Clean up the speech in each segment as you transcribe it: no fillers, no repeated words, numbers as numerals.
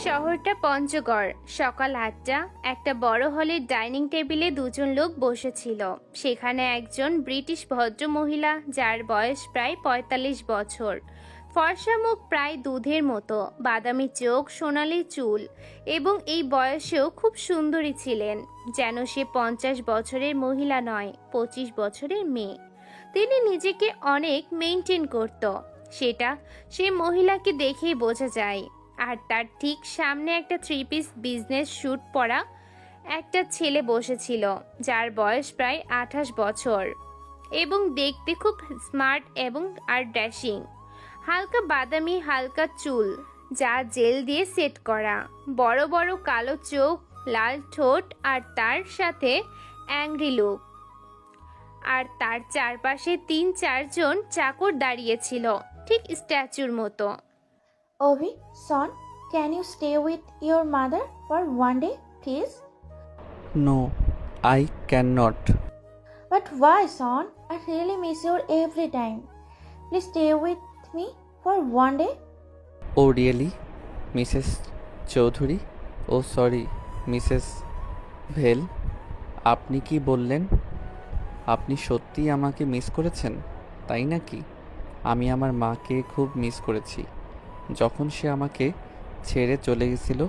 শহরটা পঞ্চগড়। সকাল ৮টা। একটা বড় হলের ডাইনিং টেবিলে দুজন লোক বসেছিল। সেখানে একজন ব্রিটিশ ভদ্র মহিলা, যার বয়স প্রায় ৪৫ বছর। ফর্সা মুখ, প্রায় দুধের মতো, বাদামি চোখ, সোনালি চুল, এবং এই বয়সেও খুব সুন্দরী ছিলেন। যেন সে ৫০ বছরের মহিলা নয়, ২৫ বছরের মেয়ে। তিনি নিজেকে অনেক মেনটেন করত, সেটা সে মহিলাকে দেখেই বোঝা যায়। আর তার ঠিক সামনে একটা থ্রি পিস বিজনেস স্যুট পরা একটা ছেলে বসেছিল, যার বয়স প্রায় ২৮ বছর এবং দেখতে খুব স্মার্ট এবং আর ড্যাশিং। হালকা বাদামি, হালকা চুল, যা জেল দিয়ে সেট করা, বড় বড় কালো চোখ, লাল ঠোঁট, আর তার সাথে অ্যাংরি লুক। আর তার চারপাশে ৩-৪ জন চাকর দাঁড়িয়েছিল, ঠিক স্ট্যাচুর মতো। Ovi, son, can you stay with your mother for one day, please? No, I cannot. But why, son? I really miss you every time. Please stay with me for one day. Oh really? Mrs. Chowdhury? Oh sorry, Mrs. ভেল। আপনি কি বললেন? আপনি সত্যিই আমাকে miss করেছেন, তাই নাকি? আমি আমার মাকে খুব মিস করেছি, যখন সে আমাকে ছেড়ে চলে গেছিল,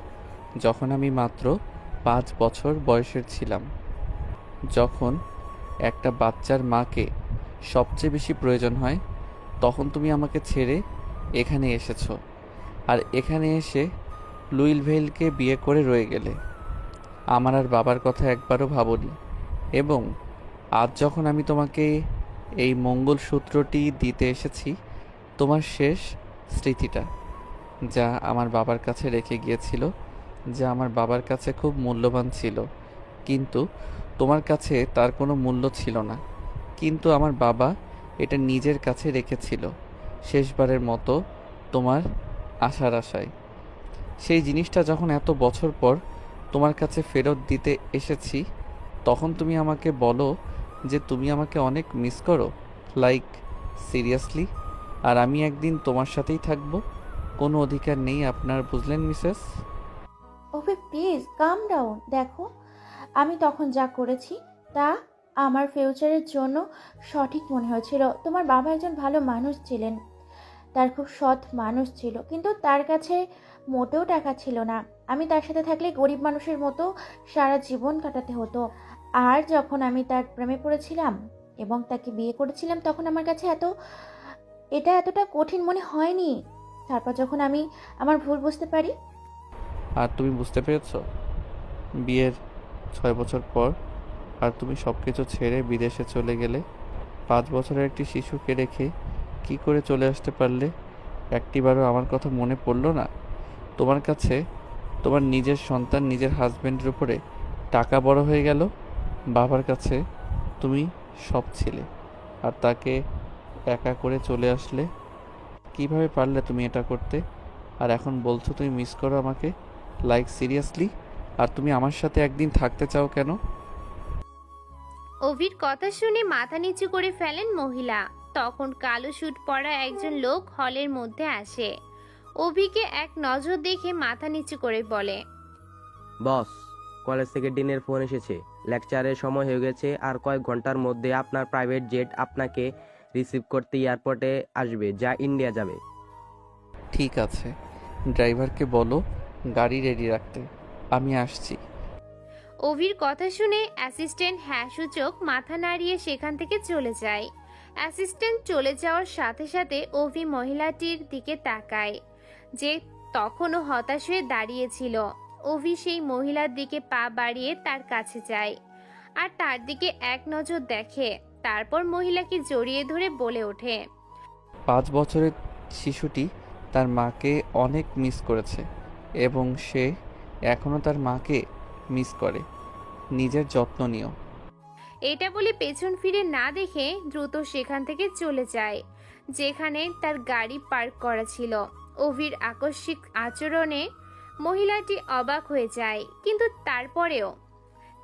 যখন আমি মাত্র ৫ বছর বয়সের ছিলাম। যখন একটা বাচ্চার মাকে সবচেয়ে বেশি প্রয়োজন হয়, তখন তুমি আমাকে ছেড়ে এখানে এসেছো, আর এখানে এসে লুইল ভেলকে বিয়ে করে রয়ে গেলে। আমার আর বাবার কথা একবারও ভাবনি। এবং আজ যখন আমি তোমাকে এই মঙ্গলসূত্রটি দিতে এসেছি, তোমার শেষ স্মৃতিটা, যা আমার বাবার কাছে রেখে গিয়েছিল, যা আমার বাবার কাছে খুব মূল্যবান ছিল, কিন্তু তোমার কাছে তার কোনো মূল্য ছিল না। কিন্তু আমার বাবা এটা নিজের কাছে রেখেছিল, শেষবারের মতো তোমার আশার আশায়। সেই জিনিসটা যখন এত বছর পর তোমার কাছে ফেরত দিতে এসেছি, তখন তুমি আমাকে বলো যে তুমি আমাকে অনেক মিস করো, লাইক সিরিয়াসলি। আর আমি একদিন তোমার সাথেই থাকবো, কোনো অধিকার নেই আপনার, বুঝলেন Mrs? Ovi, please calm down. দেখো, আমি তখন যা করেছি তা আমার ফিউচারের জন্য সঠিক মনে হয়েছিল। তোমার বাবা একজন ভালো মানুষ ছিলেন, তার খুব সৎ মানুষ ছিল, কিন্তু তার কাছে মোটেও টাকা ছিল না। আমি তার সাথে থাকলে গরিব মানুষের মতো সারা জীবন কাটাতে হতো। আর যখন আমি তার প্রেমে পড়েছিলাম এবং তাকে বিয়ে করেছিলাম, তখন আমার কাছে এটা এতটা কঠিন মনে হয়নি। তারপর যখন আমি আমার ভুল বুঝতে পারি। আর তুমি বুঝতে পেরেছো বিয়ের ৬ বছর পর, আর তুমি সব কিছু ছেড়ে বিদেশে চলে গেলে, ৫ বছরের একটি শিশুকে রেখে কি করে চলে আসতে পারলে? একটিবারও আমার কথা মনে পড়লো না? তোমার কাছে তোমার নিজের সন্তান, নিজের হাজবেন্ডের উপরে টাকা বড় হয়ে গেল, বাবার কাছে তুমি সব ছিলে, আর তাকে একা করে চলে আসলে। কিভাবে পারলে তুমি এটা করতে? আর এখন বলছো তুমি মিস করো আমাকে, লাইক সিরিয়াসলি? আর তুমি আমার সাথে একদিন থাকতে চাও কেন? অভির কথা শুনে মাথা নিচু করে ফেলেন মহিলা। তখন কালো স্যুট পরা একজন লোক হলের মধ্যে আসে। অভিকে এক নজর দেখে মাথা নিচু করে বলে, বস, কলেজ থেকে ডিনের ফোন এসেছে। লেকচারের সময় হয়ে গেছে, আর কয়েক ঘন্টার মধ্যে আপনার প্রাইভেট জেট আপনাকে রিসিভ করতে এয়ারপোর্টে আসবে, যা ইন্ডিয়া যাবে। ঠিক আছে, ড্রাইভারকে বলো গাড়ি রেডি রাখতে, আমি আসছি। অভির কথা শুনে অ্যাসিস্ট্যান্ট হ্যাঁ সূচক মাথা নাড়িয়ে সেখান থেকে চলে যায়। অ্যাসিস্ট্যান্ট চলে যাওয়ার সাথে সাথে অভি মহিলাটির দিকে তাকায়, যে তখনও হতাশ হয়ে দাঁড়িয়েছিল। অভি সেই মহিলার দিকে পা বাড়িয়ে তার কাছে যায় আর তার দিকে এক নজর দেখে। তারপর মহিলাকে জড়িয়ে ধরে বলে ওঠে, ৫ বছরের শিশুটি তার মাকে অনেক মিস করেছে, এবং সে এখনও তার মাকে মিস করে। নিজের যত্ন নিও। এটা বলে পেছন ফিরে না দেখে দ্রুত সেখান থেকে চলে যায়, যেখানে তার গাড়ি পার্ক করা ছিল। অভির আকস্মিক আচরণে মহিলাটি অবাক হয়ে যায়, কিন্তু তারপরেও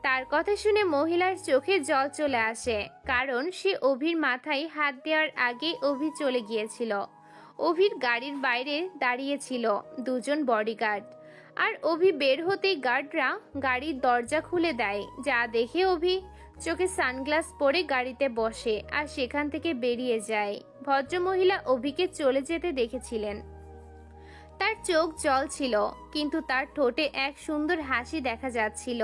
তার কথা শুনে মহিলার চোখে জল চলে আসে, কারণ সে অভির মাথায় হাত দেওয়ার আগে অভি চলে গিয়েছিল। অভির গাড়ির বাইরে দাঁড়িয়ে ছিল দুজন বডিগার্ড, আর অভি বের হতেই গার্ডরা গাড়ির দরজা খুলে দেয়, যা দেখে অভি চোখে সানগ্লাস পরে গাড়িতে বসে আর সেখান থেকে বেরিয়ে যায়। ভদ্রমহিলা অভিকে চলে যেতে দেখেছিলেন। তার চোখ জল ছিল, কিন্তু তার ঠোঁটে এক সুন্দর হাসি দেখা যাচ্ছিল,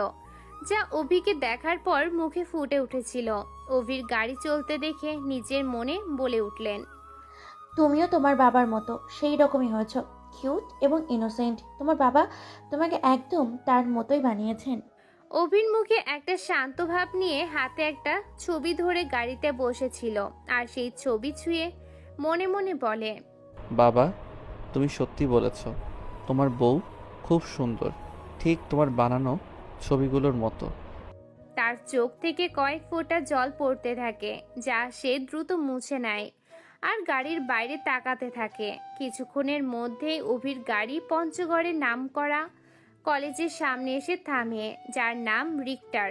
যা অভিকে দেখার পর মুখে ফুটে উঠেছিল। অভির গাড়ি চলতে দেখে নিজের মনে বলে উঠলেন, তুমিও তোমার বাবার মতো সেই রকমই হয়েছ, কিউট এবং ইনোসেন্ট। তোমার বাবা তোমাকে একদম তার মতোই বানিয়েছেন। অভির মুখে একটা শান্ত ভাব নিয়ে হাতে একটা ছবি ধরে গাড়িতে বসেছিল, আর সেই ছবি ছুঁয়ে মনে মনে বলে, বাবা, তুমি সত্যি বলেছ, তোমার বউ খুব সুন্দর, ঠিক তোমার বানানো ছবিগুলোর মতো। তার চোখ থেকে কয়েক ফোঁটা জল পড়তে থাকে, যা সে দ্রুত মুছে নেয় আর গাড়ির বাইরে তাকাতে থাকে। কিছুক্ষণের মধ্যেই অভির গাড়ি পঞ্চগড়ের নামকরা কলেজের সামনে এসে থামে, যার নাম রিক্টার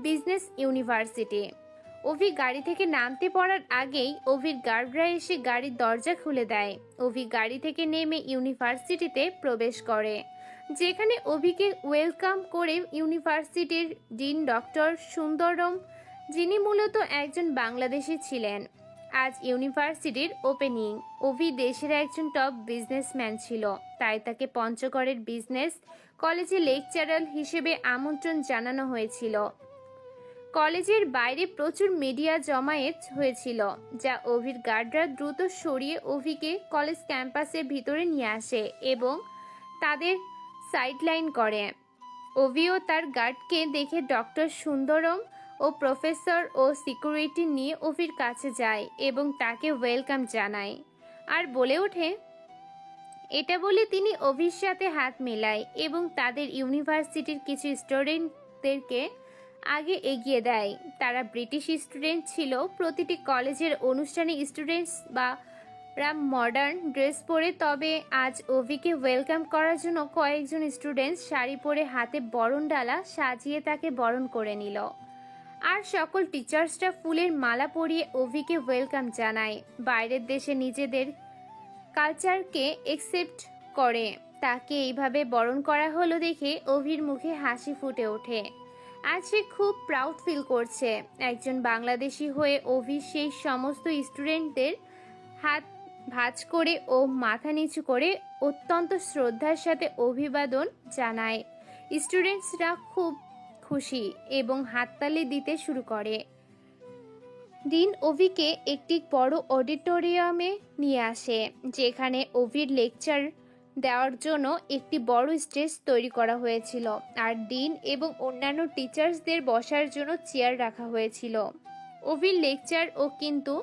বিজনেস ইউনিভার্সিটি। অভি গাড়ি থেকে নামতে পড়ার আগেই অভির গার্ডরা এসে গাড়ির দরজা খুলে দেয়। অভি গাড়ি থেকে নেমে ইউনিভার্সিটিতে প্রবেশ করে, যেখানে অভিকে ওয়েলকাম করে ইউনিভার্সিটির ডিন ডক্টর সুন্দরম, যিনি মূলত একজন বাংলাদেশী ছিলেন। আজ ইউনিভার্সিটির ওপেনিং। অভি দেশের একজন টপ বিজনেসম্যান ছিল, তাই তাকে পঞ্চগড়ের বিজনেস কলেজে লেকচারার হিসেবে আমন্ত্রণ জানানো হয়েছিল। কলেজের বাইরে প্রচুর মিডিয়া জমায়েত হয়েছিল, যা অভির গার্ডরা দ্রুত সরিয়ে অভিকে কলেজ ক্যাম্পাসের ভিতরে নিয়ে আসে এবং তাদের সাইডলাইন করে। অভিও তার গার্ডকে দেখে ডক্টর সুন্দরম ও প্রফেসর ও সিকিউরিটি নিয়ে অভির কাছে যায় এবং তাকে ওয়েলকাম জানায় আর বলে ওঠে। এটা বলে তিনি অভির সাথে হাত মেলায় এবং তাদের ইউনিভার্সিটির কিছু স্টুডেন্টদেরকে আগে এগিয়ে দেয়। তারা ব্রিটিশ স্টুডেন্ট ছিল। প্রতিটি কলেজের অনুষ্ঠানে স্টুডেন্টস বা মডার্ন ড্রেস পরে, তবে আজ অভিকে ওয়েলকাম করার জন্য কয়েকজন স্টুডেন্ট শাড়ি পরে হাতে বরণডালা সাজিয়ে তাকে বরণ করে নিল। আর সকল টিচার্সরা ফুলের মালা পরিয়ে অভিকে ওয়েলকাম জানায়। বাইরের দেশে নিজেদের কালচারকে একসেপ্ট করে তাকে এইভাবে বরণ করা হলো দেখে অভির মুখে হাসি ফুটে ওঠে। আজ সে খুব প্রাউড ফিল করছে। একজন বাংলাদেশি হয়ে অভি সেই সমস্ত স্টুডেন্টদের হাত ভাঁজ করে ও মাথা নিচু করে অত্যন্ত শ্রদ্ধার সাথে অভিবাদন জানায়। স্টুডেন্টসরা খুব খুশি এবং হাততালি দিতে শুরু করে। ডিন অভিকে একটি বড় অডিটোরিয়ামে নিয়ে আসে, যেখানে অভির লেকচার দেওয়ার জন্য একটি বড় স্টেজ তৈরি করা হয়েছিল আর ডিন এবং অন্যান্য টিচার্সদের বসার জন্য চেয়ার রাখা হয়েছিল। অভির লেকচার ও কিন্তু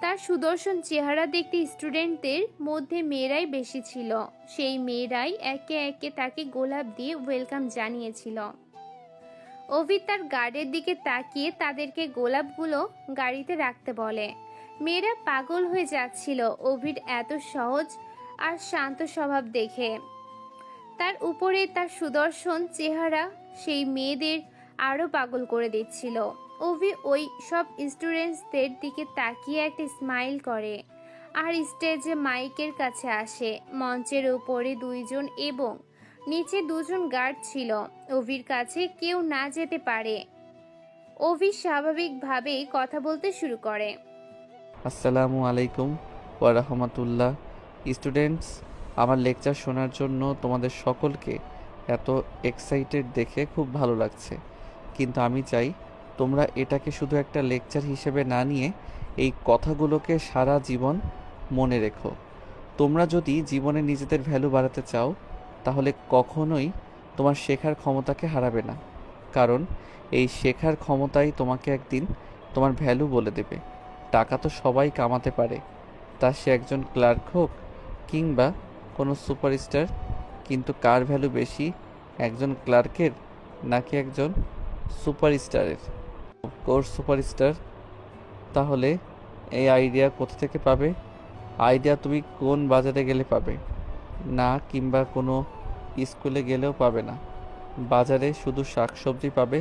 তার সুদর্শন চেহারা দেখতে স্টুডেন্টদের মধ্যে মেয়েরাই বেশি ছিল। সেই মেয়েরাই একে একে তাকে গোলাপ দিয়ে ওয়েলকাম জানিয়েছিল। অভি তার গার্ডের দিকে তাকিয়ে তাদেরকে গোলাপগুলো গাড়িতে রাখতে বলে। মেয়েরা পাগল হয়ে যাচ্ছিল অভির এত সহজ আর শান্ত স্বভাব দেখে। তার উপরে তার সুদর্শন চেহারা সেই মেয়েদের আরো পাগল করে দিচ্ছিল। অভি ওই সব স্টুডেন্টসদের দিকে তাকিয়ে একটা স্মাইল করে আর স্টেজে মাইকের কাছে আসে। মঞ্চের উপরে 2 জন এবং নিচে 2 জন গার্ড ছিল। অভির কাছে কেউ না যেতে পারে। অভি স্বাভাবিকভাবেই কথা বলতে শুরু করে। আসসালামু আলাইকুম ওয়া রাহমাতুল্লাহ। স্টুডেন্টস, আমার লেকচার শোনার জন্য তোমাদের সকলকে এত এক্সাইটেড দেখে খুব ভালো লাগছে, কিন্তু আমি চাই তোমরা এটাকে শুধু একটা লেকচার হিসেবে না নিয়ে এই কথাগুলোকে সারা জীবন মনে রেখো। তোমরা যদি জীবনে নিজেদের ভ্যালু বাড়াতে চাও, তাহলে কখনোই তোমার শেখার ক্ষমতাকে হারাবে না, কারণ এই শেখার ক্ষমতাই তোমাকে একদিন তোমার ভ্যালু বলে দেবে। টাকা তো সবাই কামাতে পারে, তা সে একজন ক্লার্ক হোক কিংবা কোনো সুপারস্টার, কিন্তু কার ভ্যালু বেশি, একজন ক্লার্কের নাকি একজন সুপারস্টারের? Of course superstar. তাহলে এই আইডিয়া কোথা থেকে পাবে? আইডিয়া তুমি কোন বাজারে গেলে পাবে না, কিংবা কোনো স্কুলে গেলেও পাবে না। বাজারে শুধু শাকসবজি পাবে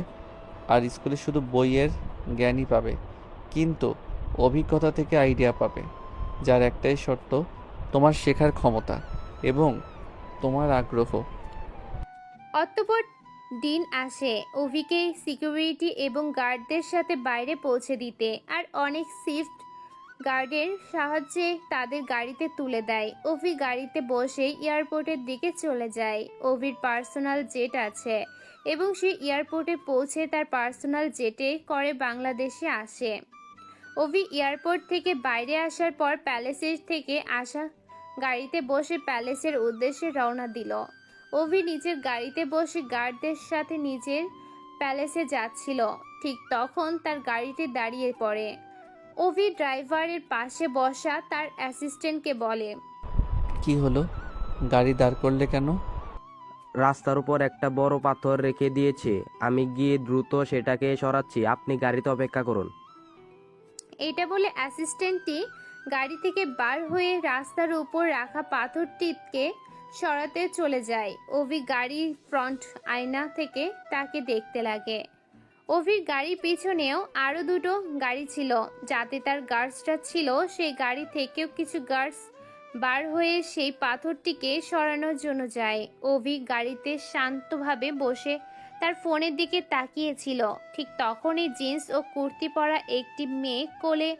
আর স্কুলে শুধু বইয়ের জ্ঞানই পাবে, কিন্তু অভিজ্ঞতা থেকে আইডিয়া পাবে, যার একটাই শর্ত, তোমার শেখার ক্ষমতা এবং তোমার আগ্রহ। অতঃপর দিন আসে অভিকে সিকিউরিটি এবং গার্ডদের সাথে বাইরে পৌঁছে দিতে, আর অনেক শিফট গার্ডের সাহায্যে তাদের গাড়িতে তুলে দেয়। অভি গাড়িতে বসে এয়ারপোর্টের দিকে চলে যায়। অভির পার্সোনাল জেট আছে এবং সে এয়ারপোর্টে পৌঁছে তার পার্সোনাল জেটে করে বাংলাদেশে আসে। অভি এয়ারপোর্ট থেকে বাইরে আসার পর প্যালেসের থেকে আসা গাড়িতে বসে প্যালেসের উদ্দেশ্যে রওনা দিল। অভি নিজের গাড়িতে বসে গার্ডদের সাথে নিজের প্যালেসে যাচ্ছিল। ঠিক তখন তার গাড়িটি দাঁড়িয়ে পড়ে। অভি ড্রাইভারের পাশে বসা তার অ্যাসিস্ট্যান্টকে বলে, কি হলো, গাড়ি দাঁড় করলে কেন? রাস্তার উপর একটা বড় পাথর রেখে দিয়েছে, আমি গিয়ে দ্রুত সেটাকে সরাচ্ছি, আপনি গাড়িতে অপেক্ষা করুন। এটা বলে অ্যাসিস্ট্যান্টটি গাড়ি থেকে বার হয়ে রাস্তার উপর রাখা পাথরটিকে সরাতে চলে যায়। অভি গাড়ির ফ্রন্ট আয়না থেকে তাকে দেখতে লাগে। অভির গাড়ির পিছনেও আরও দুটো গাড়ি ছিল, যাতে তার গার্ডসরা ছিল। সেই গাড়ি থেকেও কিছু গার্ডস বার হয়ে সেই পাথরটিকে সরানোর জন্য যায়। অভি গাড়িতে শান্তভাবে বসে তার ফোনের দিকে তাকিয়েছিল। ঠিক তখনই জিন্স ও কুর্তি পরা একটি মেয়ে কোলে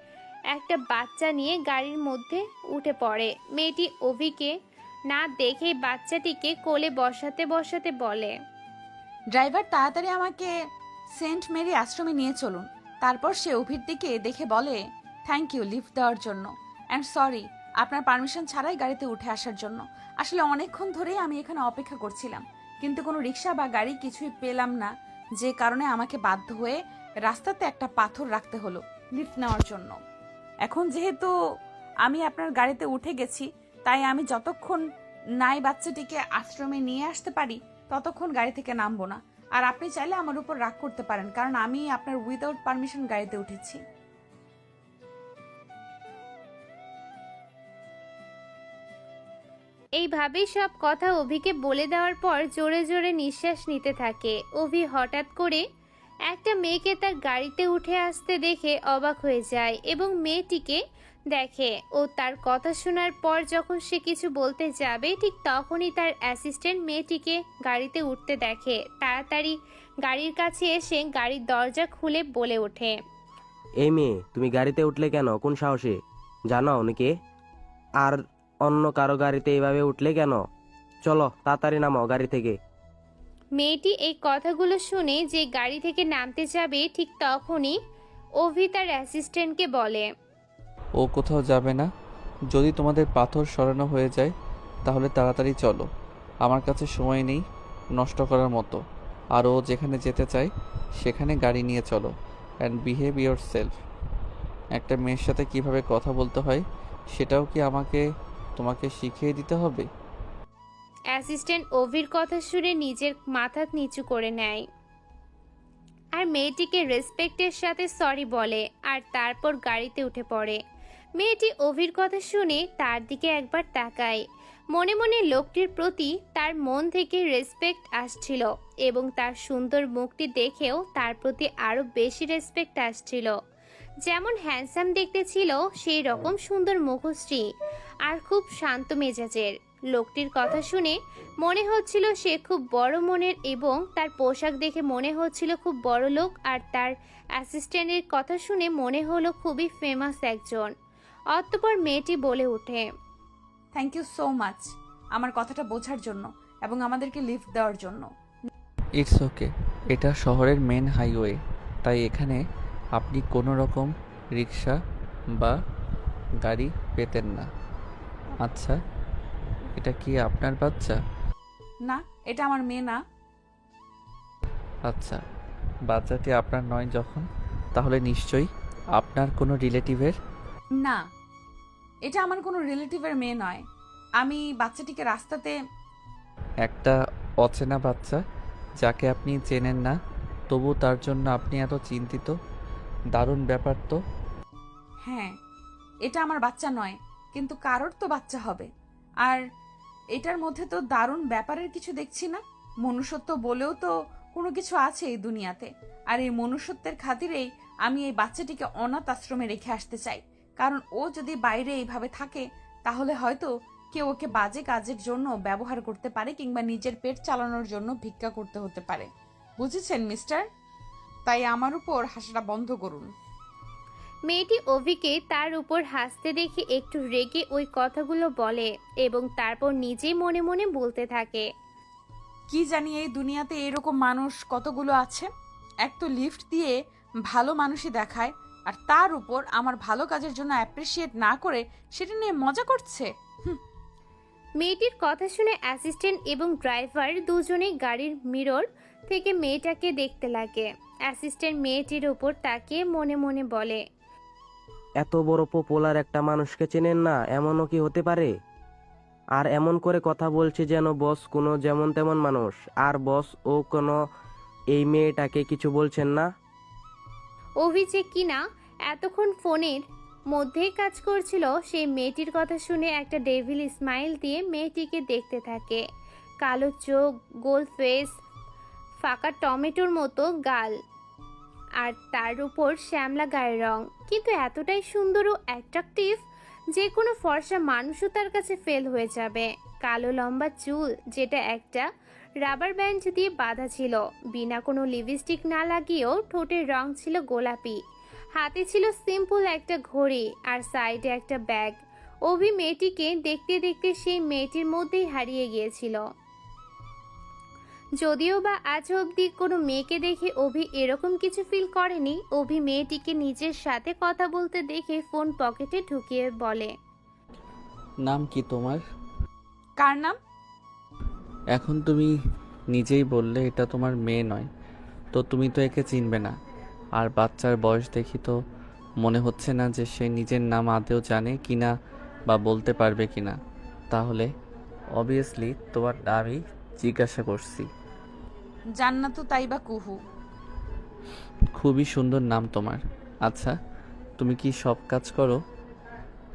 একটা বাচ্চা নিয়ে গাড়ির মধ্যে উঠে পড়ে। মেয়েটি অভিকে না দেখে বাচ্চাটিকে কোলে বসাতে বসাতে বলে, ড্রাইভার, তাড়াতাড়ি আমাকে সেন্ট মেরি আশ্রমে নিয়ে চলুন। তারপর সে অভির দিকে দেখে বলে, থ্যাংক ইউ লিফট দেওয়ার জন্য, অ্যান্ড সরি আপনার পারমিশন ছাড়াই গাড়িতে উঠে আসার জন্য। আসলে অনেকক্ষণ ধরেই আমি এখানে অপেক্ষা করছিলাম, কিন্তু কোনো রিক্সা বা গাড়ি কিছুই পেলাম না, যে কারণে আমাকে বাধ্য হয়ে রাস্তাতে একটা পাথর রাখতে হলো লিফট নেওয়ার জন্য। এখন যেহেতু আমি আপনার গাড়িতে উঠে গেছি, তাই আমি যতক্ষণ নাই বাচ্চাটিকে আশ্রমে নিয়ে আসতে পারি ততক্ষণ গাড়ি থেকে নামবো না। আর আপনি চাইলে আমার উপর রাগ করতে পারেন, কারণ আমি আপনার উইদাউট পারমিশন গাড়িতে উঠেছি। এইভাবেই সব কথা অভিকে বলে দেওয়ার পর জোরে জোরে নিঃশ্বাস নিতে থাকে। অভি হঠাৎ করে একটা মেয়েকে তার গাড়িতে উঠে আসতে দেখে অবাক হয়ে যায় এবং মেয়েটিকে দেখে। ও তার কথা শোনার পর যখন সে কিছু বলতে যাবে, ঠিক তখনই তার অ্যাসিস্ট্যান্ট মেয়েটিকে গাড়িতে উঠতে দেখে। তাড়াতাড়ি গাড়ির কাছে এসে গাড়ির দরজা খুলে বলে ওঠে, এই মেয়ে, তুমি গাড়িতে উঠলে কেন? কোন সাহসে? জানো উনি কে? আর অন্য কারো গাড়িতে এইভাবে উঠলে কেন? চলো তাড়াতাড়ি নামো গাড়ি থেকে। মেয়েটি এই কথাগুলো শুনে যে গাড়ি থেকে নামতে যাবে, ঠিক তখনই অভি তার অ্যাসিস্ট্যান্টকে বলে, ও কোথাও যাবে না। যদি তোমাদের পাথর সরানো হয়ে যায় তাহলে তাড়াতাড়ি চলো, আমার কাছে সময় নেই নষ্ট করার মতো। আর ও যেখানে যেতে চায় সেখানে গাড়ি নিয়ে চলো, অ্যান্ড বিহেভ ইয়োর সেলফ। একটা মেয়ের সাথে কিভাবে কথা বলতে হয় সেটাও কি তোমাকে শিখিয়ে দিতে হবে? অ্যাসিস্ট্যান্ট অভির কথা শুনে নিজের মাথা নিচু করে নেয় আর মেয়েটিকে রেসপেক্টের সাথে সরি বলে, আর তারপর গাড়িতে উঠে পড়ে। মেয়েটি অভির কথা শুনে তার দিকে একবার তাকায়। মনে মনে লোকটির প্রতি তার মন থেকে রেসপেক্ট আসছিল এবং তার সুন্দর মুখটি দেখেও তার প্রতি আরো বেশি রেসপেক্ট আসছিল। যেমন হ্যান্ডসাম দেখতে ছিল, সেই রকম সুন্দর মুখশ্রী আর খুব শান্ত মেজাজের। লোকটির কথা শুনে মনে হচ্ছিল সে খুব বড় মনের এবং তার পোশাক দেখে মনে হচ্ছিল খুব বড় লোক, আর তার অ্যাসিস্ট্যান্টের কথা শুনে মনে হলো খুবই ফেমাস একজন। অতঃপর মেয়েটি বলে ওঠে, থ্যাংক ইউ সো মাচ আমার কথাটা বোঝার জন্য এবং আমাদেরকে লিফট দেওয়ার জন্য। ইটস ওকে, এটা শহরের মেন হাইওয়ে, তাই এখানে আপনি কোনো রকম রিক্সা বা গাড়ি পেতেন না। আচ্ছা, এটা কি আপনার বাচ্চা? না, এটা আমার মেয়ে না। আচ্ছা, বাচ্চাটি আপনার নয় যখন, তাহলে নিশ্চয়ই আপনার কোনো রিলেটিভের। না, এটা আমার কোনো রিলেটিভের মেয়ে নয়। আমি বাচ্চাটিকে রাস্তাতে। একটা অচেনা বাচ্চা যাকে আপনি চেনেন না, তবু তার জন্য আপনি এত চিন্তিত। দারুণ ব্যাপার তো। হ্যাঁ, এটা আমার বাচ্চা নয়, কিন্তু কারোর তো বাচ্চা হবে। আর এটার মধ্যে তো দারুণ ব্যাপারের কিছু দেখছি না। মনুষ্যত্ব বলেও তো কোনো কিছু আছে এই দুনিয়াতে, আর এই মনুষ্যত্বের খাতিরেই আমি এই বাচ্চাটিকে অনাথ আশ্রমে রেখে আসতে চাই। কারণ ও যদি বাইরে এইভাবে থাকে তাহলে হয়তো কেউ ওকে বাজে কাজের জন্য ব্যবহার করতে পারে কিংবা নিজের পেট চালানোর জন্য ভিক্ষা করতে হতে পারে। বুঝেছেন মিস্টার? তাই আমার উপর হাসাটা বন্ধ করুন। মেয়েটি অভিকে তার উপর হাসতে দেখে একটু রেগে ওই কথাগুলো বলে এবং তারপর নিজেই মনে মনে বলতে থাকে। কি জানি এই দুনিয়াতে এরকম মানুষ কতগুলো আছে। এক তো লিফট দিয়ে ভালো মানুষই দেখায়, আর তার উপর আমার ভালো কাজের জন্য অ্যাপ্রিসিয়েট না করে সেটা নিয়ে মজা করছে। মেয়েটির কথা শুনে অ্যাসিস্ট্যান্ট এবং ড্রাইভার দুজনেই গাড়ির মিরর থেকে মেয়েটাকে দেখতে লাগে। অ্যাসিস্ট্যান্ট মেয়েটির উপর তাকিয়ে মনে মনে বলে, এত বড় পপুলার একটা মানুষকে চেনেন না, এমনও কি হতে পারে? আর এমন করে কথা বলছে যেন বস কোনো যেমন তেমন মানুষ। আর বস ও কোনো এই মেয়েটাকে কিছু বলছেন না? অভি যে কিনা এতক্ষণ ফোনের মধ্যেই কাজ করছিল, সেই মেয়েটির কথা শুনে একটা ডেভিল স্মাইল দিয়ে মেয়েটিকে দেখতে থাকে। কালো চোখ, গোল ফেস, ফাঁকা টমেটোর মতো গাল, আর তার উপর শ্যামলা গায়ের রং, কিন্তু এতটাই সুন্দর ও অ্যাট্রাকটিভ যে কোনো ফর্সা মানুষও তার কাছে ফেল হয়ে যাবে। কালো লম্বা চুল, যেটা একটা রাবার ব্যান্ড দিয়ে বাঁধা ছিল, বিনা কোনো লিপস্টিক না লাগিয়েও ঠোঁটের রং ছিল গোলাপি। হাতে ছিল সিম্পল একটা ঘড়ি আর সাইডে একটা ব্যাগ। অভি মেয়েটিকে দেখতে দেখতে সেই মেয়েটির মধ্যেই হারিয়ে গিয়েছিল। যদিও বা আজ অবধি কোনো মেয়েকে দেখে অভি এরকম কিছু ফিল করেনি। অভি মেয়েটিকে নিজের সাথে কথা বলতে দেখে ফোন পকেটে ঢুকিয়ে বলে, নাম কি তোমার? কার নাম? এখন তুমি নিজেই বললে এটা তোমার মেয়ে নয়, তো তুমি তো একে চিনবে না। আর বাচ্চার বয়স দেখি তো মনে হচ্ছে না যে সে নিজের নাম আদেও জানে কিনা বা বলতে পারবে কিনা। তাহলে অবভিয়াসলি তোমার নামই জিজ্ঞাসা করছি। জান্নাতু তাইবা কুহু। খুবই সুন্দর নাম তোমার। আচ্ছা, তুমি কি সব কাজ করো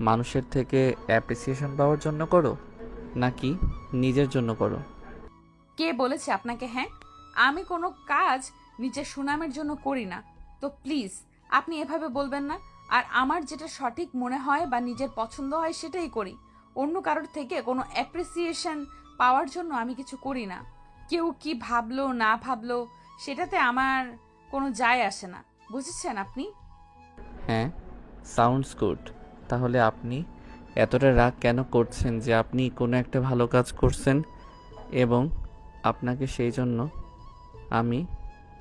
মানুষের থেকে অ্যাপ্রিসিয়েশন পাওয়ার জন্য করো, নাকি নিজের জন্য করো? কে বলেছে আপনাকে? হ্যাঁ, আমি কোনো কাজ নিজের সুনামের জন্য করি না, তো প্লিজ আপনি এভাবে বলবেন না। আর আমার যেটা সঠিক মনে হয় বা নিজের পছন্দ হয় সেটাই করি। অন্য কারোর থেকে কোনো অ্যাপ্রিসিয়েশন পাওয়ার জন্য আমি কিছু করি না। কেউ কি ভাবলো না ভাবলো সেটাতে আমার কোনো যায় আসে না। বুঝেছেন আপনি? হ্যাঁ, সাউন্ডস গুড। তাহলে আপনি এতটা রাগ কেন করছেন যে আপনি কোনো একটা ভালো কাজ করছেন এবং আপনাকে সেই জন্য আমি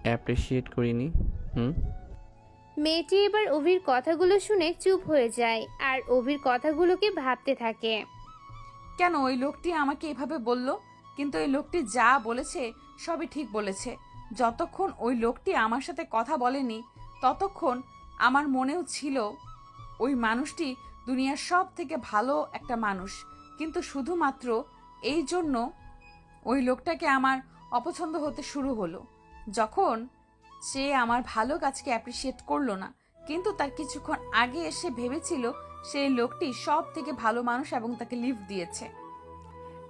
অ্যাপ্রিসিয়েট করিনি? মেয়েটি এবার অভির কথাগুলো শুনে চুপ হয়ে যায় আর অভির কথাগুলোকে ভাবতে থাকে। কেন ওই লোকটি আমাকে এভাবে বলল? কিন্তু ওই লোকটি যা বলেছে সবই ঠিক বলেছে। যতক্ষণ ওই লোকটি আমার সাথে কথা বলেনি ততক্ষণ আমার মনেও ছিল ওই মানুষটি দুনিয়ার সব থেকে ভালো একটা মানুষ। কিন্তু শুধুমাত্র এই জন্য ওই লোকটাকে আমার অপছন্দ হতে শুরু হলো যখন সে আমার ভালো কাজকে অ্যাপ্রিসিয়েট করলো না। কিন্তু তার কিছুক্ষণ আগে এসে ভেবেছিল সেই লোকটি সব থেকে ভালো মানুষ এবং তাকে লিফট দিয়েছে।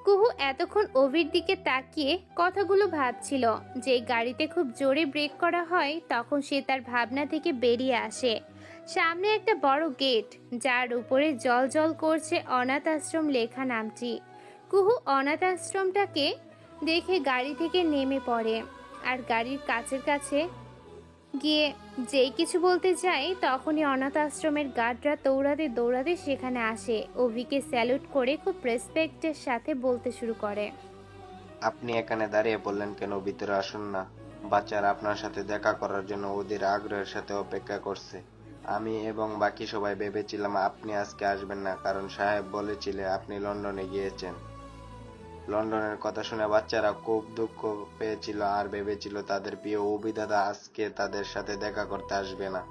কুহু এতক্ষণ অভির দিকে তাকিয়ে কথাগুলো ভাবছিল। যে গাড়িতে খুব জোরে ব্রেক করা হয় তখন সে তার ভাবনা থেকে বেরিয়ে আসে। সামনে একটা বড় গেট, যার উপরে জল জল করছে অনাথ আশ্রম লেখা নামটি। কুহু অনাথ আশ্রমটাকে দেখে গাড়ি থেকে নেমে পড়ে আর গাড়ির কাছের কাছে গিয়ে যেই কিছু বলতে যায় তখনই অনাথ আশ্রমের গার্ডরা দৌড়াতে দৌড়াতে সেখানে আসে। অভিকে স্যালুট করে খুব রেসপেক্টের সাথে বলতে শুরু করে, আপনি এখানে দাঁড়িয়ে পড়লেন কেন? ভিতরে আসুন না। বাচ্চারা আপনার সাথে দেখা করার জন্য ওদের আগ্রহের সাথে অপেক্ষা করছে। আমি এবং বাকি সবাই ভেবেছিলাম আপনি আজকে আসবেন না, কারণ সাহেব বলেছিলে আপনি লন্ডনে গিয়েছেন। লন্ডনের কথা শুনে বাচ্চারা খুব দুঃখ পেয়েছিল আর ভেবেছিল তাদের প্রিয় অভিদাদা আজকে তাদের সাথে দেখা করতে আসবে না।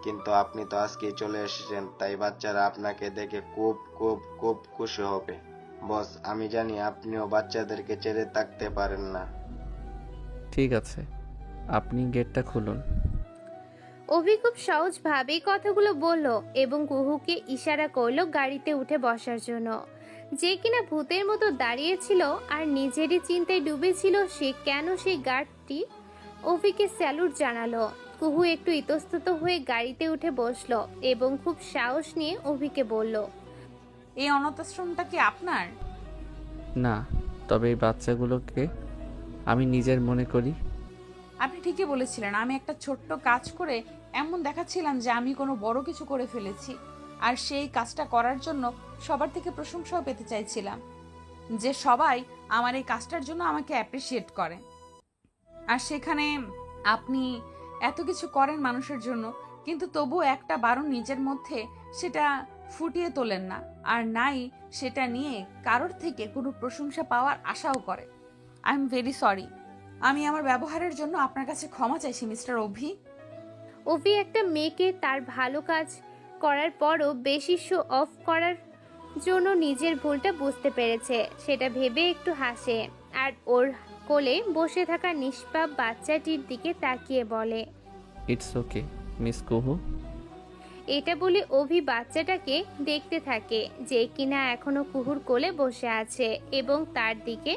কিন্তু আপনি তো আজকেই চলে এসেছেন, তাই বাচ্চারা আপনাকে দেখে খুব খুব খুব খুশি হবে। বস, আমি জানি আপনিও বাচ্চাদেরকে ছেড়ে থাকতে পারেন না। ঠিক আছে, আপনি গেটটা খুলুন। অভি খুব সহজভাবেই কথাগুলো বলল এবং কুহুকে ইশারা করলো গাড়িতে উঠে বসার জন্য। যে কিনা ভূতের মতো দাঁড়িয়েছিল আর নিজেরই চিন্তায় ডুবেছিল সে কেন সেই গার্ডটি অভিকে স্যালুট জানালো। কুহু একটু ইতস্তত হয়ে গাড়িতে উঠে বসলো এবং খুব সাহস নিয়ে অভিকে বলল, এই অনাথ আশ্রমটা কি আপনার? না, তবে এই বাচ্চাগুলোকে আমি নিজের মনে করি। আপনি ঠিকই বলেছিলেন, আমি একটা ছোট্ট কাজ করে এমন দেখাচ্ছিলাম যে আমি কোনো বড় কিছু করে ফেলেছি। আর সেই কাজটা করার জন্য সবার থেকে প্রশংসাও পেতে চাইছিলাম, যে সবাই আমার এই কাজটার জন্য আমাকে অ্যাপ্রিসিয়েট করে। আর সেখানে আপনি এত কিছু করেন মানুষের জন্য, কিন্তু তবুও একটা বারণ নিজের মধ্যে সেটা ফুটিয়ে তোলেন না, আর নাই সেটা নিয়ে কারোর থেকে কোনো প্রশংসা পাওয়ার আশাও করে। I am very sorry. আমি আমার ব্যবহারের জন্য আপনার কাছে ক্ষমা চাইছি মিস্টার অভি। অভি একটা মেয়েকে তার ভালো কাজ করার পরও বেশি শো অফ করার জন্য নিজের ভুলটা বুঝতে পেরেছে, সেটা ভেবে একটু হাসে আর ওর কোলে বসে থাকা নিষ্পাপ বাচ্চাটির দিকে তাকিয়ে বলে, ইটস ওকে মিস কুহু। এটা বলে অভি বাচ্চাটাকে দেখতে থাকে, যে কিনা এখনো কুহুর কোলে বসে আছে এবং তার দিকে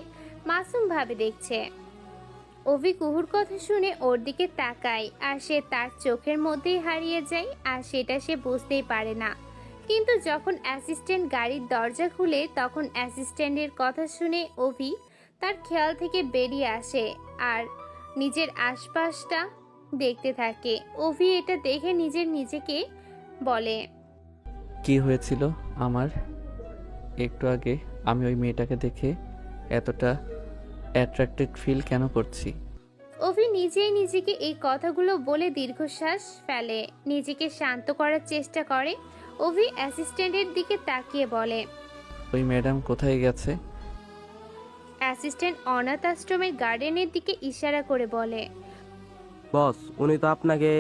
মাসুমভাবে দেখছে। অভি কুহুর কথা শুনে ওর দিকে তাকায় আর সে তার চোখের মধ্যেই হারিয়ে যায়, আর সেটা সে বুঝতেই পারে না। কিন্তু যখন অ্যাসিস্ট্যান্ট গাড়ির দরজা খুলে তখন অ্যাসিস্ট্যান্টের কথা শুনে অভি তার খেয়াল থেকে বেরিয়ে আসে আর নিজের আশপাশটা দেখতে থাকে। অভি এটা দেখে নিজেকে বলে, কি হয়েছিল আমার? একটু আগে আমি ওই মেয়েটাকে দেখে এতটা অ্যাট্রাক্টেড ফিল কেন করছি? অভি নিজেকে এই কথাগুলো বলে দীর্ঘশ্বাস ফেলে, নিজেকে শান্ত করার চেষ্টা করে। অভি অ্যাসিস্ট্যান্টের দিকে তাকিয়ে বলে, ওই ম্যাডাম কোথায় গেছে? অ্যাসিস্ট্যান্ট অনাথ আশ্রমের গার্ডেনের দিকে ইশারা করে বলে, বস, উনি তো আপনাকে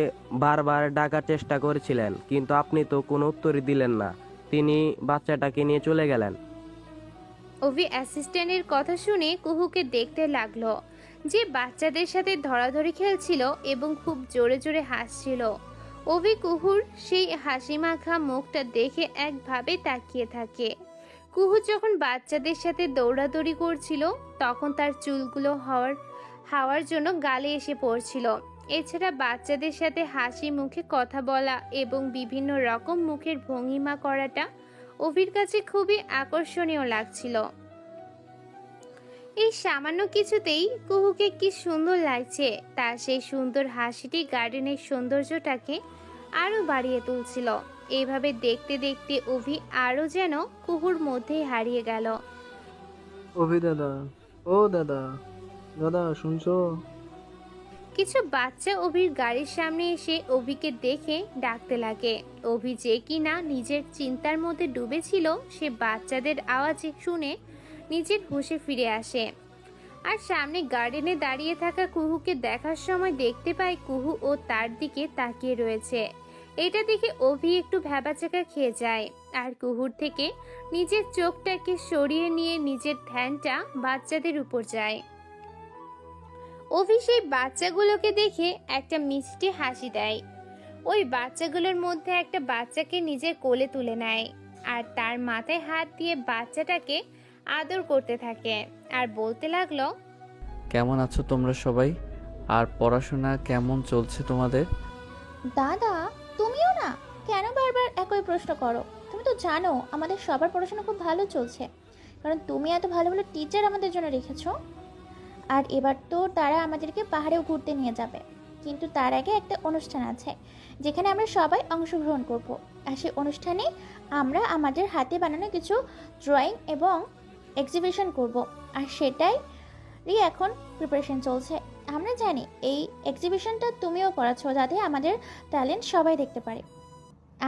বারবার ডাকার চেষ্টা করেছিলেন, কিন্তু আপনি তো কোনো উত্তরই দিলেন না। তিনি বাচ্চাটাকে নিয়ে চলে গেলেন। অভি অ্যাসিস্ট্যান্টের কথা শুনে কুহুকে দেখতে লাগলো, যে বাচ্চাদের সাথে ধরাধরি খেলছিল এবং খুব জোরে জোরে হাসছিল। অভি কুহুর সেই হাসি মাখা মুখটা দেখে একভাবে তাকিয়ে থাকে। কুহু যখন বাচ্চাদের সাথে দৌড়াদৌড়ি করছিল তখন তার চুলগুলো হাওয়ার জন্য গালে এসে পড়ছিল। এছাড়া বাচ্চাদের সাথে হাসি মুখে কথা বলা এবং বিভিন্ন রকম মুখের ভঙ্গিমা করাটা অভির কাছে খুবই আকর্ষণীয় লাগছিল। এই সামান্য কিছুতেই কুহুকে কি সুন্দর লাগছে, তার সেই সুন্দর হাসিটি গার্ডেনের সৌন্দর্যটাকে আরো বাড়িয়ে তুলছিল। এইভাবে দেখতে দেখতে অভি আরো যেন কুহুর মধ্যেই হারিয়ে গেল। অভি দাদা, ও দাদা, দাদা শুনছো? কিছু বাচ্চা অভির গাড়ির সামনে এসে অভিকে দেখে ডাকতে লাগে। অভি যে কিনা নিজের চিন্তার মধ্যে ডুবেছিল, সে বাচ্চাদের আওয়াজ শুনে নিজের হুঁশে ফিরে আসে আর সামনে গার্ডেনে দাঁড়িয়ে থাকা কুহুকে দেখার সময় দেখতে পায় কুহু ও তার দিকে তাকিয়ে রয়েছে। এটা দেখে অভি একটু ভ্যাবাচাকা খেয়ে যায় আর কুহুর থেকে নিজের চোখটাকে সরিয়ে নিয়ে নিজের ধ্যানটা বাচ্চাদের উপর যায়। অভি সেই বাচ্চাগুলোকে দেখে একটা মিষ্টি হাসি দেয়। ওই বাচ্চাগুলোর মধ্যে একটা বাচ্চাকে নিজের কোলে তুলে নেয় আর তার মাথায় হাত দিয়ে বাচ্চাটাকে আদর করতে থাকে আর বলতে লাগলো, কেমন আছো তোমরা সবাই? আর পড়াশোনা কেমন চলছে তোমাদের? দাদা, তুমিও না কেন বারবার একই প্রশ্ন করো? তুমি তো জানো আমাদের সবার পড়াশোনা খুব ভালো চলছে, কারণ তুমি এত ভালো ভালো টিচার আমাদের জন্য রেখেছো। আর এবার তো তারা আমাদেরকে পাহাড়েও ঘুরতে নিয়ে যাবে, কিন্তু তার আগে একটা অনুষ্ঠান আছে যেখানে আমরা সবাই অংশগ্রহণ করব। আর সেই অনুষ্ঠানে আমরা আমাদের হাতে বানানো কিছু ড্রয়িং এবং এক্সিবিশন করব, আর সেটাই এখন প্রিপারেশন চলছে। আমরা জানি এই এক্সিবিশনটা তুমিও করাচ্ছো, যাতে আমাদের ট্যালেন্ট সবাই দেখতে পারে,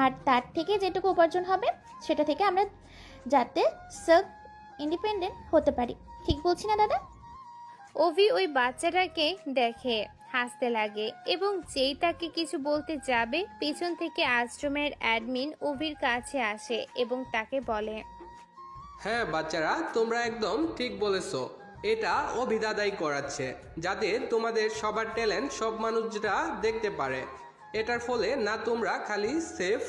আর তার থেকে যেটুকু উপার্জন হবে সেটা থেকে আমরা যাতে সেলফ ইন্ডিপেন্ডেন্ট হতে পারি। ঠিক বলছি না দাদা? অভি ওই বাচ্চাটাকে দেখে হাসতে লাগে এবং যেই তাকে কিছু বলতে যাবে পিছন থেকে আশ্রমের অ্যাডমিন অভির কাছে আসে এবং তাকে বলে, হ্যাঁ বাচ্চারা, তোমরা একদম ঠিক বলেছো। এটা অভিদাদাই করাচ্ছে, যাতে তোমাদের সবার ট্যালেন্ট সব মানুষরা দেখতে পারে। এটার ফলে না তোমরা খালি সেফ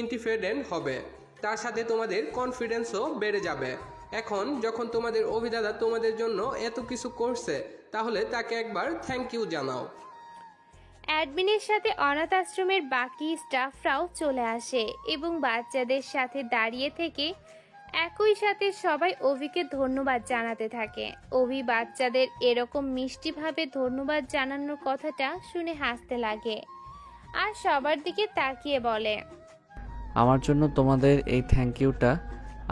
ইন্ডিপেন্ডেন্ট হবে, তার সাথে তোমাদের কনফিডেন্সও বেড়ে যাবে। এখন যখন তোমাদের অভিদাদা তোমাদের জন্য এত কিছু করছে, তাহলে তাকে একবার থ্যাংক ইউ জানাও। অ্যাডমিনের সাথে অনাথ আশ্রমের বাকি স্টাফরাও চলে আসে এবং বাচ্চাদের সাথে দাঁড়িয়ে থেকে একই সাথে সবাই অভিকে ধন্যবাদ জানাতে থাকে। অভি বাচ্চাদের এরকম মিষ্টিভাবে ধন্যবাদ জানানোর কথাটা শুনে হাসতে লাগে আর সবার দিকে তাকিয়ে বলে, আমার জন্য তোমাদের এই থ্যাংক ইউটা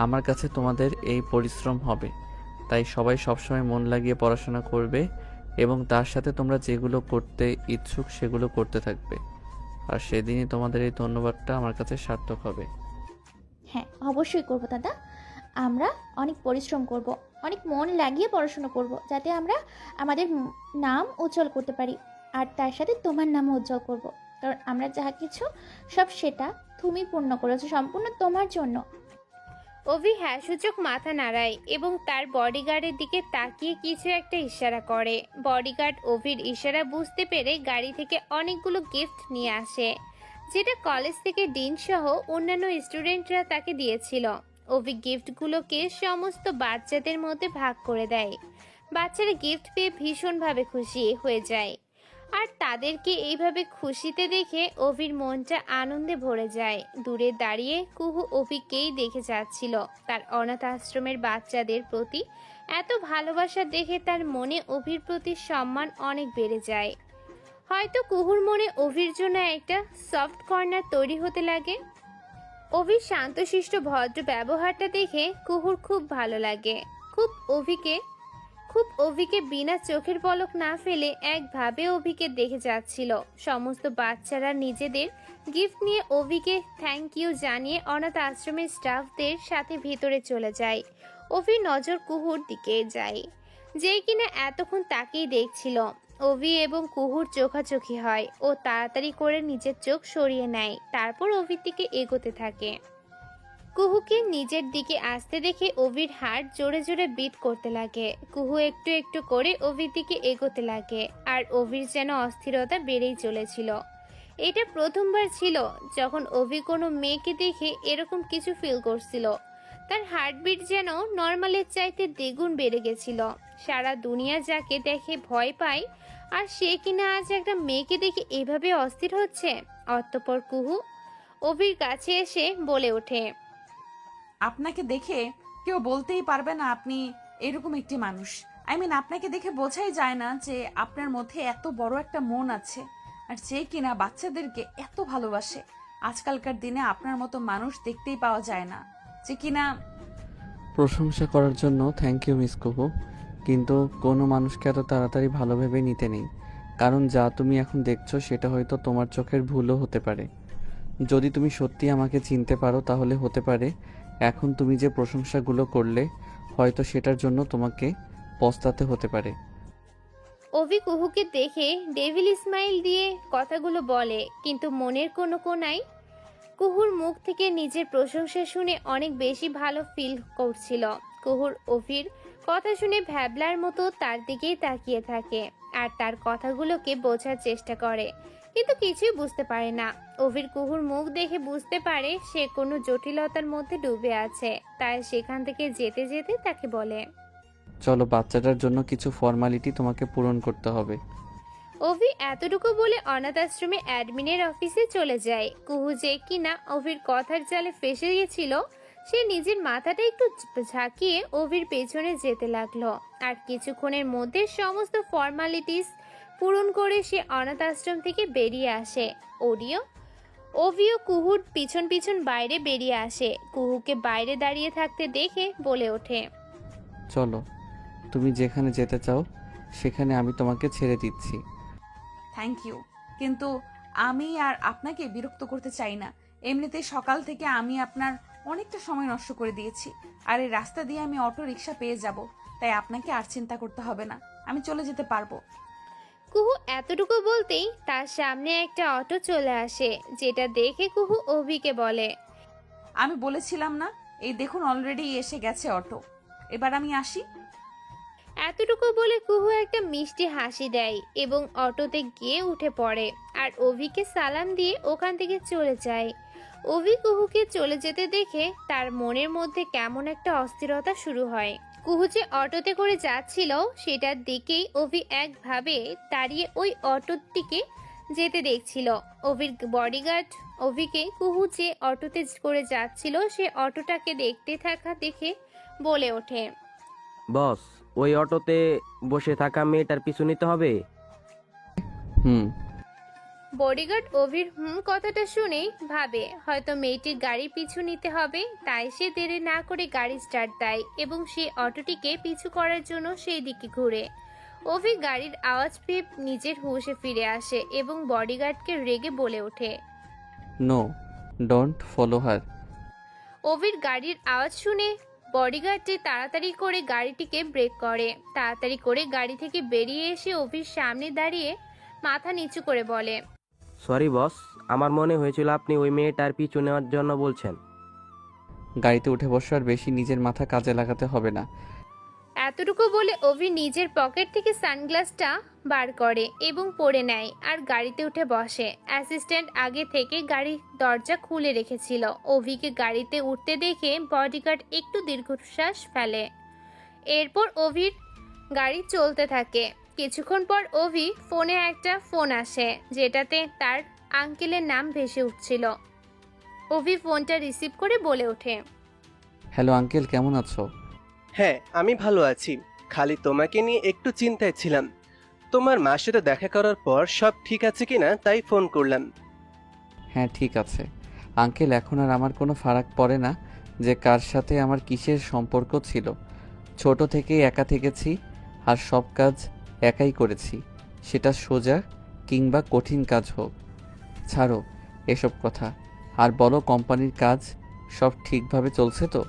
আমার কাছে তোমাদের এই পরিশ্রম হবে। তাই সবাই সবসময় মন লাগিয়ে পড়াশোনা করবে এবং তার সাথে তোমরা যেগুলো করতে ইচ্ছুক সেগুলো করতে থাকবে। আর সেদিনই তোমাদের এই ধন্যবাদটা আমার কাছে সার্থক হবে। হ্যাঁ, অবশ্যই করব দাদা। আমরা অনেক পরিশ্রম করব, অনেক মন লাগিয়ে পড়াশোনা করব, যাতে আমরা আমাদের নাম উজ্জ্বল করতে পারি। আর তার সাথে তোমার নামও উজ্জ্বল করব, কারণ আমরা যা কিছু সব সেটা তুমি পূর্ণ করেছো, সম্পূর্ণ তোমার জন্য। অভি হ্যাঁ সূচক মাথা নাড়ায় এবং তার বডিগার্ডের দিকে তাকিয়ে কিছু একটা ইশারা করে। বডিগার্ড অভির ইশারা বুঝতে পেরে গাড়ি থেকে অনেকগুলো গিফট নিয়ে আসে, যেটা কলেজ থেকে ডিন সহ অন্যান্য স্টুডেন্টরা তাকে দিয়েছিল। অভি গিফটগুলোকে সমস্ত বাচ্চাদের মধ্যে ভাগ করে দেয়। বাচ্চারা গিফট পেয়ে ভীষণভাবে খুশি হয়ে যায়, আর তাদেরকে এইভাবে খুশিতে দেখে অভির মনটা আনন্দে ভরে যায়। দূরে দাঁড়িয়ে কুহু অভিকেই দেখে যাচ্ছিল। তার অনাথ আশ্রমের বাচ্চাদের প্রতি এত ভালোবাসা দেখে তার মনে অভির প্রতি সম্মান অনেক বেড়ে যায়। হয়তো কুহুর মনে অভির জন্য একটা সফট কর্নার তৈরি হতে লাগে। অভির শান্তশিষ্ট ভদ্র ব্যবহারটা দেখে কুহুর খুব ভালো লাগে। খুব অভিকে বিনা চোখের পলক না ফেলে একভাবে অভিকে দেখে যাচ্ছিল। সমস্ত বাচ্চারা নিজেদের গিফট নিয়ে অভিকে থ্যাংক ইউ জানিয়ে অনাথ আশ্রমের স্টাফদের সাথে ভিতরে চলে যায়। অভির নজর কুহুর দিকে যায়, যেই কিনা এতক্ষণ তাকেই দেখছিল। অভি এবং কুহুর চোখাচোখি হয়। ও তাড়াতাড়ি করে নিজের চোখ সরিয়ে নেয়, তারপর অভির দিকে এগোতে থাকে। কুহুকে নিজের দিকে আসতে দেখে অভির হার্ট জোরে জোরে বিট করতে লাগে। কুহু একটু একটু করে অভির দিকে এগোতে লাগে, আর অভির যেন অস্থিরতা বেড়েই চলেছিল। এটা প্রথমবার ছিল যখন অভি কোনো মেয়েকে দেখে এরকম কিছু ফিল করছিল। তার হার্টবিট যেন নর্মালের চাইতে দ্বিগুণ বেড়ে গেছিল। সারা দুনিয়া যাকে দেখে ভয় পায়, আর সে কিনা আজ একটা মেয়েকে দেখে এভাবে অস্থির হচ্ছে। অতঃপর কুহু অভির কাছে এসে বলে ওঠে, আপনাকে দেখে কেউ বলতেই পারবে না আপনি এরকম একটি মানুষ। আপনাকে দেখে বোঝাই যায় না যে আপনার মধ্যে এত বড় একটা মন আছে, আর যে কিনা বাচ্চাদেরকে এত ভালোবাসে। আজকালকার দিনে আপনার মতো মানুষ দেখতেই পাওয়া যায় না, যে কিনা। প্রশংসা করার জন্য থ্যাংক ইউ মিস কুহু, কিন্তু কোনো মানুষকে এত তাড়াতাড়ি ভালো ভেবে নিতে নেই। কারণ যা তুমি এখন দেখছো সেটা হয়তো তোমার চোখের ভুলও হতে পারে। যদি তুমি সত্যি আমাকে চিনতে পারো তাহলে হতে পারে এখন তুমি যে প্রশংসাগুলো করলে হয়তো সেটার জন্য তোমাকে পস্তাতে হতে পারে। অভি কুহুকে দেখে ডেভিল স্মাইল দিয়ে কথাগুলো বলে, কিন্তু মনের কোনো কোনায় কুহুর মুখ থেকে নিজের প্রশংসা শুনে অনেক বেশি ভালো ফিল করছিল। কুহুর অভির কথা শুনে ভ্যাবলার মতো তার দিকেই তাকিয়ে থাকে আর তার কথাগুলোকে বোঝার চেষ্টা করে, কিন্তু কিছুই বুঝতে পারে না। অভির কুহুর মুখ দেখে বুঝতে পারে সে কোনো জটিলতার মধ্যে ডুবে আছে, তাই সেখান থেকে যেতে যেতে তাকে বলে, চলো, বাচ্চাটার জন্য কিছু ফর্মালিটি তোমাকে পূরণ করতে হবে। অভি এতটুকু বলে অনাথ আশ্রমে অ্যাডমিনের অফিসে চলে যায়। কুহু যে কিনা অভির কথার জালে ফেসে গেছিল, সে নিজের মাথাটা একটু ঝাঁকিয়ে অভির পেছনে যেতে লাগলো। আর কিছুক্ষণের মধ্যে সমস্ত ফর্মালিটিস পূরণ করে সে অনাথ আশ্রম থেকে বেরিয়ে আসে। অভিও কুহুর পিছন পিছন বাইরে বেরিয়ে আসে। কুহুকে বাইরে দাঁড়িয়ে থাকতে দেখে বলে ওঠে, চলো, তুমি যেখানে যেতে চাও সেখানে আমি তোমাকে ছেড়ে দিচ্ছি। থ্যাংক ইউ, কিন্তু আমি আর আপনাকে বিরক্ত করতে চাই না। এমনিতেই সকাল থেকে আমি আপনার অনেকটা সময় নষ্ট করে দিয়েছি, আর এই রাস্তা দিয়ে আমি অটো রিক্সা পেয়ে যাব, তাই আপনাকে আর চিন্তা করতে হবে না, আমি চলে যেতে পারবো। কুহু এতটুকু বলতেই তার সামনে একটা অটো চলে আসে, যেটা দেখে কুহু অভিকে বলে, আমি বলেছিলাম না, এই দেখুন অলরেডি এসে গেছে অটো, এবার আমি আসি। এতটুকু বলে কুহু একটা মিষ্টি হাসি দেয় এবং অটোতে গিয়ে উঠে পড়ে আর অভিকে সালাম দিয়ে ওখান থেকে চলে যায়। অভি কুহুকে চলে যেতে দেখে তার মনের মধ্যে কেমন একটা অস্থিরতা শুরু হয়। কুহু যে অটোতে করে যাচ্ছিল সেটার দিকেই অভি একভাবে দাঁড়িয়ে ওই অটোটিকে যেতে দেখছিল। অভির বডিগার্ড অভিকে কুহু যে অটোতে করে যাচ্ছিল সে অটোটাকে দেখতে থাকা দেখে বলে ওঠে, বস, ওই অটোতে বসে থাকা মেয়েটার পিছু নিতে হবে। হুম। বডিগার্ড অভির কথাটা শুনেই ভাবে হয়তো মেয়েটির গাড়ি পিছু নিতে হবে, তাই সে দেরি না করে গাড়ি স্টার্ট দেয় এবং সে অটোটিকে পিছু করার জন্য সেই দিকে ঘুরে। অভি গাড়ির আওয়াজ পেয়ে নিজের হুঁশে ফিরে আসে এবং বডিগার্ডকে রেগে বলে ওঠে, নো, ডোন্ট ফলো হার। অভির গাড়ির আওয়াজ শুনে বডিগার্ডটি তাড়াতাড়ি করে গাড়িটিকে ব্রেক করে। তাড়াতাড়ি করে গাড়ি থেকে বেরিয়ে এসে অভির সামনে দাঁড়িয়ে মাথা নিচু করে বলে, সরি বস, আমার মনে হয়েছিল আপনি ওই মেয়েটার পিছু নেওয়ার জন্য বলছেন। গাড়িতে উঠে বসো, আর বেশি নিজের মাথা কাজে লাগাতে হবে না। এতটুকু বলে অভি নিজের পকেট থেকে সানগ্লাসটা বার করে এবং পরে নেয় আর গাড়িতে উঠে বসে। অ্যাসিস্ট্যান্ট আগে থেকে গাড়ির দরজা খুলে রেখেছিল। অভিকে গাড়িতে উঠতে দেখে বডিগার্ড একটু দীর্ঘশ্বাস ফেলে। এরপর অভির গাড়ি চলতে থাকে। কিছুক্ষণ পর অভি ফোনে একটা ফোন আসে যেটাতে তার আঙ্কেলের নাম ভেসে উঠছিল। অভি ফোনটা রিসিভ করে বলে ওঠে, হ্যালো আঙ্কেল, কেমন আছো? হ্যাঁ, আমি ভালো আছি। খালি তোমাকে নিয়ে একটু চিন্তায় ছিলাম। তোমার মার সাথে দেখা করার পর সব ঠিক আছে কিনা তাই ফোন করলাম। হ্যাঁ ঠিক আছে আঙ্কেল, এখন আর আমার কোনো ফারাক পড়ে না যে কার সাথে আমার কিসের সম্পর্ক ছিল। ছোট থেকেই একা থেকেছি আর সব কাজ একাই করেছি, সেটা সোজা কিংবা কঠিন কাজ হোক। ছাড়ো এসব কথা, আর বলো কোম্পানির কাজ সব ঠিকভাবে চলছে তো?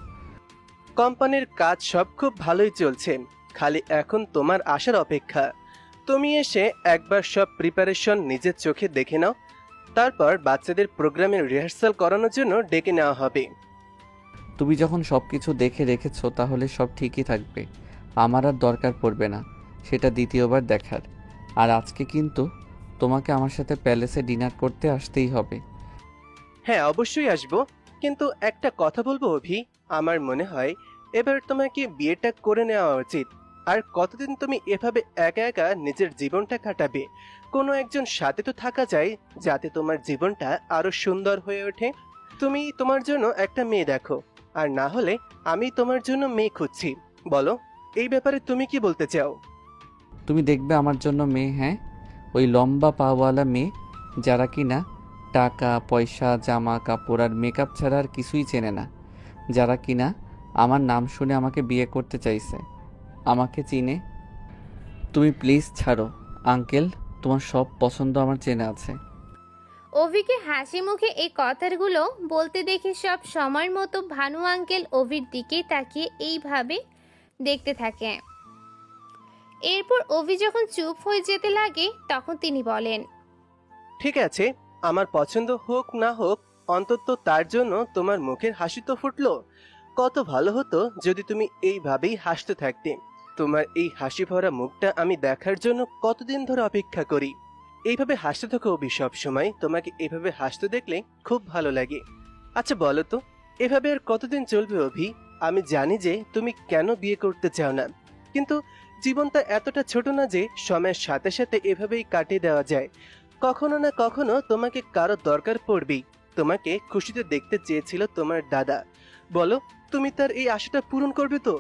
কোম্পানির কাজ সব খুব ভালোই চলছে, খালি এখন তোমার আসার অপেক্ষা। তুমি এসে একবার সব প্রিপারেশন নিজের চোখে দেখে নাও, তারপর বাচ্চাদের প্রোগ্রামের রিহার্সাল করানোর জন্য ডেকে নেওয়া হবে। তুমি যখন সব কিছু দেখে রেখেছো তাহলে সব ঠিকই থাকবে, আমার আর দরকার পড়বে না সেটা দ্বিতীয়বার দেখার। আর আজকে কিন্তু তোমাকে আমার সাথে প্যালেসে ডিনার করতে আসতেই হবে। হ্যাঁ অবশ্যই আসবো, কিন্তু একটা কথা বলবো অভি, আমার মনে হয় এবার তোমাকে বিয়েটা করে নেওয়া উচিত। আর কতদিন তুমি এভাবে একা একা নিজের জীবনটা কাটাবে? কোনো একজন সাথে তো থাকা যায় যাতে তোমার জীবনটা আরো সুন্দর হয়ে ওঠে। তুমি তোমার জন্য একটা মেয়ে দেখো, আর না হলে আমি তোমার জন্য মেয়ে খুঁজছি। বলো, এই ব্যাপারে তুমি কি বলতে চাও? তুমি দেখবে আমার জন্য মেয়ে, হ্যাঁ, ওই লম্বা পাওয়ালা মেয়ে যারা কিনা টাকা পয়সা জামা কাপড় আর মেকআপ ছাড়া আর কিছুই চেনে না, যারা কিনা আমার নাম শুনে আমাকে বিয়ে করতে চাইছে, আমাকে চিনে। তুমি প্লিজ ছাড়ো আঙ্কেল, তোমার সব পছন্দ আমার চেনা আছে। অভিকে হাসি মুখে এই কথাগুলো বলতে দেখে সব সময়ের মতো ভানু আঙ্কেল অভির দিকে তাকিয়ে এইভাবে দেখতে থাকে। এরপর অভি যখন চুপ হয়ে যেতে লাগে তখন তিনি বলেন, ঠিক আছে, আমার পছন্দ হোক না হোক, অন্তত তার জন্য তোমার মুখের হাসি তো ফুটলো। কত ভালো হতো যদি তুমি এইভাবেই হাসতে থাকতে। তোমার এই হাসি ভরা মুখটা আমি দেখার জন্য কতদিন ধরে অপেক্ষা করি। এইভাবে হাসতে থাকো অভি, সব সময় তোমাকে এভাবে হাসতে দেখলে খুব ভালো লাগে। আচ্ছা বলো তো, এভাবে আর কতদিন চলবে অভি? আমি জানি যে তুমি কেন বিয়ে করতে চাও না, কিন্তু জীবনটা এতটা ছোট না যে সময়ের সাথে সাথে এভাবেই কাটিয়ে দেওয়া যায়। কখনো না কখনো তোমাকে কারো দরকার পড়বেই। তোমাকে খুশিতে দেখতে চেয়েছিল তোমার দাদা। বলো, তুমি তার এই আশাটা পূরণ করবে তো?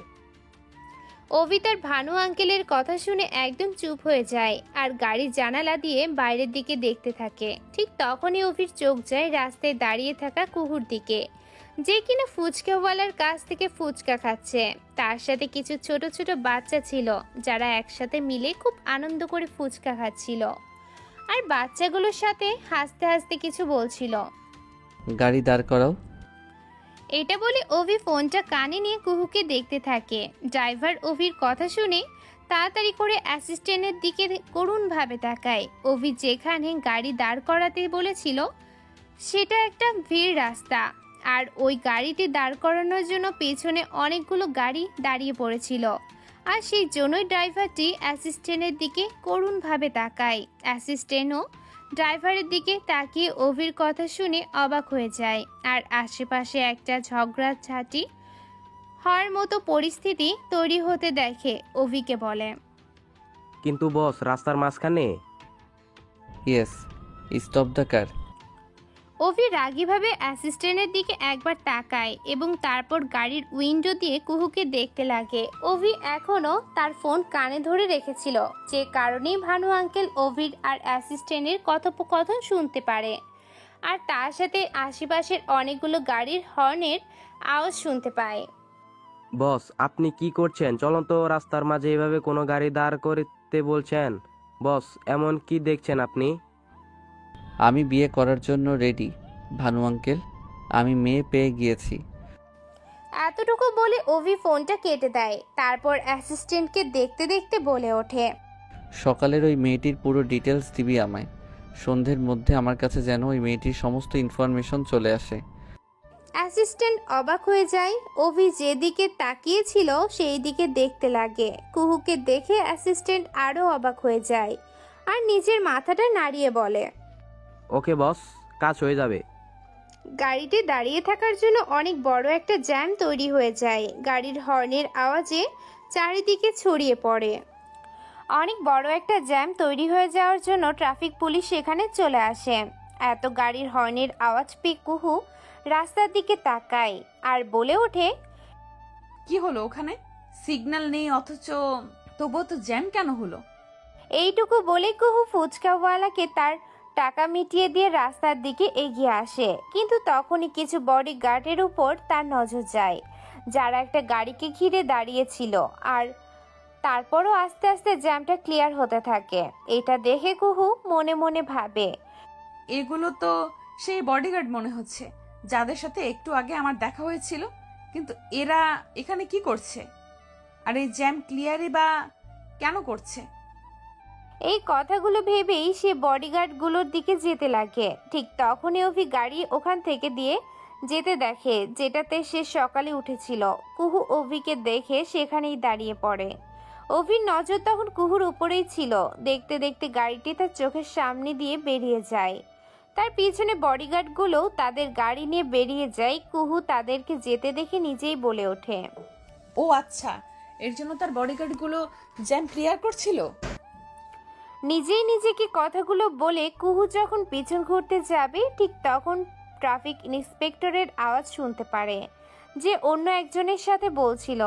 অভি তার ভানু আঙ্কেলের কথা শুনে একদম চুপ হয়ে যায় আর গাড়ির জানালা দিয়ে বাইরের দিকে দেখতে থাকে। ঠিক তখনই অভির চোখ যায় রাস্তায় দাঁড়িয়ে থাকা কুহুর দিকে, যে কিনা ফুচকাওয়ালার কাছ থেকে ফুচকা খাচ্ছে। তার সাথে কিছু ছোট ছোট বাচ্চা ছিল যারা একসাথে মিলে খুব আনন্দ করে ফুচকা খাচ্ছিল আর বাচ্চাগুলোর সাথে হাসতে হাসতে কিছু বলছিল। গাড়ি দাঁড় করাও। এটা বলে অভি ফোনটা কানে নিয়ে কুহুকে দেখতে থাকে। ড্রাইভার অভির কথা শুনে তাড়াতাড়ি করে অ্যাসিস্ট্যান্টের দিকে করুণভাবে তাকায়। অভি যেখানে গাড়ি দাঁড় করাতে বলেছিল সেটা একটা ভিড় রাস্তা, আর ওই গাড়িটি দাঁড় করানোর জন্য পেছনে অনেকগুলো গাড়ি দাঁড়িয়ে পড়েছিল। আর সেই জন্যই ড্রাইভারটি অ্যাসিস্ট্যান্টের দিকে করুণভাবে তাকায়। অ্যাসিস্ট্যান্টও ড্রাইভারের দিকে তাকিয়ে অভির কথা শুনে অবাক হয়ে যায়। আর আশেপাশে একটা ঝগড়াঝাটি হওয়ার মতো পরিস্থিতি তৈরি হতে দেখে অভিকে বলে, কিন্তু বস, রাস্তার মাঝখানে? Yes, stop the car. Abhi রাগীভাবে অ্যাসিস্ট্যান্টের দিকে একবার তাকায় এবং তারপর গাড়ির উইন্ডো দিয়ে কুহুকে দেখতে লাগে। অভি এখনও তার ফোন কানে ধরে রেখেছিল, যে কারণেই ভানু আঙ্কেল অভির আর অ্যাসিস্ট্যান্টের কথোপকথন শুনতে পারে, আর তার সাথে আশেপাশের অনেকগুলো গাড়ির হর্নের আওয়াজ শুনতে পায়। বস, আপনি কি করছেন? চলন্ত রাস্তার মাঝে এভাবে কোনো গাড়ি দাঁড় করতে বলছেন? বস, এমন কি দেখছেন আপনি? আমি বিয়ে করার জন্য রেডি ভানু আঙ্কেল, আমি মেয়ে পেয়ে গিয়েছি। এতটুকু বলে অভি ফোনটা কেটে দেয়। তারপর অ্যাসিস্ট্যান্টকে দেখতে দেখতে বলে ওঠে, সকালের ওই মেয়েটির পুরো ডিটেলস দিবি আমায়। সন্ধ্যের মধ্যে আমার কাছে যেন ওই মেয়েটির সমস্ত ইনফরমেশন চলে আসে। অ্যাসিস্ট্যান্ট অবাক হয়ে যায়। অভি যেদিকে তাকিয়েছিল সেই দিকে দেখতে লাগে। কুহুকে দেখে অ্যাসিস্ট্যান্ট আরও অবাক হয়ে যায় আর নিজের মাথাটা নাড়িয়ে বলে, ওকে বস, কাজ হয়ে যাবে। গাড়িটি দাঁড়িয়ে থাকার জন্য অনেক বড় একটা জ্যাম তৈরি হয়ে যায়। গাড়ির হর্নের আওয়াজে চারিদিকে ছড়িয়ে পড়ে। অনেক বড় একটা জ্যাম তৈরি হয়ে যাওয়ার জন্য ট্রাফিক পুলিশ সেখানে চলে আসে। এত গাড়ির হর্নের আওয়াজ পেয়ে কুহু রাস্তার দিকে তাকায় আর বলে ওঠে, কি হলো ওখানে? সিগন্যাল নেই অথচ তবুও তো জ্যাম কেন হলো? এইটুকু বলে কুহু ফুচকাওয়ালাকে তার টাকা মিটিয়ে দিয়ে রাস্তার দিকে এগিয়ে আসে। কিন্তু তখনই কিছু বডিগার্ডের উপর তার নজর যায়, যারা একটা গাড়িকে ঘিরে দাঁড়িয়েছিল। আর তারপরও আস্তে আস্তে জ্যামটা ক্লিয়ার হতে থাকে। এটা দেখে কুহু মনে মনে ভাবে, এগুলো তো সেই বডিগার্ড মনে হচ্ছে যাদের সাথে একটু আগে আমার দেখা হয়েছিল। কিন্তু এরা এখানে কি করছে? আর এই জ্যাম ক্লিয়ারই বা কেন করছে? এই কথাগুলো ভেবেই সে বডিগার্ডগুলোর দিকে যেতে লাগে। ঠিক তখনই অভি গাড়ি ওখান থেকে দিয়ে যেতে দেখে, যেটাতে সে সকালে উঠেছিল। কুহু অভিকে দেখে সেখানেই দাঁড়িয়ে পড়ে। অভির নজর তখন কুহুর উপরেই ছিল। দেখতে দেখতে গাড়িটি তার চোখের সামনে দিয়ে বেরিয়ে যায়। তার পিছনে বডিগার্ডগুলো তাদের গাড়ি নিয়ে বেরিয়ে যায়। কুহু তাদেরকে যেতে দেখে নিজেই বলে ওঠে, ও আচ্ছা, এর জন্য তার বডিগার্ডগুলো জ্যাম ক্লিয়ার করছিল। নিজেই নিজেকে কথাগুলো বলে কুহু যখন পিছন ঘুরতে যাবে, ঠিক তখন ট্রাফিক ইন্সপেক্টরের আওয়াজ শুনতে পারে, যে অন্য একজনের সাথে বলছিল,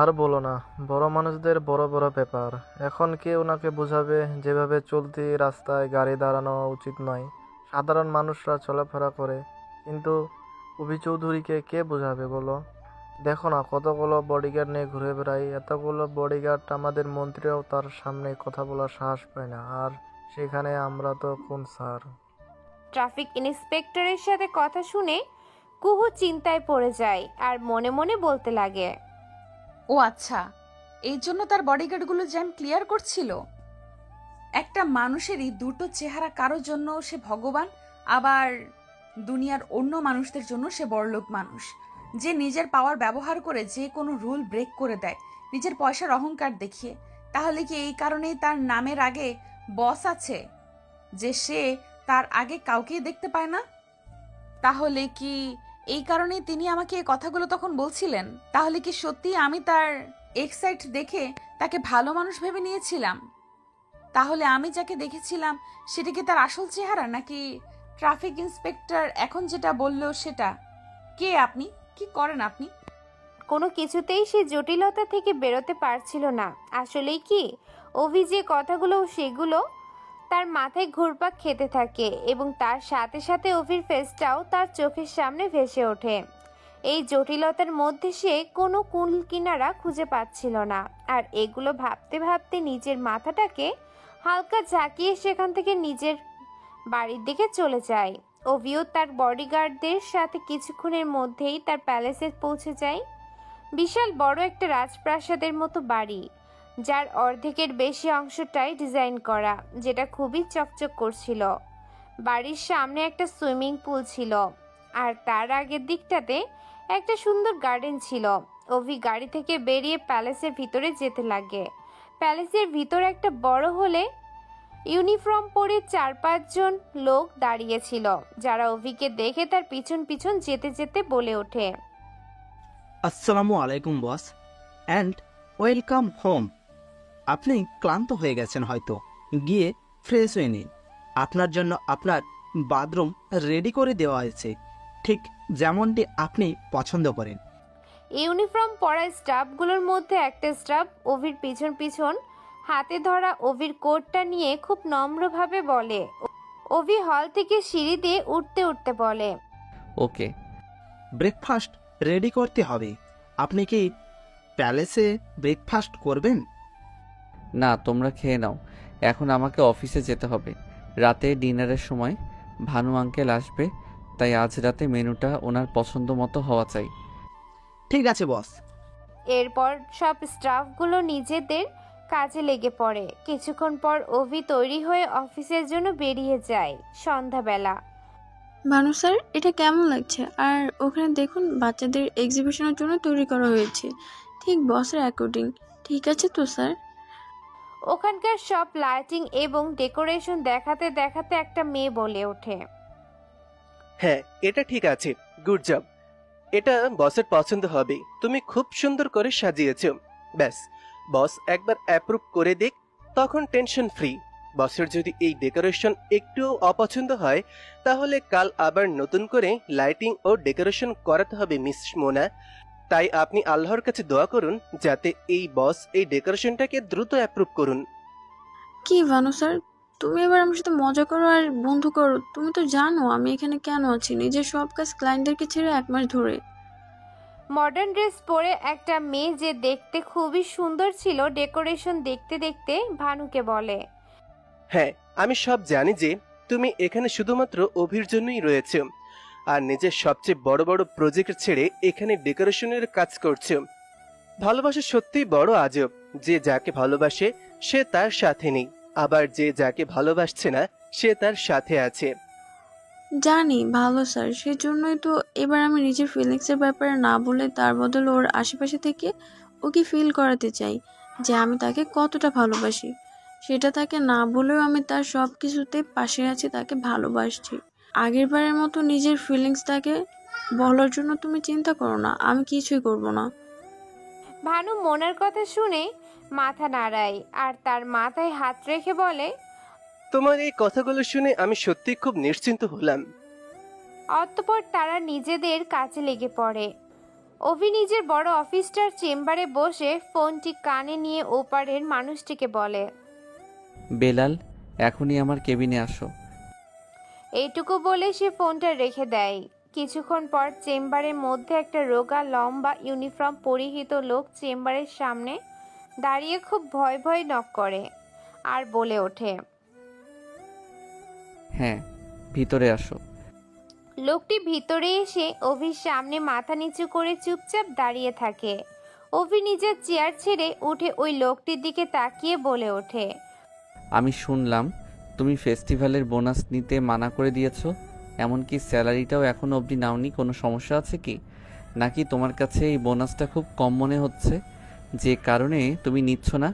আর বলো না, বড় মানুষদের বড় বড় ব্যাপার। এখন কে ওনাকে বোঝাবে যেভাবে চলতি রাস্তায় গাড়ি দাঁড়ানো উচিত নয়? সাধারণ মানুষরা চলাফেরা করে, কিন্তু অভি চৌধুরীকে কে বোঝাবে বলো? দেখো না, কতগুলো বডিগার্ড নিয়ে ঘুরে বেড়াই। এতগুলো বডিগার্ড, আমাদের মন্ত্রীরাও তার সামনে কথা বলার সাহস পায় না, আর সেখানে আমরা তো কোন স্যার। ট্রাফিক ইন্সপেক্টরের সাথে কথা শুনে কুহু চিন্তায় পড়ে যায় আর মনে মনে বলতে লাগে, ও আচ্ছা, এই জন্য তার বডিগার্ডগুলো জ্যাম ক্লিয়ার করছিল। একটা মানুষেরই দুটো চেহারা, কারোর জন্য সে ভগবান, আবার দুনিয়ার অন্য মানুষদের জন্য সে বড়লোক মানুষ, যে নিজের পাওয়ার ব্যবহার করে যে কোনো রুল ব্রেক করে দেয় নিজের পয়সার অহংকার দেখিয়ে। তাহলে কি এই কারণেই তার নামের আগে বস আছে, যে সে তার আগে কাউকেই দেখতে পায় না? তাহলে কি এই কারণেই তিনি আমাকে এই কথাগুলো তখন বলছিলেন? তাহলে কি সত্যি আমি তার এক্সাইট দেখে তাকে ভালো মানুষ ভেবে নিয়েছিলাম? তাহলে আমি যাকে দেখেছিলাম সেটা কি তার আসল চেহারা, নাকি ট্রাফিক ইন্সপেক্টর এখন যেটা বললো সেটা? কে আপনি? কি করেন আপনি? কোনো কিছুতেই সে জটিলতা থেকে বেরোতে পারছিল না। আসলেই কি অভি যে কথাগুলো, সেগুলো তার মাথায় ঘুরপাক খেতে থাকে এবং তার সাথে সাথে অভির ফেসটাও তার চোখের সামনে ভেসে ওঠে। এই জটিলতার মধ্যে সে কোনো কুল কিনারা খুঁজে পাচ্ছিল না। আর এগুলো ভাবতে ভাবতে নিজের মাথাটাকে হালকা ঝাঁকিয়ে সেখান থেকে নিজের বাড়ির দিকে চলে যায়। অভিও তার বডিগার্ডদের সাথে কিছুক্ষণের মধ্যেই তার প্যালেসে পৌঁছে যায়। বিশাল বড় একটা রাজপ্রাসাদের মতো বাড়ি, যার অর্ধেকের বেশি অংশটাই ডিজাইন করা, যেটা খুবই চকচক করছিল। বাড়ির সামনে একটা সুইমিং পুল ছিল, আর তার আগের দিকটাতে একটা সুন্দর গার্ডেন ছিল। অভি গাড়ি থেকে বেরিয়ে প্যালেসের ভিতরে যেতে লাগে। প্যালেসের ভিতর একটা বড় হলে ইউনিফর্ম পরে 4-5 জন লোক দাঁড়িয়েছিল, যারা অভিকে দেখে তার পিছন পিছন যেতে যেতে বলে ওঠে, আসসালামু আলাইকুম বস, অ্যান্ড ওয়েলকাম হোম। আপনি ক্লান্ত হয়ে গেছেন হয়তো, গিয়ে ফ্রেশ হয়ে নিন। আপনার জন্য আপনার বাথরুম রেডি করে দেওয়া হয়েছে, ঠিক যেমনটি আপনি পছন্দ করেন। ইউনিফর্ম পরা স্টাফগুলোর মধ্যে একটা স্টাফ অভির পিছন পিছন হাতে ধরা অভির কোটটা নিয়ে খুব নম্রভাবে বলে। অভি হল থেকে সিঁড়ি দিয়ে উঠতে উঠতে বলে, ওকে। ব্রেকফাস্ট রেডি করতে হবে। আপনি কি প্যালেসে ব্রেকফাস্ট করবেন? না, তোমরা খেয়ে নাও, এখন আমাকে অফিসে যেতে হবে। রাতে ডিনারের সময় ভানু আঙ্কেল আসবে, তাই আজ রাতে মেনুটা ওনার পছন্দ মতো হওয়া চাই। ঠিক আছে বস। এরপর সব স্টাফগুলো নিজেদের কাজে লেগে পড়ে। কিছুক্ষণ পর অভি তৈরি হয়ে অফিসের জন্য বেরিয়ে যায়। সন্ধ্যাবেলা। ভানু স্যার, এটা কেমন লাগছে? আর ওখানে দেখুন, বাচ্চাদের এক্সিবিশনের জন্য তৈরি করা হয়েছে, ঠিক বসের অ্যাকর্ডিং। ঠিক আছে তো স্যার? ওখানকার সব লাইটিং এবং ডেকোরেশন দেখাতে দেখাতে একটা মেয়ে বলে ওঠে, হ্যাঁ, এটা ঠিক আছে, গুড জব। এটা বসের পছন্দ হবে, তুমি খুব সুন্দর করে সাজিয়েছো। ব্যাস, বস একবার অ্যাপ্রুভ করে দিক, তখন টেনশন ফ্রি। বসের যদি এই ডেকোরেশন একটুও অপছন্দ হয়, তাহলে কাল আবার নতুন করে লাইটিং ও ডেকোরেশন করাতে হবে মিস মোনা। তাই আপনি আল্লাহর কাছে দোয়া করুন যাতে এই বস এই ডেকোরেশনটাকে দ্রুত অ্যাপ্রুভ করুন। কি ভানু স্যার, তুমি এবার আমার সাথে মজা করো আর বন্ধু করো? তুমি তো জানো আমি এখানে কেন আছি, নিজের সব কাজ ক্লায়েন্টদেরকে ছেড়ে 1 মাস ধরে। মডার্ন ড্রেস পরে একটা মেয়ে যে দেখতে খুবই সুন্দর ছিল, ডেকোরেশন দেখতে দেখতে ভানুকে বলে, হ্যাঁ, আমি সব জানি যে তুমি এখানে শুধুমাত্র অভির জন্যই রয়েছে, আর নিজের সবচেয়ে বড় বড় প্রজেক্ট ছেড়ে এখানে ডেকোরেশনের কাজ করছো। ভালোবাসা সত্যিই বড় আজব, যে যাকে ভালোবাসে সে তার সাথে নেই, আবার যে যাকে ভালোবাসছে না সে তার সাথে আছে। জানি ভালো স্যার, সেজন্যই তো এবার আমি নিজের ফিলিংসের ব্যাপারে না বলে তার বদলে ওর আশেপাশে থেকে ওকে ফিল করাতে চাই যে আমি তাকে কতটা ভালোবাসি। সেটা তাকে না বলেও আমি তার সব কিছুতে পাশে আছি, তাকে ভালোবাসছি। আগের বারের মতো নিজের ফিলিংসটাকে বলার জন্য তুমি চিন্তা করো না, আমি কিছুই করব না। ভানু মোনার কথা শুনে মাথা নাড়ায় আর তার মাথায় হাত রেখে বলে, তোমার এই কথাগুলো শুনে আমি সত্যি খুব নিশ্চিন্ত হলাম। অতঃপর তারা নিজেদের কাজে লেগে পড়ে। অভি নিজের বড় অফিসটার চেম্বারে বসে ফোনটি কানে নিয়ে ওপারের মানুষটিকে বলে, বেলাল, এখনই আমার কেবিনে আসো। এইটুকু বলে সে ফোনটা রেখে দেয়। কিছুক্ষণ পর চেম্বারের মধ্যে একটা রোগা লম্বা ইউনিফর্ম পরিহিত লোক চেম্বারের সামনে দাঁড়িয়ে খুব ভয় ভয় নক করে আর বলে ওঠে, হ্যাঁ, ভিতরে আসো। লোকটি ভিতরে এসে অভির সামনে মাথা নিচু করে চুপচাপ দাঁড়িয়ে থাকে। অভি নিজের চেয়ার ছেড়ে উঠে ওই লোকটির দিকে তাকিয়ে বলে ওঠে, আমি শুনলাম তুমি ফেস্টিভ্যালের বোনাস নিতে মানা করে দিয়েছো, এমনকি স্যালারিটাও এখনো অবধি নাওনি। কোনো সমস্যা আছে কি? নাকি তোমার কাছে এই বোনাসটা খুব কম মনে হচ্ছে যে কারণে তুমি নিচ্ছ না?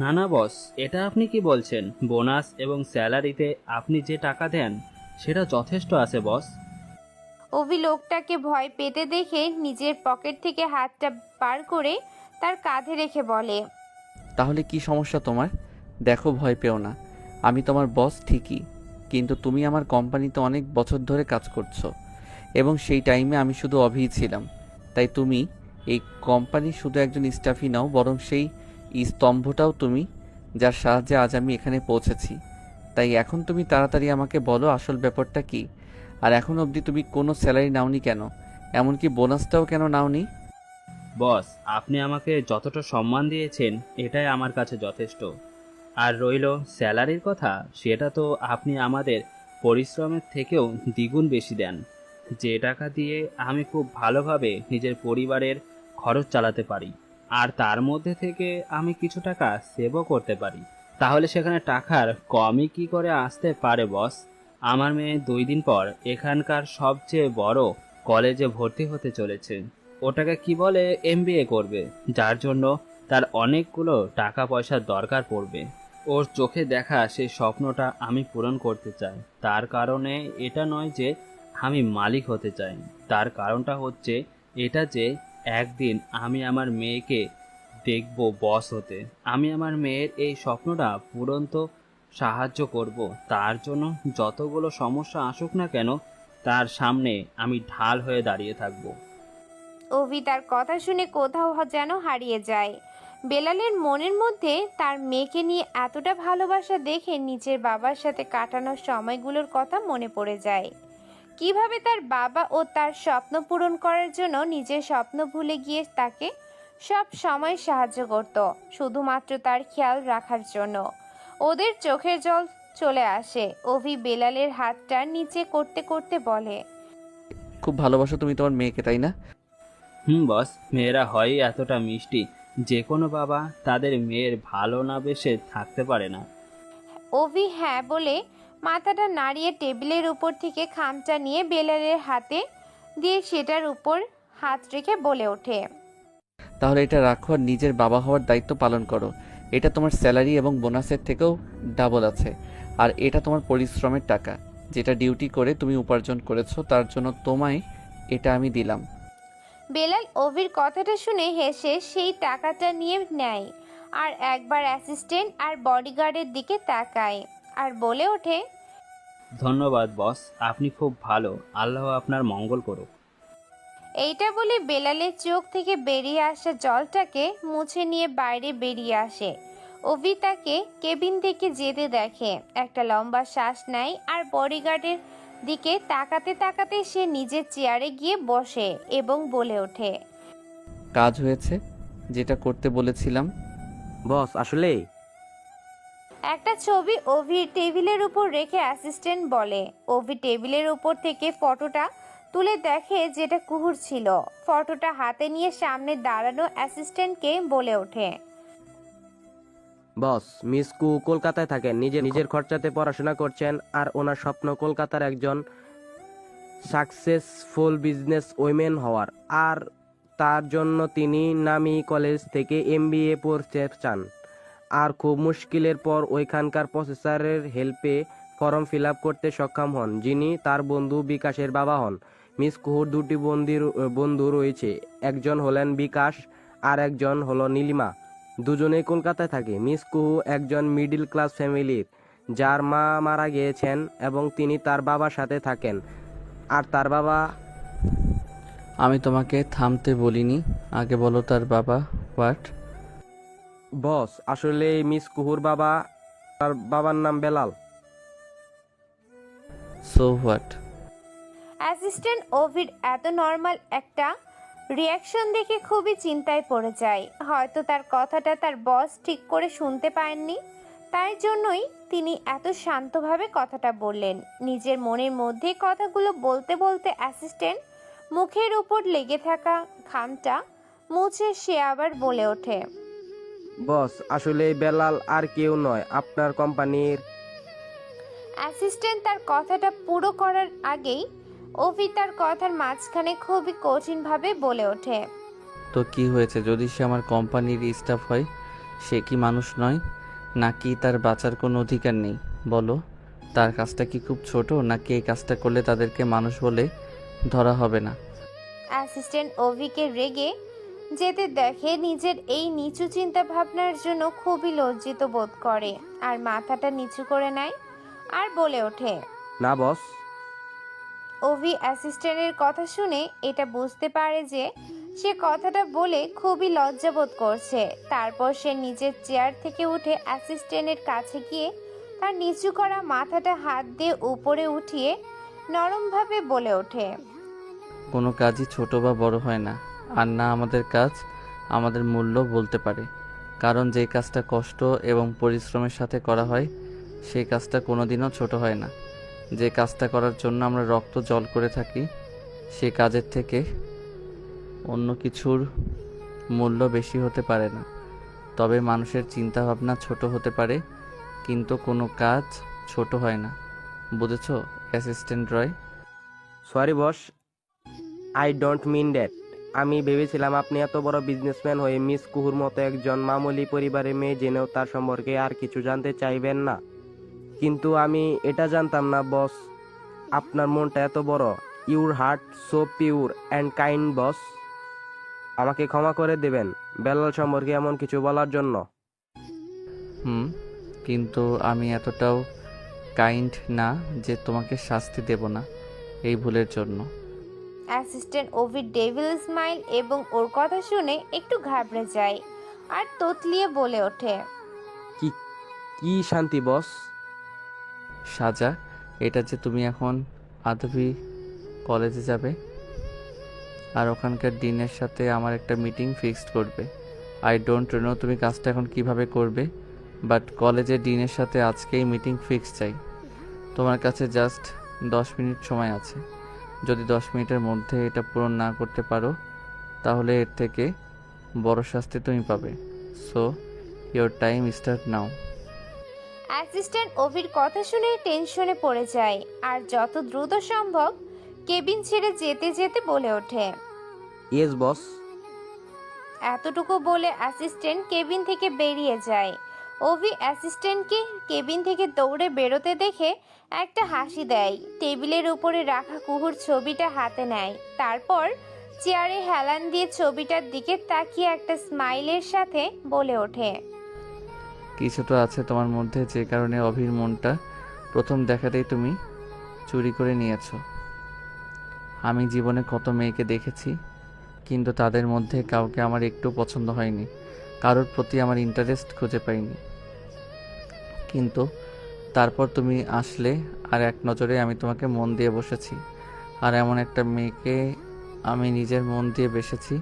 না না বস, এটা আপনি কি বলছেন? বোনাস এবং স্যালারিতে আপনি যে টাকা দেন সেটা যথেষ্ট আছে বস। অভি লোকটাকে ভয় পেতে দেখে নিজের পকেট থেকে হাতটা বার করে তার কাঁধে রেখে বলে, তাহলে কি সমস্যা তোমার? দেখো, ভয় পেও না, আমি তোমার বস ঠিকই, কিন্তু তুমি আমার কোম্পানিতে অনেক বছর ধরে কাজ করছো এবং সেই টাইমে আমি শুধু অভিই ছিলাম। তাই তুমি এই কোম্পানির শুধু একজন স্টাফই নাও, বরং সেই স্তম্ভটাও তুমি, যার সাহায্যে আজ আমি এখানে পৌঁছেছি। তাই এখন তুমি তাড়াতাড়ি আমাকে বলো আসল ব্যাপারটা কি, আর এখন অবধি তুমি কোনো স্যালারি নাওনি কেন? এমনকি বোনাসটাও কেন নাওনি? বস, আপনি আমাকে যতটা সম্মান দিয়েছেন এটাই আমার কাছে যথেষ্ট। আর রইল স্যালারির কথা, সেটা তো আপনি আমাদের পরিশ্রমের থেকেও দ্বিগুণ বেশি দেন, যে টাকা দিয়ে আমি খুব ভালোভাবে নিজের পরিবারের খরচ চালাতে পারি, আর তার মধ্যে থেকে আমি কিছু টাকা সেভও করতে পারি। তাহলে সেখানে টাকার কমই কি করে আসতে পারে বস? আমার মেয়ে 2 দিন পর এখানকার সবচেয়ে বড় কলেজে ভর্তি হতে চলেছে। ওটাকে কি বলে MBA করবে, যার জন্য তার অনেকগুলো টাকা পয়সার দরকার পড়বে। ওর চোখে দেখা সেই স্বপ্নটা আমি পূরণ করতে চাই। তার কারণে এটা নয় যে আমি মালিক হতে চাই, তার কারণটা হচ্ছে এটা যে একদিন আমি আমার মেয়েকে দেখব বস হতে। আমি আমার মেয়ের এই স্বপ্নটা পূরণ তো সাহায্য করব, তার জন্য যতগুলো সমস্যা আসুক না কেন তার সামনে আমি ঢাল হয়ে দাঁড়িয়ে থাকব। অভি তার কথা শুনে কোথাও যেন হারিয়ে যায়। বেলালের মনের মধ্যে তার মেয়েকে নিয়ে এতটা ভালোবাসা দেখে নিজের বাবার সাথে কাটানো সময়গুলোর কথা মনে পড়ে যায়। কিভাবে তার বাবা ও তার স্বপ্ন পূরণ করার জন্য নিজের স্বপ্ন ভুলে গিয়ে তাকে সব সময় সাহায্য করত, শুধুমাত্র তার খেয়াল রাখার জন্য। ওদের চোখের জল চলে আসে। অভি বেলালের হাতটা নিচে করতে করতে বলে, খুব ভালোবাসো তুমি তোমার মেয়েকে, তাই না? বস, মেয়েরা হয় এতটা মিষ্টি, যে কোনো বাবা তাদের মেয়ের ভালো না বেসে থাকতে পারে না। অভি হ্যাঁ বলে মাথাটা নাড়িয়ে টেবিলের উপর থেকে খামটা নিয়ে বেলালের হাতে দিয়ে সেটার উপর হাত রেখে বলে ওঠে, তাহলে এটা রাখো আর নিজের বাবা হওয়ার দায়িত্ব পালন করো। এটা তোমার স্যালারি এবং বোনাসের থেকেও ডাবল আছে। আর এটা তোমার পরিশ্রমের টাকা, যেটা ডিউটি করে তুমি উপার্জন করেছো, তার জন্য তোমায় এটা আমি দিলাম। বেলাল অভির কথাটা শুনে হেসে সেই টাকাটা নিয়ে নেয় আর একবার অ্যাসিস্ট্যান্ট আর বডিগার্ডের দিকে তাকায় আর বলে ওঠে, ধন্যবাদ বস, আপনি খুব ভালো, আল্লাহ আপনার মঙ্গল করুক। এইটা বলে বেলালের চোখ থেকে বেরিয়ে আসা জলটাকে মুছে নিয়ে বাইরে বেরিয়ে আসে। অভি তাকে কেবিন থেকে যেতে দেখে, একটা লম্বা শ্বাস নেয় আর বডিগার্ডের দিকে তাকাতে তাকাতে সে নিজের চেয়ারে গিয়ে বসে এবং বলে ওঠে, কাজ হয়েছে, যেটা করতে বলেছিলাম। বস আসলে একটা ছবি অভির টেবিলের উপর রেখে অ্যাসিস্ট্যান্ট বলে। অভি টেবিলের উপর থেকে ফটোটা তুলে দেখে যেটা কুহুর ছিল। ফটোটা হাতে নিয়ে সামনে দাঁড়ানো অ্যাসিস্ট্যান্টকে বলে ওঠে, বস, মিস কু কলকাতায় থাকেন, নিজের খরচাতে পড়াশোনা করছেন, আর ওনার স্বপ্ন কলকাতার একজন সাকসেসফুল বিজনেস ওমেন হওয়ার। আর তার জন্য তিনি নামি কলেজ থেকে MBA পড়তে চান। আর খুব মুশকিলের পর ওইখানকার প্রফেসরের হেল্পে ফর্ম ফিল আপ করতে সক্ষম হন, যিনি তার বন্ধু বিকাশের বাবা হন। মিস কুহুর দুটি বন্ধু রয়েছে, একজন হলেন বিকাশ আর একজন হলো নীলিমা। দুজনেই কলকাতায় থাকে। মিস কুহু একজন মিডল ক্লাস ফ্যামিলির, যার মা মারা গিয়েছেন এবং তিনি তার বাবার সাথে থাকেন। আর তার বাবা, আমি তোমাকে থামতে বলিনি, আগে বলো তার বাবা হোয়াট? বস আসলে মিস কুহুর বাবা, তার বাবার নাম বেলাল। So what? অ্যাসিস্ট্যান্ট অভির এত নর্মাল একটা রিয়াকশন দেখে খুবই চিন্তায় পড়ে যায়। হয়তো তার কথাটা তার বস ঠিক করে শুনতে পায়নি, তাই জন্যই তিনি এত শান্তভাবে কথাটা বললেন। নিজের মনের মধ্যে কথাগুলো বলতে বলতে অ্যাসিস্ট্যান্ট মুখের উপর লেগে থাকা খামটা মুছে সে আবার বলে ওঠে, বস আসলে বেলাল আর কেউ নয়, আপনার কোম্পানির। অ্যাসিস্ট্যান্ট তার কথাটা পুরো করার আগেই অভি তার কথার মাঝখানে খুবই কঠিনভাবে বলে ওঠে, তো কি হয়েছে যদি সে আমার কোম্পানির স্টাফ হয়? সে কি মানুষ নয়? নাকি তার বাঁচার কোনো অধিকার নেই? বলো, তার কাজটা কি খুব ছোট, নাকি এই কাজটা করলে তাদেরকে মানুষ বলে ধরা হবে না? অ্যাসিস্ট্যান্ট অভিকে রেগে যেতে দেখে নিজের এই নিচু চিন্তা ভাবনার জন্য খুবই লজ্জিত বোধ করে আর মাথাটা নিচু করে নেয় আর বলে ওঠে, না বস। অভি অ্যাসিস্ট্যান্টের কথা শুনে এটা বুঝতে পারে যে সে কথাটা বলে খুবই লজ্জাবোধ করছে। তারপর সে নিজের চেয়ার থেকে উঠে অ্যাসিস্ট্যান্টের কাছে গিয়ে তার নিচু করা মাথাটা হাত দিয়ে উপরে উঠিয়ে নরমভাবে বলে ওঠে, কোনো কাজই ছোট বা বড় হয় না, আর না আমাদের কাজ আমাদের মূল্য বলতে পারে। কারণ যে কাজটা কষ্ট এবং পরিশ্রমের সাথে করা হয়, সেই কাজটা কোনোদিনও ছোট হয় না। যে কাজটা করার জন্য আমরা রক্ত জল করে থাকি, সে কাজের থেকে অন্য কিছুর মূল্য বেশি হতে পারে না। তবে মানুষের চিন্তাভাবনা ছোট হতে পারে, কিন্তু কোনো কাজ ছোট হয় না। বুঝেছো অ্যাসিস্ট্যান্ট রয়? Sorry boss, I don't mean that. আমি ভেবেছিলাম আপনি এত বড় বিজনেসম্যান হয়ে মিস কুহুর মতো একজন মামুলি পরিবারের মেয়ে জেনেও তার সম্পর্কে আর কিছু জানতে চাইবেন না। কিন্তু আমি এটা জানতাম না বস, আপনার মনটা এত বড়। Your heart so pure and kind boss. আমাকে ক্ষমা করে দেবেন বেলাল সম্পর্কে এমন কিছু বলার জন্য। কিন্তু আমি এতটাও কাইন্ড না যে তোমাকে শাস্তি দেব না এই ভুলের জন্য। অ্যাসিস্ট্যান্ট ওভির ডেভিল স্মাইল এবং ওর কথা শুনে একটু ঘাবড়ে যায় আর তোতলিয়ে বলে ওঠে, কি কি শান্তি বস? সাজা, এটা যে তুমি এখন আদবি কলেজে যাবে আর ওখানকার ডিনের সাথে আমার একটা মিটিং ফিক্সড করবে। আই ডোন্ট নো তুমি কাজটা এখন কিভাবে করবে, বাট কলেজের ডিনের সাথে আজকেই মিটিং ফিক্স চাই। তোমার কাছে জাস্ট 10 মিনিট সময় আছে। যদি 10 মিনিটের মধ্যে এটা পূরণ না করতে পারো তাহলে এর থেকে বড় শাস্তি তুমি পাবে। So your time start now. Assistant ওভির কথা শুনে টেনশনে পড়ে যায় আর যত দ্রুত সম্ভব কেবিন ছেড়ে যেতে যেতে বলে ওঠে, ইয়েস বস। এতটুকু বলে অ্যাসিস্ট্যান্ট কেবিন থেকে বেরিয়ে যায়। ওভি অ্যাসিস্ট্যান্টকে কেবিন থেকে দৌড়ে বেরোতে দেখে একটা হাসি দেয়, টেবিলের উপরে রাখা কুহুর ছবিটা হাতে নেয়, তারপর চেয়ারে হেলান দিয়ে ছবিটার দিকে তাকিয়ে একটা স্মাইলের সাথে বলে ওঠে, কিছু তো আছে তোমার মধ্যে যে কারণে অভির মনটা প্রথম দেখাতেই তুমি চুরি করে নিয়েছো। আমি জীবনে কত মেয়েকে দেখেছি, কিন্তু তাদের মধ্যে কাউকে আমার একটু পছন্দ হয়নি, কারোর প্রতি আমার ইন্টারেস্ট খুঁজে পাইনি। কিন্তু তারপর তুমি আসলে আর এক নজরে আমি তোমাকে মন দিয়ে বসেছি। আর এমন একটা মেয়েকে আমি নিজের মন দিয়ে বেসেছি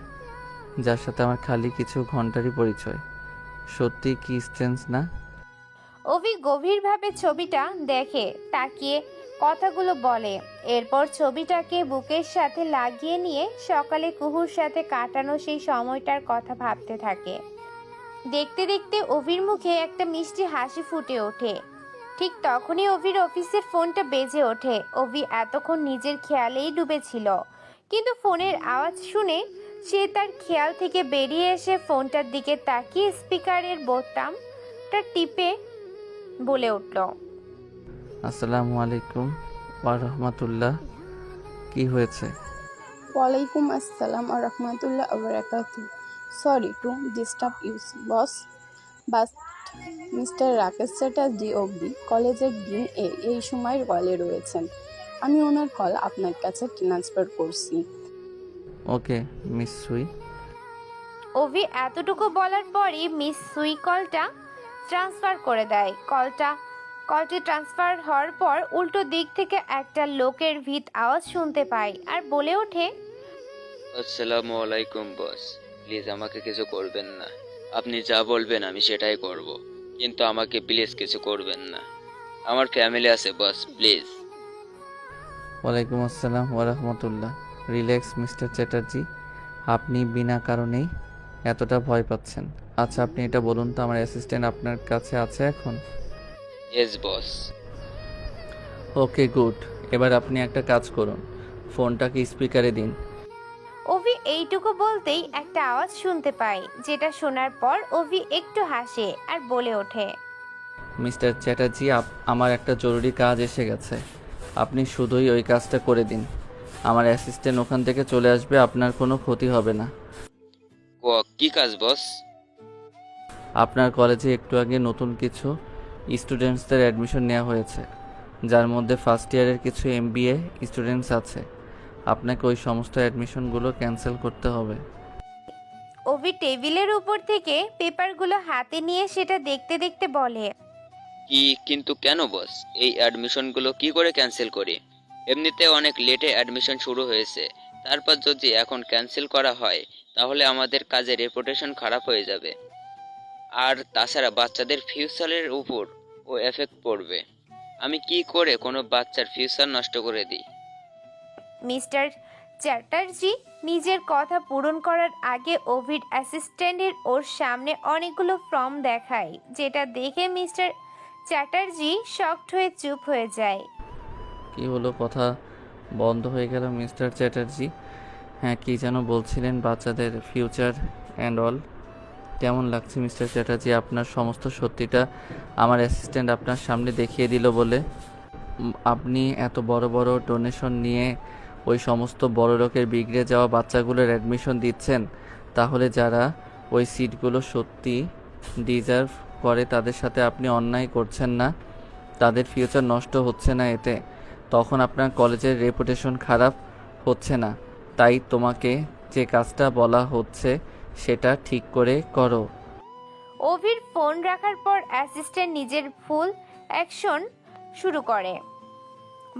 যার সাথে আমার খালি কিছু ঘন্টারই পরিচয়। সত্যি কি স্ট্রেঞ্জ না? ওভি গভীরভাবে ছবিটা দেখে তাকিয়ে কথাগুলো বলে, এরপর ছবিটাকে বুকের সাথে লাগিয়ে নিয়ে সকালে কুহুর সাথে কাটানো সেই সময়টার কথা ভাবতে থাকে। দেখতে দেখতে ওভির মুখে একটা মিষ্টি হাসি ফুটে ওঠে। ঠিক তখনই ওভির অফিসের ফোনটা বেজে ওঠে। ওভি এতক্ষণ নিজের খেয়ালেই ডুবেছিল, কিন্তু ফোনের আওয়াজ শুনে সে তার খেয়াল থেকে বেরিয়ে এসে ফোনটার দিকে তাকিয়ে স্পিকারের বোতামটা টিপে বলে উঠল, আসসালামু আলাইকুম ওয়া রাহমাতুল্লাহ। কি হয়েছে? ওয়ালাইকুম আসসালাম আর রহমতুল্লাহ বারাকাতু। Sorry to disturb you boss, boss mister Rakesh Chatterjee অবধি কলেজের ডিন এই সময় কলে রয়েছেন। আমি ওনার কল আপনার কাছে ট্রান্সফার করছি। ওকে মিস সুই। ওভি এতটুকু বলার পরই মিস সুই কলটা ট্রান্সফার করে দেয়। কলটি ট্রান্সফার হওয়ার পর উল্টো দিক থেকে একটা লোকের ভিত আওয়াজ শুনতে পায় আর বলে ওঠে, আসসালামু আলাইকুম বস, প্লিজ আমাকে কিছু করবেন না। আপনি যা বলবেন আমি সেটাই করব, কিন্তু আমাকে প্লিজ কিছু করবেন না। আমার ফ্যামিলি আছে বস, প্লিজ। ওয়ালাইকুম আসসালাম ওয়া রাহমাতুল্লাহ। রিল্যাক্স মিস্টার চ্যাটার্জি, আপনি বিনা কারণেই এতটা ভয় পাচ্ছেন। আচ্ছা আপনি এটা বলুন তো, আমার অ্যাসিস্ট্যান্ট আপনার কাছে আছে এখন? Yes boss. Okay good. এবার আপনি একটা কাজ করুন, ফোনটাকে স্পিকারে দিন। ওভি এইটুকু বলতেই একটা আওয়াজ শুনতে পায়, যেটা শোনার পর ওভি একটু হাসে আর বলে ওঠে, মিস্টার চ্যাটার্জি, আমার একটা জরুরি কাজ এসে গেছে, আপনি শুধুই ওই কাজটা করে দিন। আমার অ্যাসিস্ট্যান্ট ওখান থেকে চলে আসবে, আপনার কোনো ক্ষতি হবে না। কি কাজ বস? আপনার কলেজে একটু আগে নতুন কিছু স্টুডেন্টসদের অ্যাডমিশন নেওয়া হয়েছে, যার মধ্যে ফার্স্ট ইয়ারের কিছু MBA স্টুডেন্টস আছে। আপনাকে ওই সমস্ত অ্যাডমিশনগুলো ক্যান্সেল করতে হবে। ওভি টেবিলের উপর থেকে পেপারগুলো হাতে নিয়ে সেটা দেখতে দেখতে বলে, কিন্তু কেন বস? এই অ্যাডমিশনগুলো কি করে ক্যান্সেল করি? এমনিতে অনেক লেটে অ্যাডমিশন শুরু হয়েছে, তারপর যদি এখন ক্যান্সেল করা হয় তাহলে আমাদের কাজের রেপুটেশন খারাপ হয়ে যাবে, আর তাছাড়া বাচ্চাদের ফিউচারের উপর ও এফেক্ট পড়বে। আমি কি করে কোনো বাচ্চার ফিউচার নষ্ট করে দিই? মিস্টার চ্যাটার্জি নিজের কথা পূরণ করার আগে ওভিড অ্যাসিস্ট্যান্টের ওর সামনে অনেকগুলো ফর্ম দেখায়, যেটা দেখে মিস্টার চ্যাটার্জি শকড হয়ে চুপ হয়ে যায়। কি হলো, কথা বন্ধ হয়ে গেল মিস্টার চ্যাটার্জি? হ্যাঁ, কি যেন বলছিলেন, বাচ্চাদের ফিউচার অ্যান্ড অল। কেমন লাগছে মিস্টার চ্যাটার্জি আপনার সমস্ত সত্যিটা আমার অ্যাসিস্ট্যান্ট আপনার সামনে দেখিয়ে দিল বলে? আপনি এত বড় বড় ডোনেশন নিয়ে ওই সমস্ত বড় লোকের বিগড়ে যাওয়া বাচ্চাগুলোর অ্যাডমিশন দিচ্ছেন, তাহলে যারা ওই সিটগুলো সত্যি ডিজার্ভ পরে তাদের সাথে আপনি অন্যায় করছেন না, তাদের ফিউচার নষ্ট হচ্ছে না এতে, তখন আপনার কলেজের রেপুটেশন খারাপ হচ্ছে না। তাই তোমাকে যে কাজটা বলা হচ্ছে সেটা ঠিক করে করো। অভির ফোন রাখার পর অ্যাসিস্ট্যান্ট নিজের ফুল অ্যাকশন শুরু করে।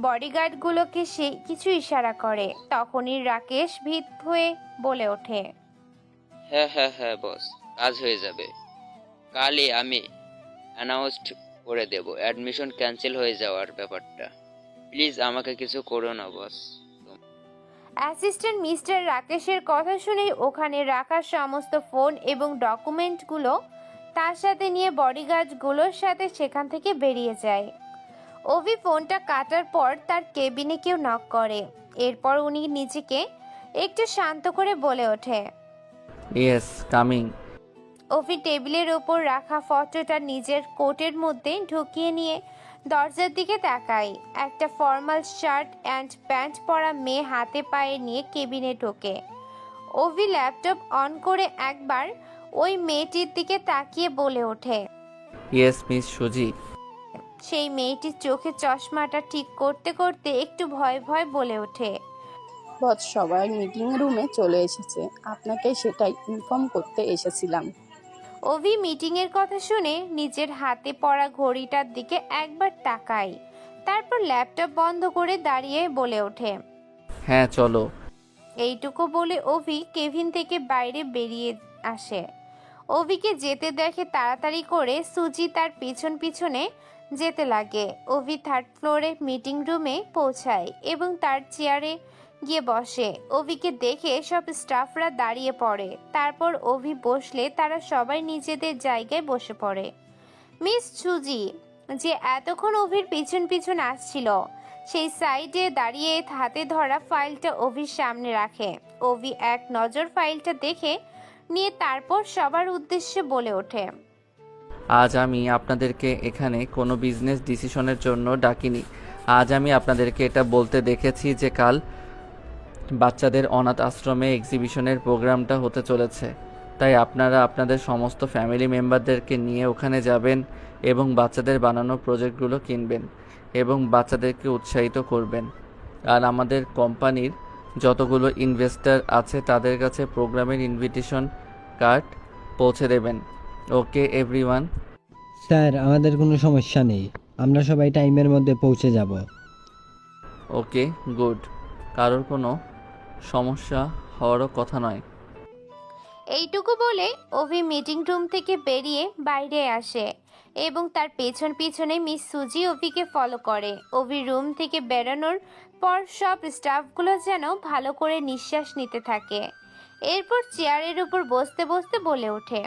বডিগার্ডগুলোকে সে কিছু ইশারা করে। তখনই রাকেশ ভীত হয়ে বলে ওঠে, হ্যাঁ হ্যাঁ হ্যাঁ বস, কাজ হয়ে যাবে। কালই আমি অ্যানাউন্সড করে দেব অ্যাডমিশন ক্যান্সেল হয়ে যাওয়ার ব্যাপারটা। প্লিজ আমাকে কিছু করো না বস। অ্যাসিস্ট্যান্ট মিস্টার রাকেশের কথা শুনেই ওখানে রাখা সমস্ত ফোন এবং ডকুমেন্টগুলো তার সাথে নিয়ে বডিগার্ডগুলোর সাথে সেখান থেকে বেরিয়ে যায়। অভি ফোনটা কাটার পর তার কেবিনে কেউ নক করে। এরপর উনি নিজেকে একটু শান্ত করে বলে ওঠে, ইয়েস কামিং। অভি টেবিলের ওপর রাখা ফটোটা নিজের কোটের মধ্যে ঢুকিয়ে নিয়ে দরজার দিকে তাকায়। একটা ফর্মাল শার্ট অ্যান্ড প্যান্ট পরা মেয়ে হাতে পায়ে নিয়ে কেবিনে ঢোকে। অভি ল্যাপটপ অন করে একবার ওই মেয়েটির দিকে তাকিয়ে বলে ওঠে, ইয়েস মিস সুজি। সেই মেয়েটির চোখে চশমাটা ঠিক করতে করতে একটু ভয় ভয় বলে ওঠে, বস সবাই মিটিং রুমে চলে এসেছে, আপনাকে সেটাই ইনফর্ম করতে এসেছিলাম। অভি মিটিংয়ের কথা শুনে নিজের হাতে পড়া ঘড়িটার দিকে একবার তাকায়। তারপর ল্যাপটপ বন্ধ করে দাঁড়িয়ে বলে ওঠে, হ্যাঁ চলো। এইটুকু বলে অভি কেবিন থেকে বাইরে বেরিয়ে আসে। অভিকে যেতে দেখে তাড়াতাড়ি করে সুজি তার পিছন পিছনে যেতে লাগে। অভি 3rd ফ্লোরে মিটিং রুমে পৌঁছায় এবং তার চেয়ারে গিয়ে বসে। অভিকে দেখে সব স্টাফরা দাঁড়িয়ে পড়ে। তারপর অভি বসলে তারা সবাই নিজেদের জায়গায় বসে পড়ে। মিস সুজি, যে এতক্ষণ অভির পিছন পিছন আসছিল, সেই সাইডে দাঁড়িয়ে হাতে ধরা ফাইলটা অভির সামনে রাখে। অভি এক নজর ফাইলটা দেখে নিয়ে তারপর সবার উদ্দেশ্যে বলে ওঠে, আজ আমি আপনাদেরকে এখানে কোনো বিজনেস ডিসিশনের জন্য ডাকিনি। আজ আমি আপনাদেরকে এটা বলতে দেখেছি যে কাল বাচ্চাদের অনাথ আশ্রমে এক্সিবিশনের প্রোগ্রামটা হতে চলেছে। তাই আপনারা আপনাদের সমস্ত ফ্যামিলি মেম্বারদেরকে নিয়ে ওখানে যাবেন এবং বাচ্চাদের বানানো প্রজেক্টগুলো কিনবেন এবং বাচ্চাদেরকে উৎসাহিত করবেন। আর আমাদের কোম্পানির যতগুলো ইনভেস্টর আছে তাদের কাছে প্রোগ্রামের ইনভিটেশন কার্ড পৌঁছে দেবেন। ওকে এভরিওয়ান। স্যার আমাদের কোনো সমস্যা নেই, আমরা সবাই টাইমের মধ্যে পৌঁছে যাব। ওকে গুড, কারোর কোনো সমস্যা হওয়ারও কথা নয়। এইটুকু বলে অভি মিটিং রুম থেকে বেরিয়ে বাইরে আসে এবং তার পেছন পিছনে মিস সুজি অভিকে ফলো করে। অভি রুম থেকে বেরোনোর পর সব স্টাফগুলো যেন ভালো করে নিঃশ্বাস নিতে থাকে। এরপর চেয়ারের উপর বসতে বসতে বলে ওঠে,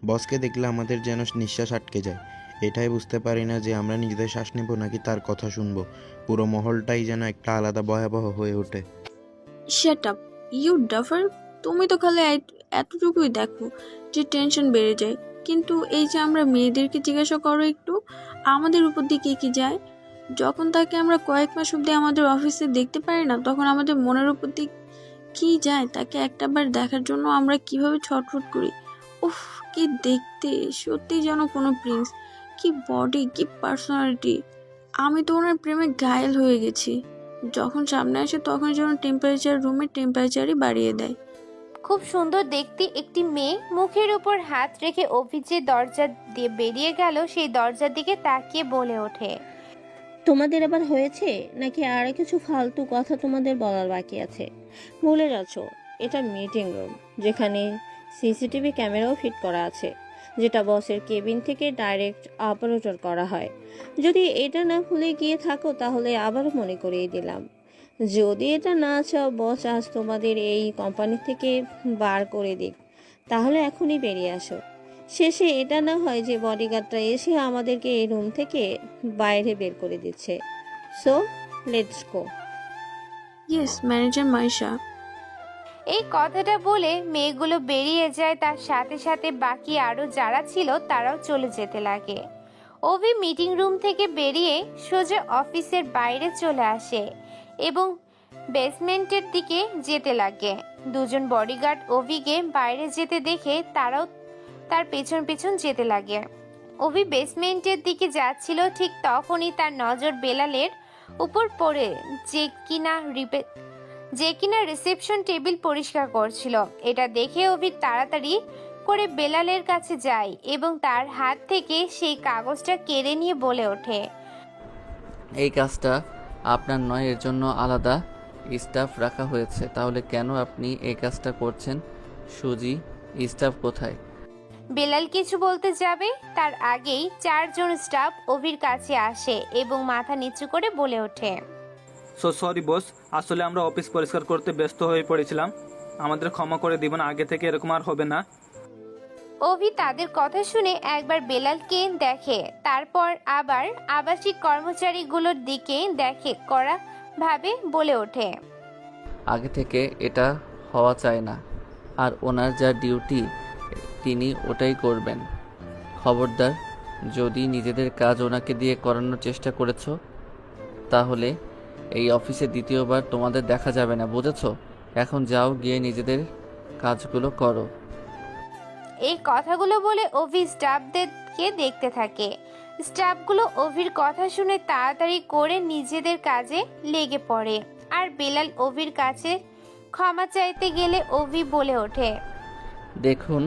বসকে দেখলে আমাদের যেন নিঃশ্বাস আটকে যায়। এটাই বুঝতে পারি না যে আমরা নিজেদের শ্বাস নেব নাকি তার কথা শুনবো। পুরো মহলটাই যেন একটা আলাদা ভয়াবহ হয়ে ওঠে। শাট আপ ইউ ডাফার, তুমি তো খালি এতটুকুই দেখো যে টেনশন বেড়ে যায়, কিন্তু এই যে আমরা মেয়েদেরকে জিজ্ঞাসা করো একটু আমাদের উপর দিয়ে কে কি যায়। যখন তাকে আমরা কয়েক মাস অব্দি আমাদের অফিসে দেখতে পারি না, তখন আমাদের মনের উপর দিয়ে কি যায় তাকে একটাবার দেখার জন্য আমরা কিভাবে ছটফট করি। উফ, কি দেখতে, সত্যি যেন কোনো প্রিন্স। কি বডি, কি পার্সোনালিটি। আমি তো ওনার প্রেমে ঘায়েল হয়ে গেছি। যখন সামনে আসে তখন যেন রুমের টেম্পারেচারই বাড়িয়ে দেয়। খুব সুন্দর দেখতে একটি মেয়ে মুখের উপর হাত রেখে অভি যে দরজা দিয়ে বেরিয়ে গেল সেই দরজার দিকে তাকিয়ে বলে ওঠে, তোমাদের আবার হয়েছে নাকি আর কিছু ফালতু কথা তোমাদের বলার বাকি আছে? ভুলে যাচ্ছ, এটা মিটিং রুম যেখানে সিসিটিভি ক্যামেরাও ফিট করা আছে, যেটা বসের কেবিন থেকে ডাইরেক্ট অপারেটর করা হয়। যদি এটা না ভুলে গিয়ে থাকো তাহলে আবারও মনে করিয়ে দিলাম। যদি এটা না চাও বস আজ তোমাদের এই কোম্পানি থেকে বার করে দিক, তাহলে এখনই বেরিয়ে আসো। শেষে এটা না হয় যে বডিগার্ডটা এসে আমাদেরকে এই রুম থেকে বাইরে বের করে দিচ্ছে। So let's go. Yes manager Maisha. এই কথাটা বলে মেয়েগুলো বেরিয়ে যায়। তার সাথে সাথে বাকি আরো যারা ছিল তারাও চলে যেতে লাগে। অভি মিটিং রুম থেকে বেরিয়ে সোজা অফিসের বাইরে চলে আসে এবং বেসমেন্টের দিকে যেতে লাগে। দুজন বডিগার্ড অভিকে বাইরে যেতে দেখে তারাও তার পেছন পেছন যেতে লাগে। অভি বেসমেন্টের দিকে যাচ্ছিল, ঠিক তখনই তার নজর বেলালের উপর পড়ে, যে কিনা রিসেপশন টেবিল পরিষ্কার করছিল। এটা দেখে অভি তাড়াতাড়ি করে বেলালের কাছে যায় এবং তার হাত থেকে সেই কাগজটা কেড়ে নিয়ে বলে ওঠে, এই কাজটা আপনার নয়, এর জন্য আলাদা স্টাফ রাখা হয়েছে। তাহলে কেন আপনি এই কাজটা করছেন? সুজি, স্টাফ কোথায়? বেলাল কিছু বলতে যাবে তার আগেই 4 জন স্টাফ অভির কাছে আসে এবং মাথা নিচু করে বলে ওঠে, সরি বস, আসলে আমরা অফিস পরিষ্কার করতে ব্যস্ত হয়ে পড়েছিলাম, আমাদের ক্ষমা করে দিবেন, আগে থেকে এরকম আর হবে না। অভি তাদের কথা শুনে একবার বেলালকে দেখে, তারপর আবার আবাসিক কর্মচারীগুলোর দিকে দেখে, কড়া ভাবে বলে ওঠে, আগে থেকে এটা হওয়া চায় না, আর ওনার যা ডিউটি তিনি ওটাই করবেন। খবরদার, যদি নিজেদের কাজ ওনাকে দিয়ে করানোর চেষ্টা করেছো তাহলে এই অফিসে দ্বিতীয়বার তোমাদের দেখা যাবে না, বুঝেছো? এখন যাও, গিয়ে নিজেদের কাজগুলো করো। এই কথাগুলো বলে অভি স্টাফদেরকে দেখতে থাকে। স্টাফগুলো অভির কথা শুনে তাড়াতাড়ি করে নিজেদের কাজে লেগে পড়ে। আর বেলাল অভির কাছে ক্ষমা চাইতে গেলে অভি বলে ওঠে, দেখুন,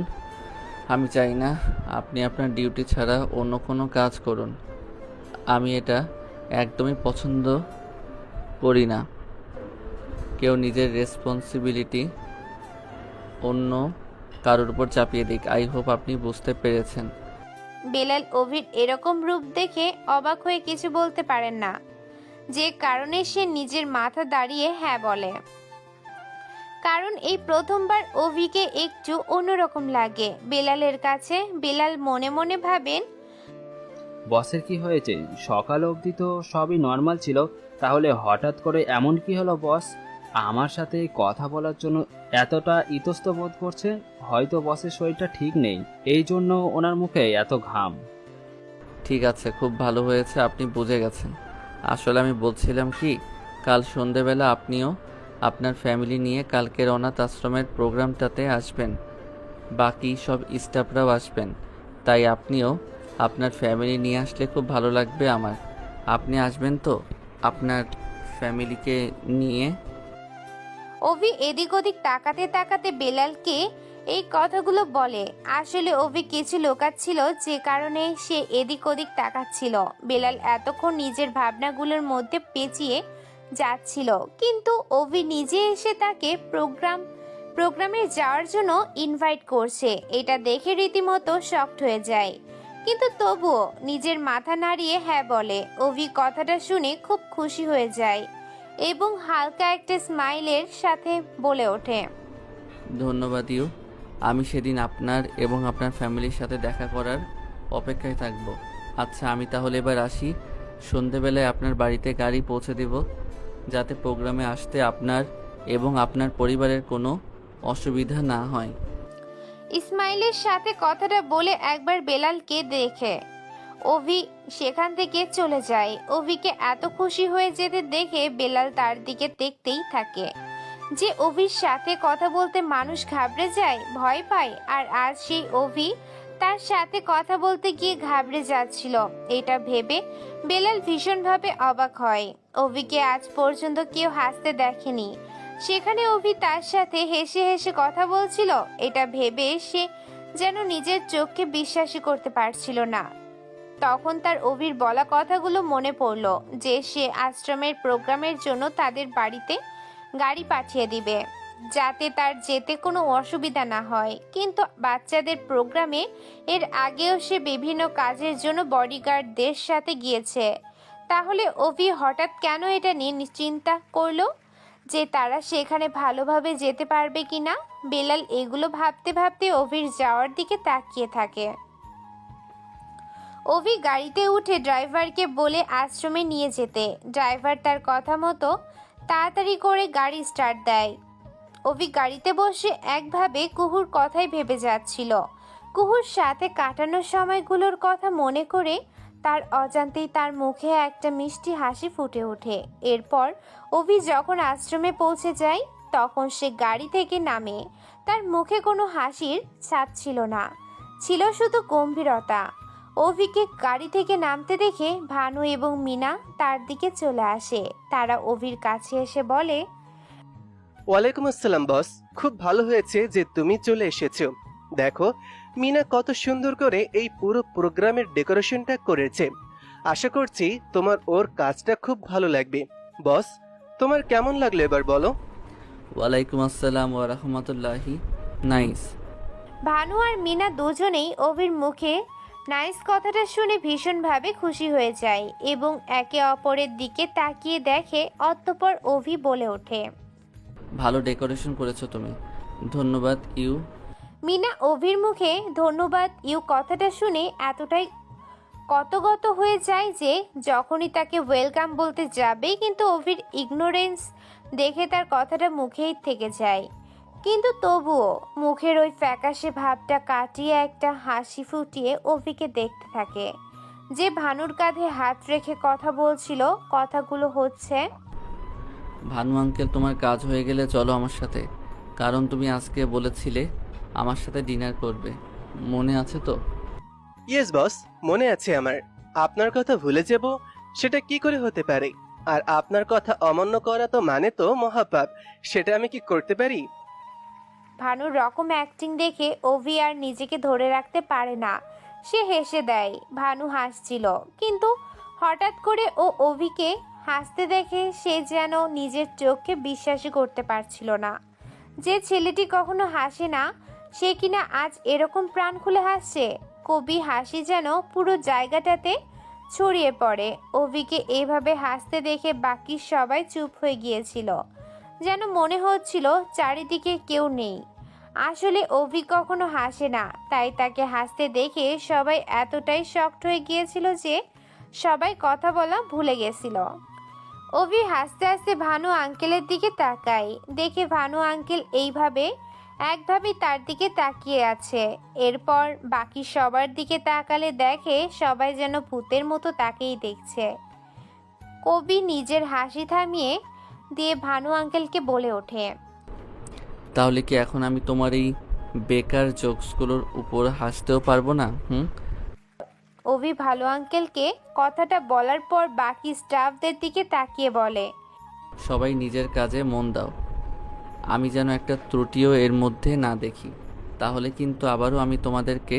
আমি চাই না আপনি আপনার ডিউটি ছাড়া অন্য কোনো কাজ করুন। আমি এটা একদমই পছন্দ করি না। কেউ নিজের রেসপন্সিবিলিটি অন্য কারোর উপর চাপিয়ে দিক। আই হোপ আপনি বুঝতে পেরেছেন। বেলাল অভির এরকম রূপ দেখে অবাক হয়ে কিছু বলতে পারেন না, যে কারণে সে নিজের মাথা দাঁড়িয়ে হ্যাঁ বলে। কারণ এই প্রথমবার অভিকে একটু অন্যরকম লাগে বেলালের কাছে। বেলাল মনে মনে ভাবেন, বসের কি হয়েছে? সকাল অবধি তো সবই নর্মাল ছিল, তাহলে হঠাৎ করে এমন কি হলো বস? আমার সাথে কথা বলার জন্য এতটা ইতস্ত বোধ করছে। হয়তো বসের শরীরটা ঠিক নেই, এই জন্য ওনার মুখে এত ঘাম। ঠিক আছে, খুব ভালো হয়েছে আপনি বুঝে গেছেন। আসলে আমি বলছিলাম কি, কাল সন্ধেবেলা আপনিও আপনার ফ্যামিলি নিয়ে কালকের অনাথ আশ্রমের প্রোগ্রামটাতে আসবেন। বাকি সব স্টাফরাও আসবেন, তাই আপনিও আপনার ফ্যামিলি নিয়ে আসলে খুব ভালো লাগবে আমার। আপনি আসবেন তো আপনার ফ্যামিলিকে নিয়ে? অভি এদিক ওদিক তাকাতে তাকাতে বেলালকে এই কথাগুলো বলে। আসলে অভি কিছু লোকাচ্ছিল, যে কারণে সে এদিক ওদিক তাকাচ্ছিল। বেলাল এতক্ষণ নিজের ভাবনাগুলোর মধ্যে পেঁচিয়ে যাচ্ছিল, কিন্তু অভি নিজে এসে তাকে প্রোগ্রামে যাওয়ার জন্য ইনভাইট করছে। এটা দেখে রীতিমতো শকড হয়ে যায়, কিন্তু তবুও নিজের মাথা নাড়িয়ে হ্যাঁ বলে। অভি কথাটা শুনে খুব খুশি হয়ে যায় এবং হালকা একটা স্মাইলের সাথে বলে ওঠে, ধন্যবাদ ইউ। আমি সেদিন আপনার এবং আপনার ফ্যামিলির সাথে দেখা করার অপেক্ষায় থাকব। আচ্ছা, আমি তাহলে এবার আসি। সন্ধেবেলায় আপনার বাড়িতে গাড়ি পৌঁছে দেব, যাতে প্রোগ্রামে আসতে আপনার এবং আপনার পরিবারের কোনো অসুবিধা না হয়। ইসমাইলের সাথে কথাটা বলে একবার বেলালকে দেখে অভি সেখান থেকে চলে যায়। অভিকে এত খুশি হয়ে যেতে দেখে বেলাল তার দিকে দেখতেই থাকে। যে অভির সাথে কথা বলতে মানুষ ঘাবড়ে যায়, ভয় পায়, আর আজ সেই অভি তার সাথে কথা বলতে গিয়ে ঘাবড়ে যাচ্ছিল। এটা ভেবে বেলাল ভীষণভাবে অবাক হয়। অভিকে আজ পর্যন্ত কেউ হাসতে দেখেনি, সেখানে অভি তার সাথে হেসে হেসে কথা বলছিল। এটা ভেবে সে যেন নিজের চোখকে বিশ্বাসই করতে পারছিল না। তখন তার অভির বলা কথাগুলো মনে পড়ল, যে সে আশ্রমের প্রোগ্রামের জন্য তাদের বাড়িতে গাড়ি পাঠিয়ে দিবে, যাতে তার যেতে কোনো অসুবিধা না হয়। কিন্তু বাচ্চাদের প্রোগ্রামে এর আগেও সে বিভিন্ন কাজের জন্য বডিগার্ডদের সাথে গিয়েছে। তাহলে অভি হঠাৎ কেন এটা নিয়ে চিন্তা করলো যে তারা সেখানে ভালোভাবে যেতে পারবে কিনা? বেলাল এগুলো ভাবতে ভাবতে অভির যাওয়ার দিকে তাকিয়ে থাকে। অভি গাড়িতে উঠে ড্রাইভারকে বলে আশ্রমে নিয়ে যেতে। ড্রাইভার তার কথা মতো তাড়াতাড়ি করে গাড়ি স্টার্ট দেয়। অভি গাড়িতে বসে একভাবে কুহুর কথাই ভেবে যাচ্ছিল। কুহুর সাথে কাটানো সময়গুলোর কথা মনে করে তার অজান্তেই তার মুখে একটা মিষ্টি হাসি ফুটে ওঠে। এরপর অভি যখন আশ্রমে পৌঁছে যায়, তখন সে গাড়ি থেকে নামে। তার মুখে কোনো হাসির ছাপ ছিল না, ছিল শুধু গম্ভীরতা। অভিকে গাড়ি থেকে নামতে দেখে ভানু এবং মিনা তার দিকে চলে আসে। তারা অভির কাছে এসে বলে, ওয়ালাইকুম আসসালাম বস, খুব ভালো হয়েছে যে তুমি চলে এসেছো। দেখো মিনা কত সুন্দর করে এই পুরো প্রোগ্রামের ডেকোরেশনটা করেছে। আশা করছি তোমার ওর কাজটা খুব ভালো লাগবে। বস, তোমার কেমন লাগলো এবার বলো? ওয়ালাইকুম আসসালাম ওয়া রাহমাতুল্লাহি। নাইস। ভানু আর মিনা দুজনেই অভির মুখে নাইস কথাটা শুনে ভীষণভাবে খুশি হয়ে যায় এবং একে অপরের দিকে তাকিয়ে দেখে। অতঃপর অভি বলে ওঠে, ভালো ডেকোরেশন করেছো তুমি, ধন্যবাদ ইউ। মিনা অভির মুখে ধন্যবাদ ইউ কথাটা শুনে এতটাই কতগত হয়ে যায় যে যখনই তাকে ওয়েলকাম বলতে যাবে কিন্তু অভির ইগনোরেন্স দেখে তার কথাটা মুখেই থেকে যায়। কিন্তু তবুও মুখের ওই ফ্যাকাশে ভাবটা কাটিয়ে একটা হাসি ফুটিয়ে অভিকে দেখতে থাকে, যে ভানুর কাঁধে হাত রেখে কথা বলছিল। কথাগুলো হচ্ছে, ভানু আঙ্কেল, তোমার কাজ হয়ে গেলে চলো আমার সাথে, কারণ তুমি আজকে বলেছিলে আমার সাথে ডিনার করবে, মনে আছে তো? ইয়েস বস, মনে আছে আমার। আপনার কথা ভুলে যাব সেটা কি করে হতে পারে? আর আপনার কথা অমান্য করা তো মানে তো মহাপাপ, সেটা আমি কি করতে পারি? ভানুর রকম অ্যাক্টিং দেখে অভি আর নিজেকে ধরে রাখতে পারে না, সে হেসে দেয়। ভানু হাসছিল, কিন্তু হঠাৎ করে ও অভিকে হাসতে দেখে সে যেন নিজের চোখকে বিশ্বাসই করতে পারছিল না। যে ছেলেটি কখনো হাসে না সে কিনা আজ এরকম প্রাণ খুলে হাসছে। কবি হাসি যেন পুরো জায়গাটাতে ছড়িয়ে পড়ে। অভিকে এইভাবে হাসতে দেখে বাকি সবাই চুপ হয়ে গিয়েছিল, যেন মনে হচ্ছিল চারিদিকে কেউ নেই। আসলে অভি কখনো হাসে না, তাই তাকে হাসতে দেখে সবাই এতটাই শকড হয়ে গিয়েছিল যে সবাই কথা বলা ভুলে গেছিল। অভি হাসতে হাসতে ভানু আঙ্কেলের দিকে তাকায়, দেখে ভানু আঙ্কেল এইভাবে একভাবে তার দিকে তাকিয়ে আছে। এরপর বাকি সবার দিকে তাকালে দেখে সবাই যেন ভূতের মতো তাকেই দেখছে। কবি নিজের হাসি থামিয়ে দিয়ে ভানু আঙ্কেলকে বলে ওঠে, তাহলে কি এখন আমি তোমার এই বেকার জোকসগুলোর উপর হাসতেও পারবো না? অভি ভানু আঙ্কেলকে কথাটা বলার পর বাকি স্টাফদের দিকে তাকিয়ে বলে, সবাই নিজের কাজে মন দাও, আমি যেন একটা ত্রুটিও এর মধ্যে না দেখি, তাহলে কিন্তু আবারও আমি তোমাদেরকে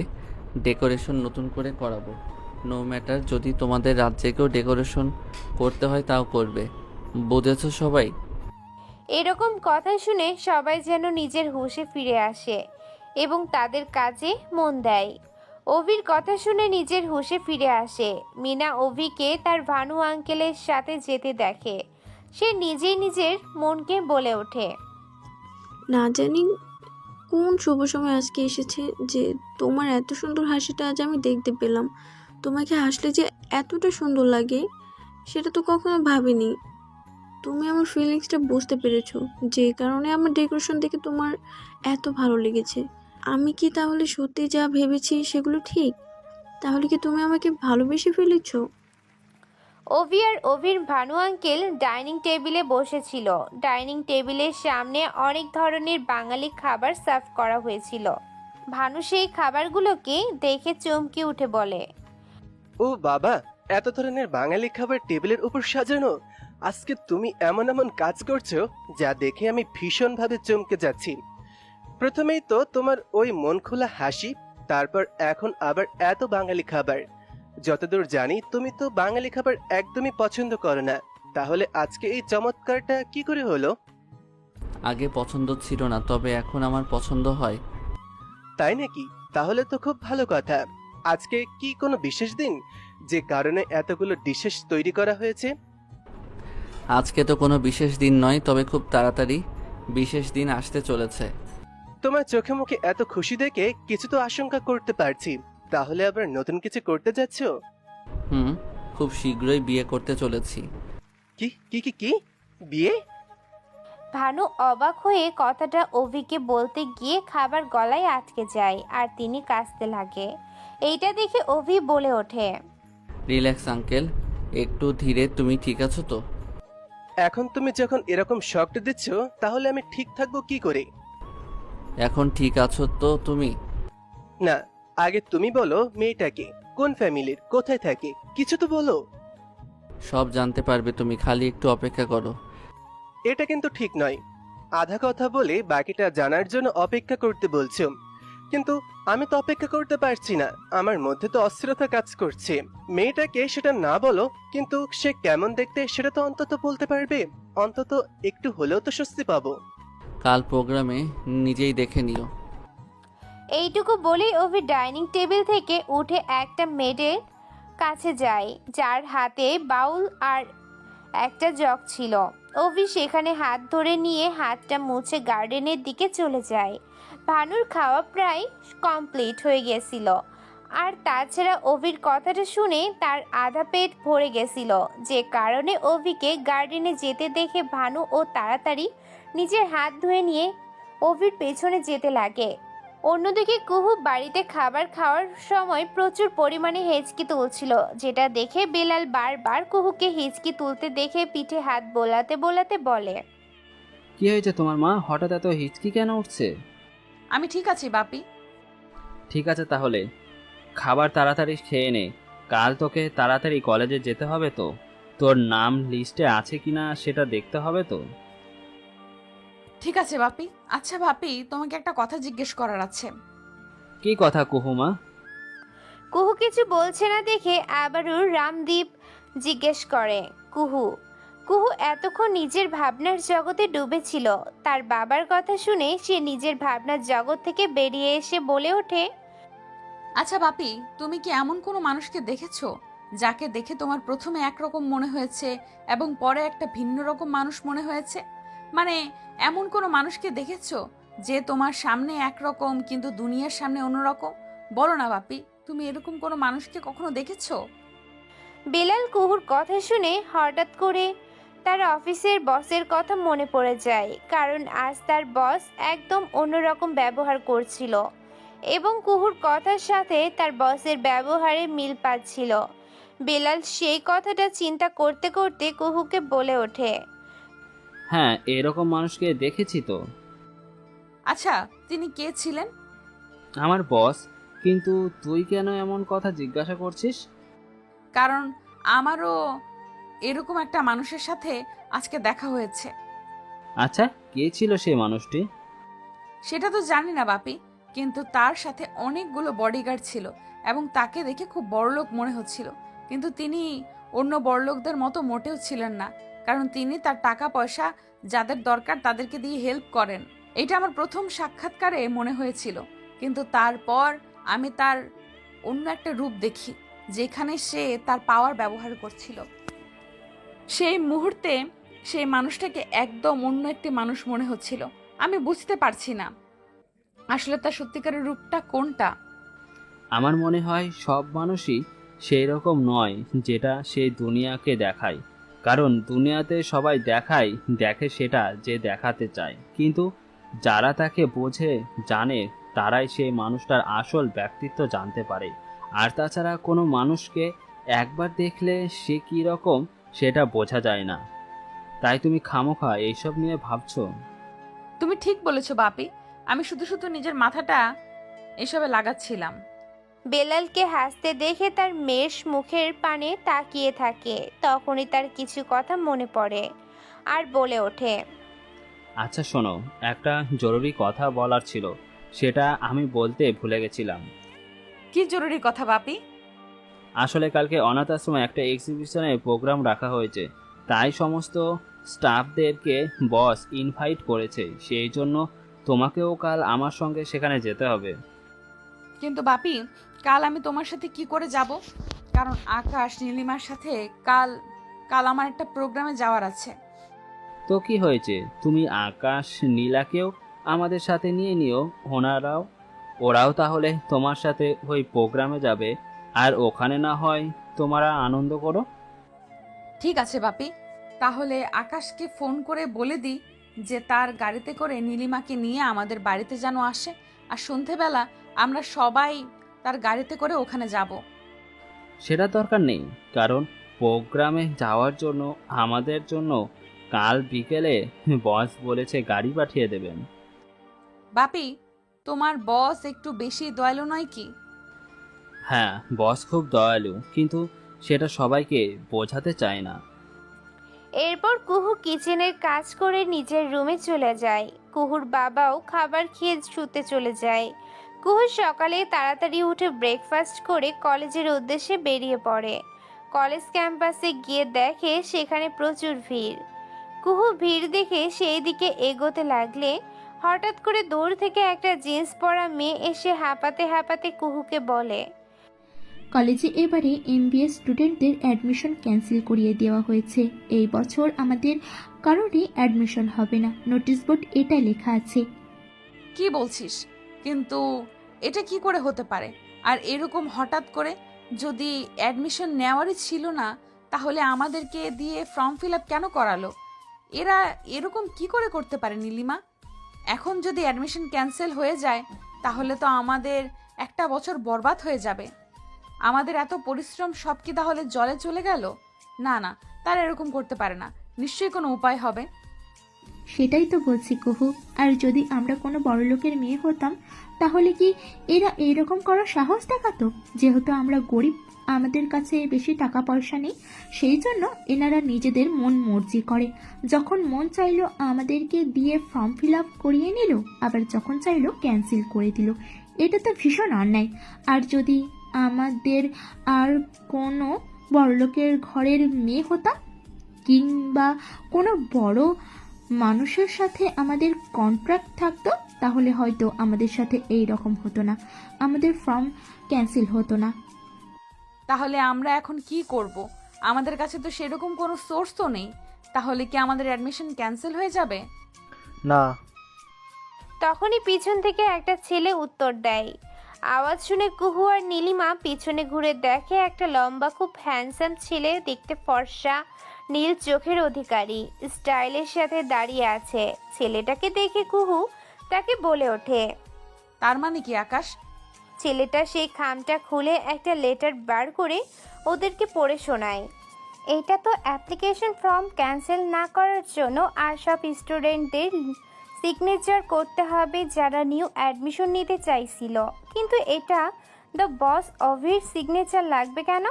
ডেকোরেশন নতুন করে করাবো। নো ম্যাটার, যদি তোমাদের রাত জেগেও ডেকোরেশন করতে হয় তাও করবে, বুঝেছো সবাই? এরকম কথা শুনে সবাই যেন নিজের হুঁশে ফিরে আসে এবং তাদের কাজে মন দেয়। অভির কথা শুনে নিজের হুঁশে ফিরে আসে। মিনা অভিকে তার ভানু আঙ্কেলের সাথে যেতে দেখে। সে নিজেই নিজের মনকে বলে ওঠে, না জানি কোন শুভ সময় আজকে এসেছে যে তোমার এত সুন্দর হাসিটা আজ আমি দেখতে পেলাম। তোমাকে হাসলে যে এতটা সুন্দর লাগে সেটা তো কখনো ভাবিনি। তুমি আমার ফিলিংসটা বুঝতে পেরেছো, যে কারণে আমার ডেকোরেশন দেখে তোমার এত ভালো লেগেছে। আমি কি তাহলে সত্যি যা ভেবেছি সেগুলো ঠিক? তাহলে কি তুমি আমাকে ভালোবেসে ফেলেছো? অভি আর অভির ভানু আঙ্কেল ডাইনিং টেবিলে বসেছিল। ডাইনিং টেবিলের সামনে অনেক ধরনের বাঙালি খাবার সার্ভ করা হয়েছিল। ভানু সেই খাবারগুলোকে দেখে চমকে উঠে বলে, ও বাবা, এত ধরনের বাঙালি খাবার টেবিলের উপর সাজানো! আজকে তুমি এমন এমন কাজ করছো যা দেখে আমি ভীষণভাবে চমকে যাচ্ছি। প্রথমেই তো তোমার ওই মন খোলা হাসি, তারপর এখন আবার এত বাঙালি খাবার। যতদূর জানি তুমি তো বাঙালি খাবার একদমই পছন্দ করো না, তাহলে আজকে এই চমৎকারটা কি করে হলো? আগে পছন্দ ছিল না, তবে এখন আমার পছন্দ হয়। তাই নাকি? তাহলে তো খুব ভালো কথা। আজকে কি কোনো বিশেষ দিন যে কারণে এতগুলো ডিশেস তৈরি করা হয়েছে? আজকে তো কোনো বিশেষ দিন নয়, তবে খুব তাড়াতাড়ি বিশেষ দিন আসতে চলেছে। তোমার চোখে মুখে এত খুশি দেখে কিছু তো আশঙ্কা করতে পারছি। তাহলে আবার নতুন কিছু করতে যাচ্ছো? খুব শীঘ্রই বিয়ে করতে চলেছি। কি কি কি কি বিয়ে? ভানু অবাক হয়ে কথাটা অভিকে বলতে গিয়ে খাবার গলায় আটকে যায় আর তিনি কাশতে লাগে। এইটা দেখে অভি বলে ওঠে, রিল্যাক্স আঙ্কেল, একটু ধীরে। তুমি ঠিক আছো তো? এখন তুমি যখন এরকম শকটা দিচ্ছ তাহলে আমি ঠিক থাকবো কি করে? এখন ঠিক আছো তো তুমি? না, আগে তুমি বলো মেয়েটাকে। কোন ফ্যামিলির, কোথায় থাকে, কিছু তো বলো। সব জানতে পারবে তুমি, খালি একটু অপেক্ষা করো। এটা কিন্তু ঠিক নয়। আধা কথা বলে বাকিটা জানার জন্য অপেক্ষা করতে বলছো, কিন্তু আমি তো অপেক্ষা করতে পারছি না। আমার মধ্যে তো অস্থিরতা কাজ করছে। মেয়েটাকে সেটা না বলো, কিন্তু সে কেমন দেখতে সেটা তো অন্তত বলতে পারবে। অন্তত একটু হলেও তো স্বস্তি পাবো। কাল প্রোগ্রামে নিজেই দেখে নিও। এইটুকু বলেই অভি ডাইনিং টেবিল থেকে উঠে একটা মেয়েদের কাছে যায় যার হাতে বাউল আর একটা জগ ছিল। অভি সেখানে হাত ধরে নিয়ে হাতটা মুছে গার্ডেনের দিকে চলে যায়। ভানুর খাওয়া প্রায় কমপ্লিট হয়ে গেছিল, আর তাছাড়া অভির কথাটা শুনে তার আধা পেট ভরে গেছিল, যে কারণে অভিকে গার্ডেনে যেতে দেখে ভানু ও তাড়াতাড়ি নিজের হাত ধুয়ে নিয়ে অভির পেছনে যেতে লাগে। অন্যদিকে কুহু বাড়িতে খাবার খাওয়ার সময় প্রচুর পরিমাণে হিচকি তুলছিল, যেটা দেখে বেলাল বারবার কুহুকে হিচকি তুলতে দেখে পিঠে হাত বোলাতে বোলাতে বলে, কি হয়েছে তোমার মা, হঠাৎ এত হিচকি কেন উঠছে? আমি ঠিক আছি বাপি। ঠিক আছে, তাহলে খাবার তাড়াতাড়ি খেয়ে নে, কাল তোকে তাড়াতাড়ি কলেজে যেতে হবে, তো তোর নাম লিস্টে আছে কিনা সেটা দেখতে হবে তো। ঠিক আছে বাপি। আচ্ছা বাপি, তোমাকে একটা কথা জিজ্ঞেস করার আছে। কি কথা কুহুমা? কুহু কিছু বলছে না দেখে আবারও রামদীপ জিজ্ঞেস করে, কুহু কুহু এতক্ষণ নিজের ভাবনার জগতে ডুবেছিল। তার বাবার কথা শুনে সে নিজের ভাবনার জগৎ থেকে বেরিয়ে এসে বলে ওঠে, আচ্ছা বাপি, তুমি কি এমন কোনো মানুষকে দেখেছো যাকে দেখে তোমার প্রথমে একরকম মনে হয়েছে এবং পরে একটা ভিন্ন রকম মানুষ মনে হয়েছে? মানে এমন কোনো মানুষকে দেখেছো যে তোমার সামনে একরকম কিন্তু দুনিয়ার সামনে অন্যরকম? বলো না বাপি, তুমি এরকম কোনো মানুষকে কখনো দেখেছো? বেলাল কুহুর কথা শুনে হঠাৎ করে তার অফিসের বসের কথা মনে পড়ে যায়, কারণ আজ তার বস একদম অন্যরকম ব্যবহার করছিল এবং কুহুর কথার সাথে তার বসের ব্যবহারে মিল পাচ্ছিল। বেলাল সেই কথাটা চিন্তা করতে করতে কুহুকে বলে ওঠে, হ্যাঁ, এরকম মানুষকে দেখেছি তো। আচ্ছা, তিনি কে ছিলেন? আমার বস। কিন্তু তুই কেন এমন কথা জিজ্ঞাসা করছিস? কারণ আমারও এরকম একটা মানুষের সাথে আজকে দেখা হয়েছে। আচ্ছা, কে ছিল সেই মানুষটি? সেটা তো জানি না বাপি, কিন্তু তার সাথে অনেকগুলো বডিগার্ড ছিল এবং তাকে দেখে খুব বড়লোক মনে হচ্ছিল, কিন্তু তিনি অন্য বড়লোকদের মতো মোটেও ছিলেন না, কারণ তিনি তার টাকা পয়সা যাদের দরকার তাদেরকে দিয়ে হেল্প করেন। এটা আমার প্রথম সাক্ষাৎকারে মনে হয়েছিল, কিন্তু তারপর আমি তার অন্য একটা রূপ দেখি যেখানে সে তার পাওয়ার ব্যবহার করছিল। সেই মুহূর্তে সেই মানুষটাকে একদম অন্য একটি মানুষ মনে হচ্ছিল। আমি বুঝতে পারছি না আসলে তার সত্যিকারের রূপটা কোনটা। আমার মনে হয় সব মানুষই সেই রকম নয় যেটা সেই দুনিয়াকে দেখায়, কারণ দুনিয়াতে সবাই দেখে সেটা যে দেখাতে চায়, কিন্তু যারা তাকে বোঝে জানে তারাই সেই মানুষটার আসল ব্যক্তিত্ব জানতে পারে। আর তাছাড়া কোনো মানুষকে একবার দেখলে সে কী রকম সেটা বোঝা যায় না। তাই তুমি খামোখা এইসব নিয়ে ভাবছো। তুমি ঠিক বলেছো বাপি, আমি শুধু শুধু নিজের মাথাটা এসবে লাগাচ্ছিলাম। বেলালকে হাসতে দেখে তার মেষ মুখের পানে তাকিয়ে থাকে। তখনই তার কিছু কথা মনে পড়ে আর বলে ওঠে, আচ্ছা শোনো, একটা জরুরি কথা বলার ছিল, সেটা আমি বলতে ভুলে গেছিলাম। কি জরুরি কথা বাপি? আসলে কালকে অনাথ আশ্রমে একটা এক্সিবিশনের প্রোগ্রাম রাখা হয়েছে, তাই সমস্ত স্টাফদেরকে বস ইনভাইট করেছে, সেই জন্য তোমাকেও কাল আমার সঙ্গে সেখানে যেতে হবে। কিন্তু বাপি, কাল আমি তোমার সাথে কি করে যাব? কারণ আকাশ নীলিমার সাথে কাল কাল আমার একটা প্রোগ্রামে যাওয়ার আছে। তো কি হয়েছে, তুমি আকাশ নীলাকেও আমাদের সাথে নিয়ে নিও, ওরাও তাহলে তোমার সাথে ওই প্রোগ্রামে যাবে, আর ওখানে না হয় তোমরা আনন্দ করো। ঠিক আছে বাপি, তাহলে আকাশকে ফোন করে বলে দিই যে তার গাড়িতে করে নীলিমাকে নিয়ে আমাদের বাড়িতে যেন আসে, আর সন্ধেবেলা আমরা সবাই তার গাড়িতে করে ওখানে যাব। সেটা দরকার নেই, কারণ প্রোগ্রামে যাওয়ার জন্য আমাদের জন্য কাল বিকেলে বস বলেছে গাড়ি পাঠিয়ে দেবেন। বাপি, তোমার বস একটু বেশি দয়ালু নয় কি? হ্যাঁ, বস খুব দয়ালু, কিন্তু সেটা সবাইকে বোঝাতে চায় না। এরপর কুহু কিচেনের কাজ করে নিজের রুমে চলে যায়। কুহুর বাবাও খাবার খেয়ে শুতে চলে যায়। কুহু সকালে তাড়াতাড়ি উঠে ব্রেকফাস্ট করে কলেজের উদ্দেশ্যে বেরিয়ে পড়ে। কলেজ ক্যাম্পাসে গিয়ে দেখে সেখানে প্রচুর ভিড়। কুহু ভিড় দেখে সেই দিকে এগোতে লাগলে হঠাৎ করে দূর থেকে একটা জিন্স পরা মেয়ে এসে হাঁপাতে হাঁপাতে কুহুকে বলে, কলেজে এবারে এমবিএ স্টুডেন্টদের অ্যাডমিশন ক্যান্সেল করিয়ে দেওয়া হয়েছে। এই বছর আমাদের কারোরই অ্যাডমিশন হবে না, নোটিশ বোর্ড এটাই লেখা আছে। কি বলছিস? কিন্তু এটা কি করে হতে পারে? আর এরকম হঠাৎ করে যদি অ্যাডমিশন নেওয়ারই ছিল না, তাহলে আমাদেরকে দিয়ে ফর্ম ফিল আপ কেন করালো? এরা এরকম কি করে করতে পারে নীলিমা? এখন যদি অ্যাডমিশন ক্যান্সেল হয়ে যায় তাহলে তো আমাদের একটা বছর বরবাদ হয়ে যাবে। আমাদের এত পরিশ্রম সব কি তাহলে জলে চলে গেল? না না, তারা এরকম করতে পারে না, নিশ্চয়ই কোনো উপায় হবে। সেটাই তো বলছি কুহু, আর যদি আমরা কোনো বড়লোকের মেয়ে হতাম তাহলে কি এরা এইরকম করার সাহস দেখাতো? যেহেতু আমরা গরিব, আমাদের কাছে বেশি টাকা পয়সা নেই, সেই জন্য এনারা নিজেদের মন মর্জি করে। যখন মন চাইলো আমাদেরকে দিয়ে ফর্ম ফিল আপ করিয়ে নিল, আবার যখন চাইলো ক্যান্সেল করে দিল। এটা তো ভীষণ অন্যায়। আর যদি আমাদের আর কোনো বড়লোকের ঘরের মেয়ে হতাম কিংবা কোনো বড় মানুষের সাথে আমাদের কন্ট্রাক্ট থাকতো, তাহলে হয়তো আমাদের সাথে এই রকম হতো না, আমাদের ফর্ম ক্যান্সেল হতো না। তাহলে আমরা এখন কি করব? আমাদের কাছে তো সেরকম কোনো সোর্স তো নেই। তাহলে কি আমাদের অ্যাডমিশন ক্যান্সেল হয়ে যাবে? না। তখনই পিছন থেকে একটা ছেলে উত্তর দেয়। আওয়াজ শুনে কুহু আর নীলিমা পিছনে ঘুরে দেখে একটা লম্বা খুব হ্যান্ডসাম ছেলে, দেখতে ফর্সা, নীল চোখের অধিকারী, স্টাইলের সাথে দাঁড়িয়ে আছে। ছেলেটাকে দেখে কুহু তাকে বলে ওঠে, তার মানে কি আকাশ? ছেলেটা সেই খামটা খুলে একটা লেটার বার করে ওদেরকে পড়ে শোনায়। এটা তো অ্যাপ্লিকেশন ফর্ম ক্যান্সেল না করার জন্য আর সব স্টুডেন্টদের সিগনেচার করতে হবে যারা নিউ অ্যাডমিশন নিতে চাইছিল, কিন্তু এটা দ্য বস অভির সিগনেচার লাগবে কেন?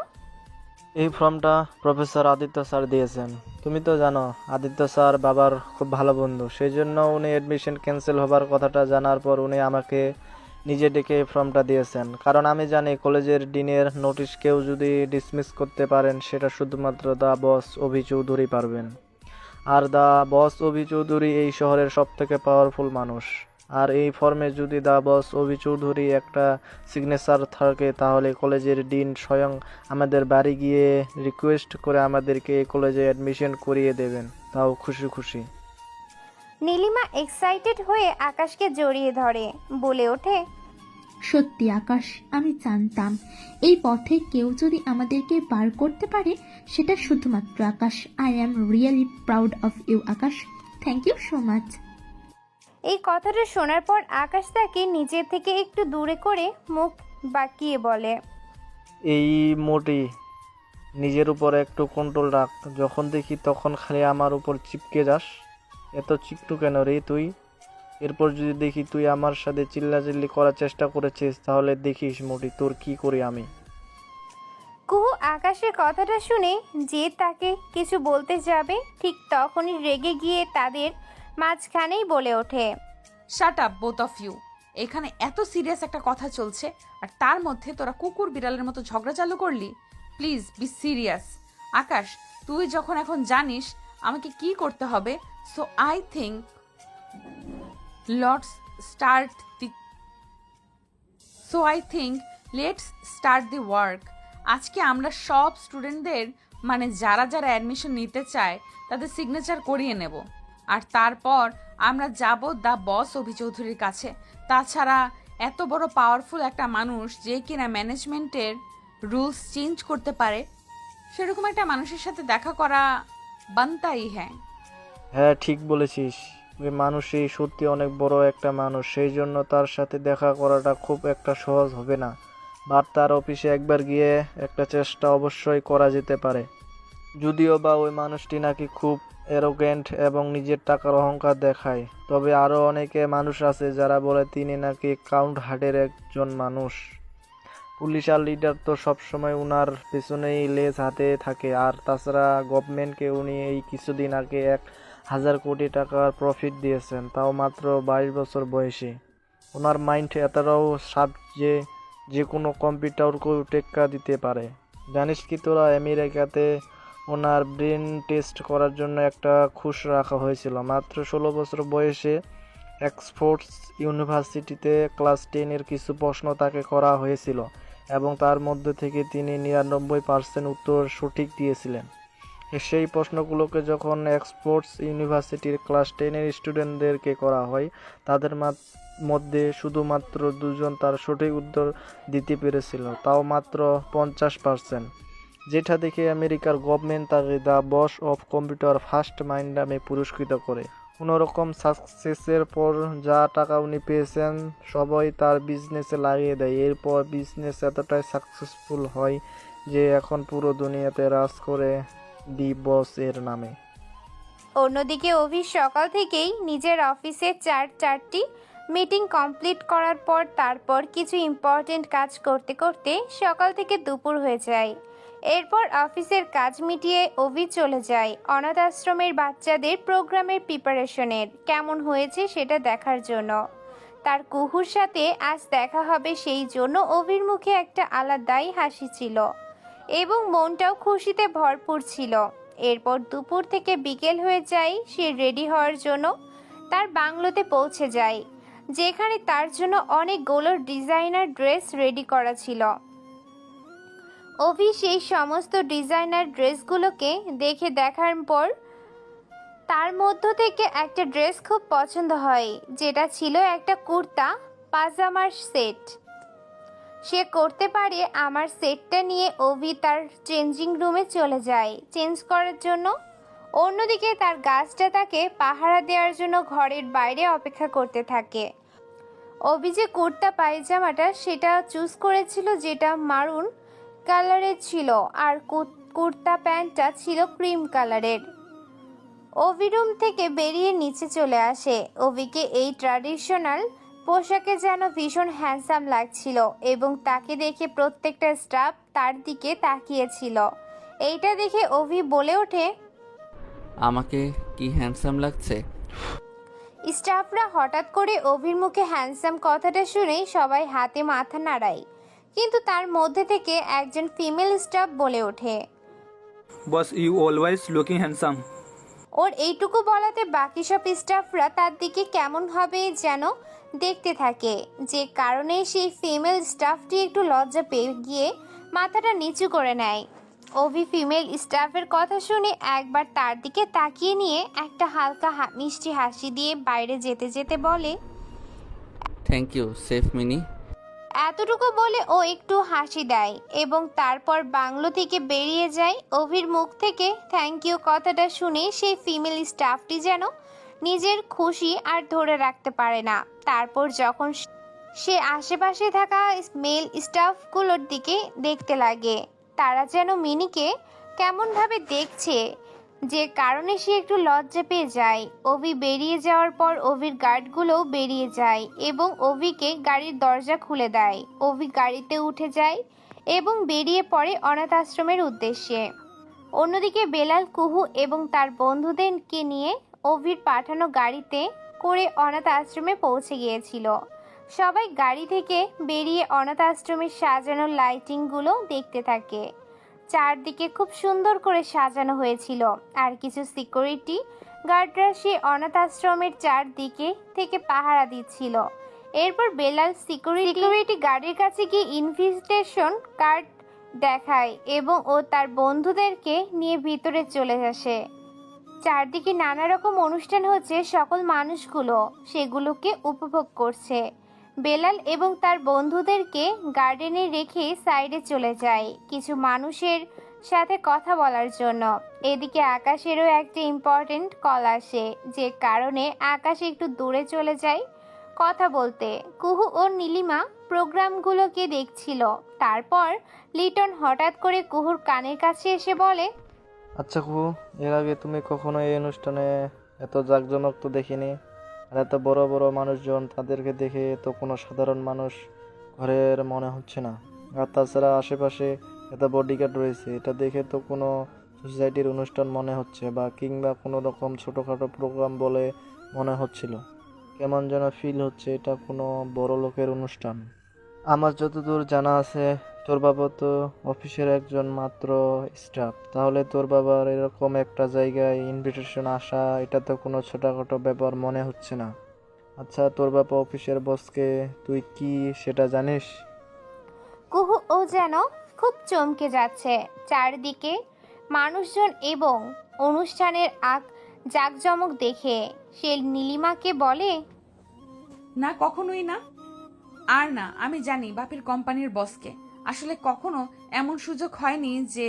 এই ফর্মটা প্রফেসর আদিত্য স্যার দিয়েছেন। তুমি তো জানো আদিত্য স্যার বাবার খুব ভালো বন্ধু, সেই জন্য উনি অ্যাডমিশন ক্যান্সেল হবার কথাটা জানার পর উনি আমাকে নিজে ডেকে এই ফর্মটা দিয়েছেন। কারণ আমি জানি কলেজের ডিনের নোটিশ কেউ যদি ডিসমিস করতে পারেন সেটা শুধুমাত্র দ্য বস অভি চৌধুরী পারবেন। আর দ্য বস অভি চৌধুরী এই শহরের সবথেকে পাওয়ারফুল মানুষ। আর এই ফর্মে যদি দ্য বস অভি চৌধুরী একটা সিগনেচার থাকে তাহলে কলেজের ডিন স্বয়ং আমাদের বাড়ি গিয়ে রিকোয়েস্ট করে আমাদেরকে এই কলেজে অ্যাডমিশন করিয়ে দেবেন, তাও খুশি খুশি। নীলিমা এক্সাইটেড হয়ে আকাশকে জড়িয়ে ধরে, বলে ওঠে, সত্যি আকাশ, আমি জানতাম এই পথে কেউ যদি আমাদেরকে বার করতে পারে সেটা শুধুমাত্র Akash. I am really proud of you Akash, thank you so much. এই কথাটা শোনার পর আকাশ তাকে নিজের থেকে একটু দূরে করে মুখ বাঁকিয়ে বলে, এই মোটি নিজের উপর একটু কন্ট্রোল রাখ, যখন দেখি তখন খালি আমার উপর চিপকে যাস। এত চিকটু কেন রে তুই? এরপর যদি দেখি তুই আমার সাথে চিল্লাচিল্লি করার চেষ্টা করেছিস তাহলে দেখিস মোটি তোর কি করি আমি। কুহু আকাশের কথাটা শুনে যে তাকে কিছু বলতে যাবে ঠিক তখনই রেগে গিয়ে তাদের মাঝখানেই বলে ওঠে, shut up both of you. এখানে এত সিরিয়াস একটা কথা চলছে আর তার মধ্যে তোরা কুকুর বিড়ালের মতো ঝগড়া চালু করলি। Please be serious. আকাশ, তুই যখন এখন জানিস আমাকে কি করতে হবে, so I think let's start the work. আজকে আমরা সব স্টুডেন্টদের, মানে যারা যারা অ্যাডমিশন নিতে চায় তাদের সিগনেচার করিয়ে নেব। আর তারপর আমরা যাব দ্য বস অভি চৌধুরীর কাছে। তাছাড়া এত বড় পাওয়ারফুল একটা মানুষ যে কিনা ম্যানেজমেন্টের রুলস চেঞ্জ করতে পারে, সেরকম একটা মানুষের সাথে দেখা করা বানতাই। হ্যাঁ ঠিক বলেছিস, ওই মানুষই সত্যি অনেক বড় একটা মানুষ, সেই জন্য তার সাথে দেখা করাটা খুব একটা সহজ হবে না। বাট তার অফিসে একবার গিয়ে একটা চেষ্টা অবশ্যই করা যেতে পারে। যদিও বা ওই মানুষটি নাকি খুব অ্যারোগেন্ট এবং নিজের টাকার অহংকার দেখায়, তবে আরও অনেকে মানুষ আছে যারা বলে তিনি নাকি কাউন্ট হার্টের একজন মানুষ। পুলিশ আর লিডার তো সবসময় উনার পেছনেই লেজ হাতে থাকে। আর তাছাড়া গভর্নমেন্টকে উনি এই কিছুদিন আগে 1,000 কোটি টাকার প্রফিট দিয়েছেন, তাও মাত্র 22 বছর বয়সে। ওনার মাইন্ড এতটাও শার্প যে যে কোনো কম্পিউটারকেও টেক্কা দিতে পারে। জানিস কি তোরা, আমেরিকাতে ওনার ব্রেন টেস্ট করার জন্য একটা ঘুষ রাখা হয়েছিল। মাত্র 16 বছর বয়সে অক্সফোর্ড ইউনিভার্সিটিতে ক্লাস 10-এর কিছু প্রশ্ন তাকে করা হয়েছিল এবং তার মধ্যে থেকে তিনি 99% উত্তর সঠিক দিয়েছিলেন। সেই প্রশ্নগুলোকে যখন অক্সফোর্ড ইউনিভার্সিটির ক্লাস 10-এর স্টুডেন্টদেরকে করা হয়, তাদের মধ্যে শুধুমাত্র 2 জন তার সঠিক উত্তর দিতে পেরেছিল, তাও মাত্র 50%। যেটা দেখে আমেরিকার গভর্নমেন্ট তাকে the boss of computer first mind নামে পুরস্কৃত করে। কোনোরকম সাকসেসের পর যা টাকা উনি পেয়েছেন সবাই তার বিজনেসে লাগিয়ে দেয়। এরপর বিজনেস এতটাই সাকসেসফুল হয় যে এখন পুরো দুনিয়াতে রাজ করে দি বস এর নামে। অন্যদিকে অভি সকাল থেকেই নিজের অফিসে 4টি মিটিং কমপ্লিট করার পর তারপর কিছু ইম্পর্টেন্ট কাজ করতে করতে সকাল থেকে দুপুর হয়ে যায়। এরপর অফিসের কাজ মিটিয়ে অভি চলে যায় অনাথ আশ্রমের বাচ্চাদের প্রোগ্রামের প্রিপারেশনের কেমন হয়েছে সেটা দেখার জন্য। তার কুহুর সাথে আজ দেখা হবে, সেই জন্য অভির মুখে একটা আলাদাই হাসি ছিল এবং মনটাও খুশিতে ভরপুর ছিল। এরপর দুপুর থেকে বিকেল হয়ে যায়, সে রেডি হওয়ার জন্য তার বাংলোতে পৌঁছে যায়, যেখানে তার জন্য অনেকগুলো ডিজাইনার ড্রেস রেডি করা ছিল। অভি সেই সমস্ত ডিজাইনার ড্রেসগুলোকে দেখার পর তার মধ্য থেকে একটা ড্রেস খুব পছন্দ হয়, যেটা ছিল একটা কুর্তা পাজামার সেট। সে করতে পারে আমার সেটটা নিয়ে অভি তার চেঞ্জিং রুমে চলে যায় চেঞ্জ করার জন্য। অন্যদিকে তার গাছটা তাকে পাহারা দেওয়ার জন্য ঘরের বাইরে অপেক্ষা করতে থাকে। অভি যে কুর্তা পায়জামাটা সেটা চুজ করেছিল, যেটা মারুন কালারের ছিল, আর কুর্তা প্যান্টটা ছিল ক্রিম কালারের। অভি রুম থেকে বেরিয়ে নিচে চলে আসে। অভিকে এই ট্র্যাডিশনাল পোশাকে যেন ভীষণ হ্যান্ডসাম লাগছিল এবং তাকে দেখে প্রত্যেকটা স্টাফ তার দিকে তাকিয়েছিল। এইটা দেখে অভি বলে ওঠে, আমাকে কি হ্যান্ডসাম লাগছে? স্টাফরা হঠাৎ করে অভির মুখে হ্যান্ডসাম কথাটা শুনেই সবাই হাতে মাথা নাড়ায়, কিন্তু তার মধ্যে থেকে একজন ফিমেল স্টাফ বলে ওঠে, boss you always looking handsome. ওর এইটুকু বলাতে বাকি সব স্টাফরা তার দিকে কেমনভাবে যেন দেখতে থাকে, যে কারণে সেই ফিমেল স্টাফটি একটু লজ্জা পেয়ে গিয়ে মাথাটা নিচু করে নেয়। অভি ফিমেল স্টাফের কথা শুনে একবার তার দিকে তাকিয়ে নিয়ে একটা হালকা মিষ্টি হাসি দিয়ে বাইরে যেতে যেতে বলে, থ্যাংক ইউ সেফ মিনি। এতটুকু বলে ও একটু হাসি দেয় এবং তারপর বাংলো থেকে বেরিয়ে যায়। অভির মুখ থেকে থ্যাংক ইউ কথাটা শুনে সেই ফিমেল স্টাফটি যেন নিজের খুশি আর ধরে রাখতে পারে না। তারপর যখন সে আশেপাশে থাকা মেল স্টাফগুলোর দিকে দেখতে লাগে, তারা যেন মিনিকে কেমনভাবে দেখছে, যে কারণে সে একটু লজ্জা পেয়ে যায়। অভি বেরিয়ে যাওয়ার পর অভির গার্ডগুলোও বেরিয়ে যায় এবং অভিকে গাড়ির দরজা খুলে দেয়। অভি গাড়িতে উঠে যায় এবং বেরিয়ে পড়ে অনাথ আশ্রমের উদ্দেশ্যে। অন্যদিকে বেলাল, কুহু এবং তার বন্ধুদেরকে নিয়ে অভির পাঠানো গাড়িতে করে অনাথ আশ্রমে পৌঁছে গিয়েছিল। সবাই গাড়ি থেকে বেরিয়ে অনাথ আশ্রমের সাজানো লাইটিংগুলো দেখতে থাকে। চারদিকে খুব সুন্দর করে সাজানো হয়েছিল, আর কিছু সিকিউরিটি গার্ডরা সে অনাথ আশ্রমের চারদিকে থেকে পাহারা দিচ্ছিল। এরপর বেলাল সিকিউরিটি গার্ডের কাছে গিয়ে ইনভিটেশন কার্ড দেখায় এবং ও তার বন্ধুদেরকে নিয়ে ভিতরে চলে আসে। চারদিকে নানা রকম অনুষ্ঠান হচ্ছে, সকল মানুষগুলো সেগুলোকে উপভোগ করছে। বেলাল এবং তার বন্ধুদেরকে গার্ডেনে রেখে সাইডে চলে যায় কিছু মানুষের সাথে কথা বলার জন্য। এদিকে আকাশেরও একটা ইম্পর্টেন্ট কল আসে, যে কারণে আকাশ একটু দূরে চলে যায় কথা বলতে। কুহু ও নীলিমা প্রোগ্রামগুলোকে দেখছিল। তারপর লিটন হঠাৎ করে কুহুর কানের কাছে এসে বলে, আচ্ছা কুহু, এর আগে তুমি কখনো এই অনুষ্ঠানে এত জাঁকজমক তো দেখিনি। আর এত বড় বড় মানুষজন, তাদেরকে দেখে তো কোনো সাধারণ মানুষ ঘরের মনে হচ্ছে না। আর তাছাড়া আশেপাশে এত বডিগার্ড রয়েছে, এটা দেখে তো কোনো সোসাইটির অনুষ্ঠান মনে হচ্ছে বা কিংবা কোনো রকম ছোটোখাটো প্রোগ্রাম বলে মনে হচ্ছিল। কেমন যেন ফিল হচ্ছে এটা কোনো বড় লোকের অনুষ্ঠান। আমার যতদূর জানা আছে তোর বাবা তো অফিসের একজন মাত্র স্টাফ, তাহলে তোর বাবার এরকম একটা জায়গায় ইনভিটেশন আসা এটা তো কোনো ছোটোখাটো ব্যাপার মনে হচ্ছে না। আচ্ছা, তোর বাবা অফিসের বসকে তুই কি সেটা জানিস? কুহু ও যেন খুব চমকে যাচ্ছে। চারদিকে মানুষজন এবং অনুষ্ঠানের জাঁকজমক দেখে সে নীলিমাকে বলে, না, কখনোই না। আর না, আমি জানি বাপের কোম্পানির বসকে। আসলে কখনো এমন সুযোগ হয়নি যে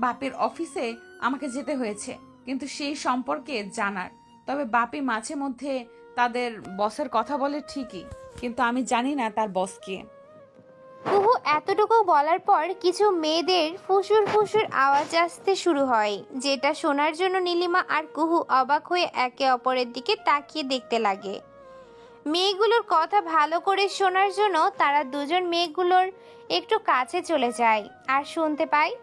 বাপের অফিসে আমাকে যেতে হয়েছে কিন্তু সেই সম্পর্কে জানার। তবে বাপি মাঝে মধ্যে তাদের বসের কথা বলে ঠিকই, কিন্তু আমি জানি না তার বসকে। কুহু এতটুকু বলার পর কিছু মেয়েদের ফুসুর ফুসুর আওয়াজ আসতে শুরু হয়, যেটা শোনার জন্য নীলিমা আর কুহু অবাক হয়ে একে অপরের দিকে তাকিয়ে দেখতে লাগে। মেয়েগুলোর কথা ভালো করে শোনার জন্য তারা দুজন মেয়েগুলোর একটু কাছে চলে যায় আর শুনতে পায়,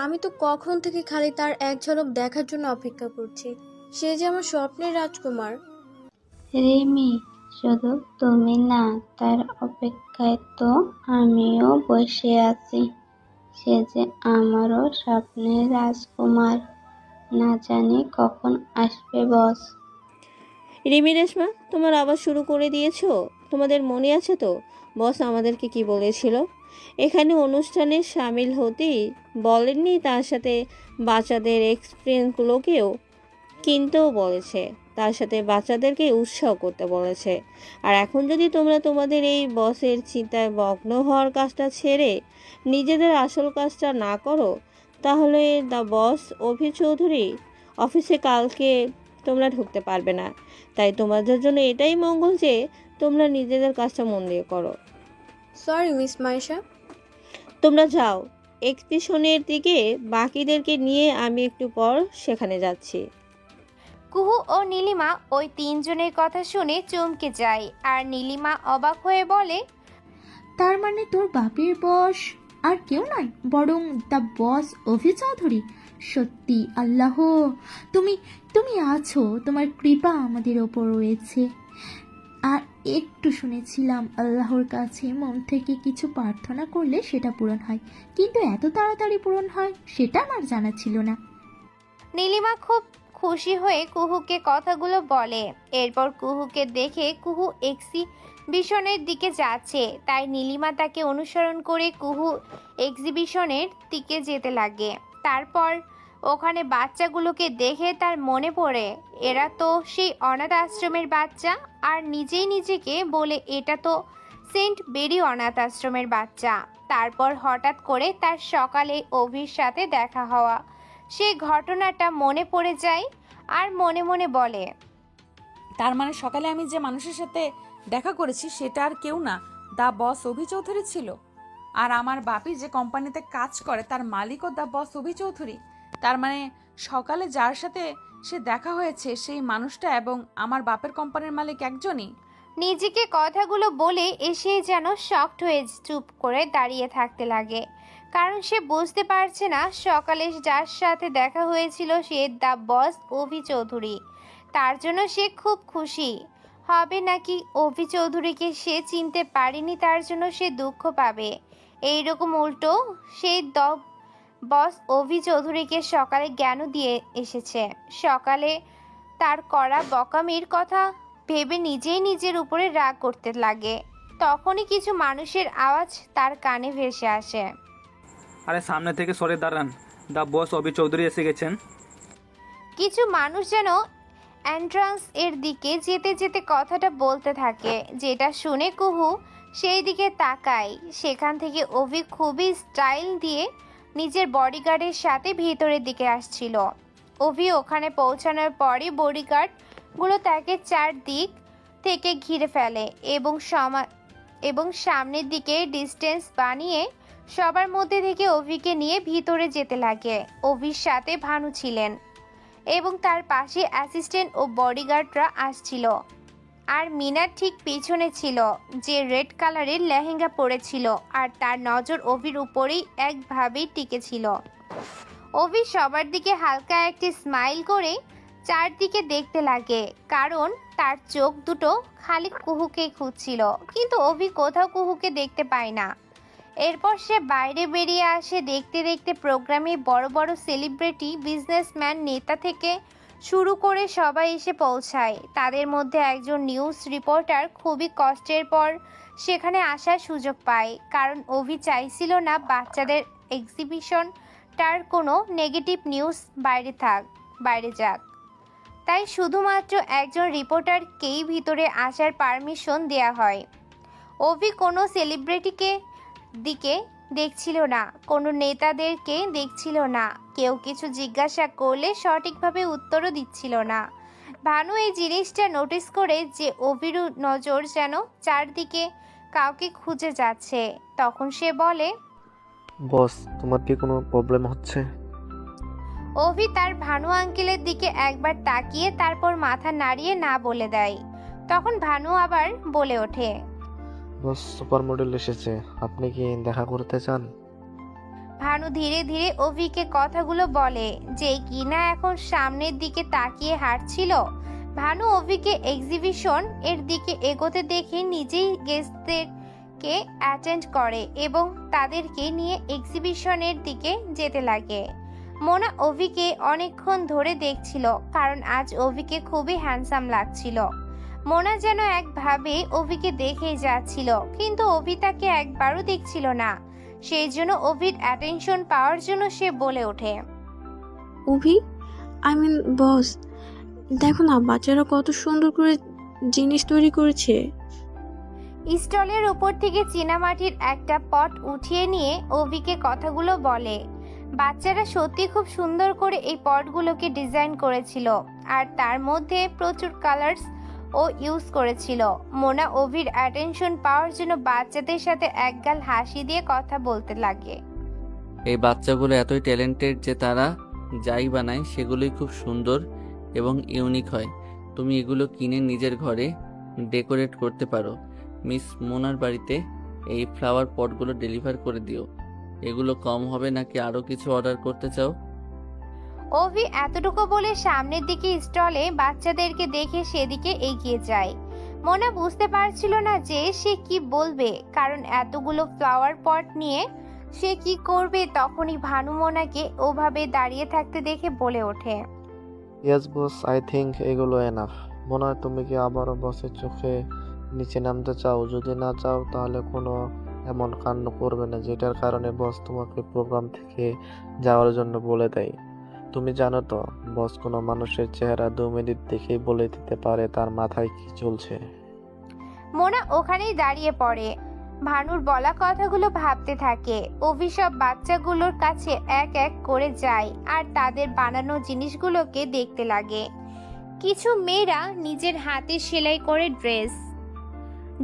আমি তো কখন থেকে খালি তার এক ঝলক দেখার জন্য অপেক্ষা করছি। সে যে আমার স্বপ্নের রাজকুমার। রিমি, শুধু তুমি না, তার অপেক্ষায় তো আমিও বসে আছি। সে যে আমারও স্বপ্নের রাজকুমার। না জানি কখন আসবে বস। রিমি রেশমা, তোমার আবার শুরু করে দিয়েছো? তোমাদের মনে আছে তো বস আমাদেরকে কি বলেছিল? এখানে অনুষ্ঠানে সামিল হতেই বলেননি, তার সাথে বাচ্চাদের এক্সপিরিয়েন্সগুলোকেও কিনতেও বলেছে, তার সাথে বাচ্চাদেরকে উৎসাহ করতে বলেছে। আর এখন যদি তোমরা তোমাদের এই বসের চিন্তায় মগ্ন হওয়ার কাজটা ছেড়ে নিজেদের আসল কাজটা না করো, তাহলে দ্য বস অভি চৌধুরী অফিসে কালকে তোমরা ঢুকতে পারবে না। তাই তোমাদের জন্য এটাই মঙ্গল যে তোমরা নিজেদের কাজটা মন দিয়ে করো। Sorry miss Maisha. তোমরা যাও এক্সপিশনের দিকে, বাকিদেরকে নিয়ে আমি একটু পর সেখানে যাচ্ছি। কুহু ও নীলিমা ওই তিনজনের কথা শুনে চমকে যায় আর নীলিমা অবাক হয়ে বলে, তার মানে তোর বাপের বস আর কেউ নয়, বরং দ্য বস অভি চৌধুরী। সত্যি আল্লাহ, তুমি তুমি আছো, তোমার কৃপা আমাদের ওপর রয়েছে। আর একটু শুনেছিলাম আল্লাহর কাছে মন থেকে কিছু প্রার্থনা করলে সেটা পূরণ হয়, কিন্তু এত তাড়াতাড়ি পূরণ হয় সেটা আমার জানা ছিল না। নীলিমা খুব খুশি হয়ে কুহুকে কথাগুলো বলে। এরপর কুহুকে দেখে কুহু এক্সিবিশনের দিকে যাচ্ছে, তাই নীলিমা তাকে অনুসরণ করে কুহু এক্সিবিশনের দিকে যেতে লাগে। তারপর ওখানে বাচ্চাগুলোকে দেখে তার মনে পড়ে এরা তো সেই অনাথ আশ্রমের বাচ্চা, আর নিজেই নিজেকে বলে এটা তো সেন্ট বেরি অনাথ আশ্রমের বাচ্চা। তারপর হঠাৎ করে তার সকালে অভির সাথে দেখা হওয়া সেই ঘটনাটা মনে পড়ে যায় আর মনে মনে বলে, তার মানে সকালে আমি যে মানুষের সাথে দেখা করেছি সেটা আর কেউ না, দ্য বস অভি চৌধুরী ছিল। আর আমার বাপি যে কোম্পানিতে কাজ করে তার মালিকও দ্য বস অভি চৌধুরী। তার মানে সকালে যার সাথে সে দেখা হয়েছে সেই মানুষটা এবং আমার বাপের কোম্পানির মালিক একজনই। নিজেকে কথাগুলো বলে এসে যেন শকড হয়ে চুপ করে দাঁড়িয়ে থাকতে লাগে, কারণ সে বুঝতে পারছে না সকালে যার সাথে দেখা হয়েছিল সে দ্য বস অভি চৌধুরী। তার জন্য সে খুব খুশি হবে, নাকি অভি চৌধুরীকে সে চিনতে পারেনি তার জন্য সে দুঃখ পাবে। এইরকম উল্টো সেই বস অভি চৌধুরীকে সকালে জ্ঞান দিয়ে এসেছে। সকালে তার করা বকামির কথা ভেবে নিজেই নিজের উপরে রাগ করতে লাগে। তখনই কিছু মানুষের আওয়াজ তার কানে ভেসে আসে, আরে সামনে থেকে সরে দাঁড়ান, দ্য বস অভি চৌধুরী এসে গেছেন। কিছু মানুষ যেন এন্ট্রান্স এর দিকে যেতে যেতে কথাটা বলতে থাকে, যেটা শুনে কুহু সেই দিকে তাকায়। সেখান থেকে অভি খুবই স্টাইল দিয়ে নিজের বডিগার্ডের সাথে ভিতরের দিকে আসছিল। অভি ওখানে পৌঁছানোর পরই বডিগার্ডগুলো তাকে চারদিক থেকে ঘিরে ফেলে এবং সামনের দিকে ডিস্টেন্স বানিয়ে সবার মধ্যে থেকে অভিকে নিয়ে ভিতরে যেতে লাগে। অভির সাথে ভানু ছিলেন এবং তার পাশে অ্যাসিস্ট্যান্ট ও বডিগার্ডরা আসছিল। আর মিনার ঠিক পিছনে ছিল, যে রেড কালারের লেহেঙ্গা পরেছিল, আর তার নজর অভির উপরেই একভাবেই টিকেছিল। অভি সবার দিকে হালকা একটি স্মাইল করে চারদিকে দেখতে লাগে, কারণ তার চোখ দুটো খালি কুহুকে খুঁজছিল, কিন্তু অভি কোথাও কুহুকে দেখতে পায় না। এরপর সে বাইরে বেরিয়ে আসে। দেখতে দেখতে প্রোগ্রামে বড় বড় সেলিব্রিটি, বিজনেসম্যান, নেতা থেকে শুরু করে সবাই এসে পৌঁছায়। তাদের মধ্যে একজন নিউজ রিপোর্টার খুবই কষ্টের পর সেখানে আসার সুযোগ পায়, কারণ অভি চাইছিল না বাচ্চাদের এক্সিবিশনটার কোনো নেগেটিভ নিউজ বাইরে যাক। তাই শুধুমাত্র একজন রিপোর্টারকেই ভিতরে আসার পারমিশন দেয়া হয়। অভি কোনো সেলিব্রিটিকে দিকে দেখছিল না, কোনো নেতাদেরকে দেখছিল না, কেউ কিছু জিজ্ঞাসা করলে সঠিকভাবে উত্তরও দিচ্ছিল না। ভানু এই জিনিসটা নোটিস করে যে অভির নজর যেন চারদিকে কাউকে খুঁজে যাচ্ছে। তখন সে বলে, বস, তোমার কি কোনো প্রবলেম হচ্ছে? অভি তার ভানু আঙ্কেলের দিকে একবার তাকিয়ে তারপর মাথা নাড়িয়ে না বলে দেয়। তখন ভানু আবার বলে ওঠে, বস, সুপার মডেল এসেছে, আপনি কি দেখা করতে চান? ভানু ধীরে ধীরে অভিকে কথাগুলো বলে, যে কিনা এখন সামনের দিকে তাকিয়ে হাঁটছিল। ভানু অভিকে এক্সিবিশন এর দিকে এগোতে দেখে নিজেই গেস্টদেরকে অ্যাটেন্ড করে এবং তাদেরকে নিয়ে এক্সিবিশনের দিকে যেতে লাগে। মোনা অভিকে অনেকক্ষণ ধরে দেখছিল, কারণ আজ অভিকে খুবই হ্যান্ডসাম লাগছিল। মোনা যেন একভাবে অভিকে দেখেই যাচ্ছিল, কিন্তু অভি তাকে একবারও দেখছিল না। সেই জন্য অভির অ্যাটেনশন পাওয়ার জন্য সে বলে ওঠে, অভি, আই মিন বস, দেখো না বাচ্চারা কত সুন্দর করে জিনিস তৈরি করেছে। স্টলের উপর থেকে চীনামাটির একটা পট উঠিয়ে নিয়ে অভিকে কথাগুলো বলে। বাচ্চারা সত্যি খুব সুন্দর করে এই পটগুলোকে ডিজাইন করেছিল, আর তার মধ্যে প্রচুর কালার্স ও ইউজ করেছিল। মোনা অভির অ্যাটেনশন পাওয়ার জন্য বাচ্চাদের সাথে একগাল হাসি দিয়ে কথা বলতে লাগে। এই বাচ্চাগুলো এতই ট্যালেন্টেড যে তারা যাই বানায় সেগুলোই খুব সুন্দর এবং ইউনিক হয়। তুমি এগুলো কিনে নিজের ঘরে ডেকোরেট করতে পারো। মিস মোনার বাড়িতে এই ফ্লাওয়ার পটগুলো ডেলিভার করে দিও। এগুলো কম হবে নাকি আরও কিছু অর্ডার করতে চাও? অভি এতটুকু বলে সামনের দিকে স্টলে বাচ্চাদেরকে দেখে সেদিকে এগিয়ে যায়। মোনা বুঝতে পারছিল না যে সে কি বলবে, কারণ এতগুলো ফ্লাওয়ার পট নিয়ে সে কি করবে। তখনই ভানু মোনাকে ওভাবে দাঁড়িয়ে থাকতে দেখে বলে ওঠে, ইয়েস বস, আই থিঙ্ক এগুলো এনাফ। মনে হয় তুমি কি আবারও বসের চোখে নিচে নামতে চাও? যদি না চাও তাহলে কোনো এমন কাণ্ড করবে না যেটার কারণে বস তোমাকে প্রোগ্রাম থেকে যাওয়ার জন্য বলে দেয়। তুমি জানো তো, বস কোনো মানুষের চেহারা 2 মিনিট দেখেই বলে দিতে পারে তার মাথায় কি চলছে। মোনা ওখানেই দাঁড়িয়ে পড়ে, ভানুর বলা কথাগুলো ভাবতে থাকে। অভিসব বাচ্চাগুলোর কাছে এক এক করে যায় আর তাদের বানানো জিনিসগুলোকে দেখতে লাগে। কিছু মেয়েরা নিজের হাতে সেলাই করে ড্রেস,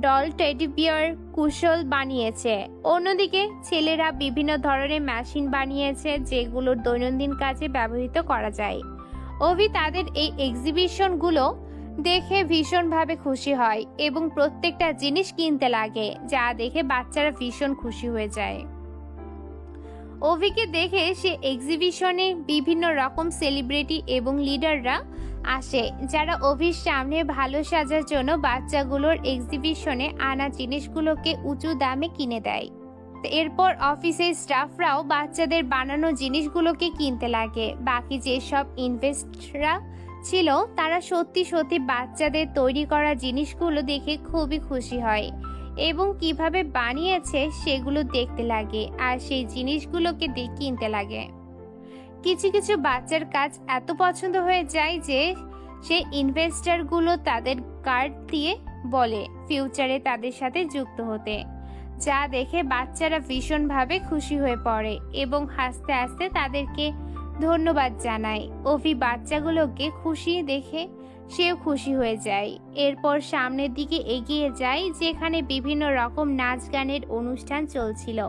ডল, টেডি বিয়ার, কুশল বানিয়েছে। অন্যদিকে ছেলেরা বিভিন্ন ধরনের মেশিন বানিয়েছে যেগুলোর দৈনন্দিন কাজে ব্যবহৃত করা যায়। অভি তাদের এই এক্সিবিশনগুলো দেখে ভীষণভাবে খুশি হয় এবং প্রত্যেকটা জিনিস কিনতে লাগে, যা দেখে বাচ্চারা ভীষণ খুশি হয়ে যায়। অভিকে দেখে সে এক্সিবিশনে বিভিন্ন রকম সেলিব্রিটি এবং লিডাররা আসে, যারা অভির সামনে ভালো সাজার জন্য বাচ্চাগুলোর এক্সিবিশনে আনা জিনিসগুলোকে উঁচু দামে কিনে দেয়। এরপর অফিসের স্টাফরাও বাচ্চাদের বানানো জিনিসগুলোকে কিনতে লাগে। বাকি যেসব ইনভেস্টররা ছিল তারা সত্যি সত্যি বাচ্চাদের তৈরি করা জিনিসগুলো দেখে খুবই খুশি হয় এবং কিভাবে বানিয়েছে সেগুলো দেখতে লাগে আর সেই জিনিসগুলোকে কিনতে লাগে। কিছু কিছু বাচ্চার কাজ এত পছন্দ হয়ে যায় যে সেই ইনভেস্টরগুলো তাদের কার্ড দিয়ে বলে ফিউচারে তাদের সাথে যুক্ত হতে, যা দেখে বাচ্চারা ভীষণভাবে খুশি হয়ে পড়ে এবং হাসতে হাসতে তাদেরকে ধন্যবাদ জানায়। অভি বাচ্চাগুলোকে খুশি দেখে সেও খুশি হয়ে যায়। এরপর সামনের দিকে এগিয়ে যায়, যেখানে বিভিন্ন রকম নাচ গানের অনুষ্ঠান চলছিল।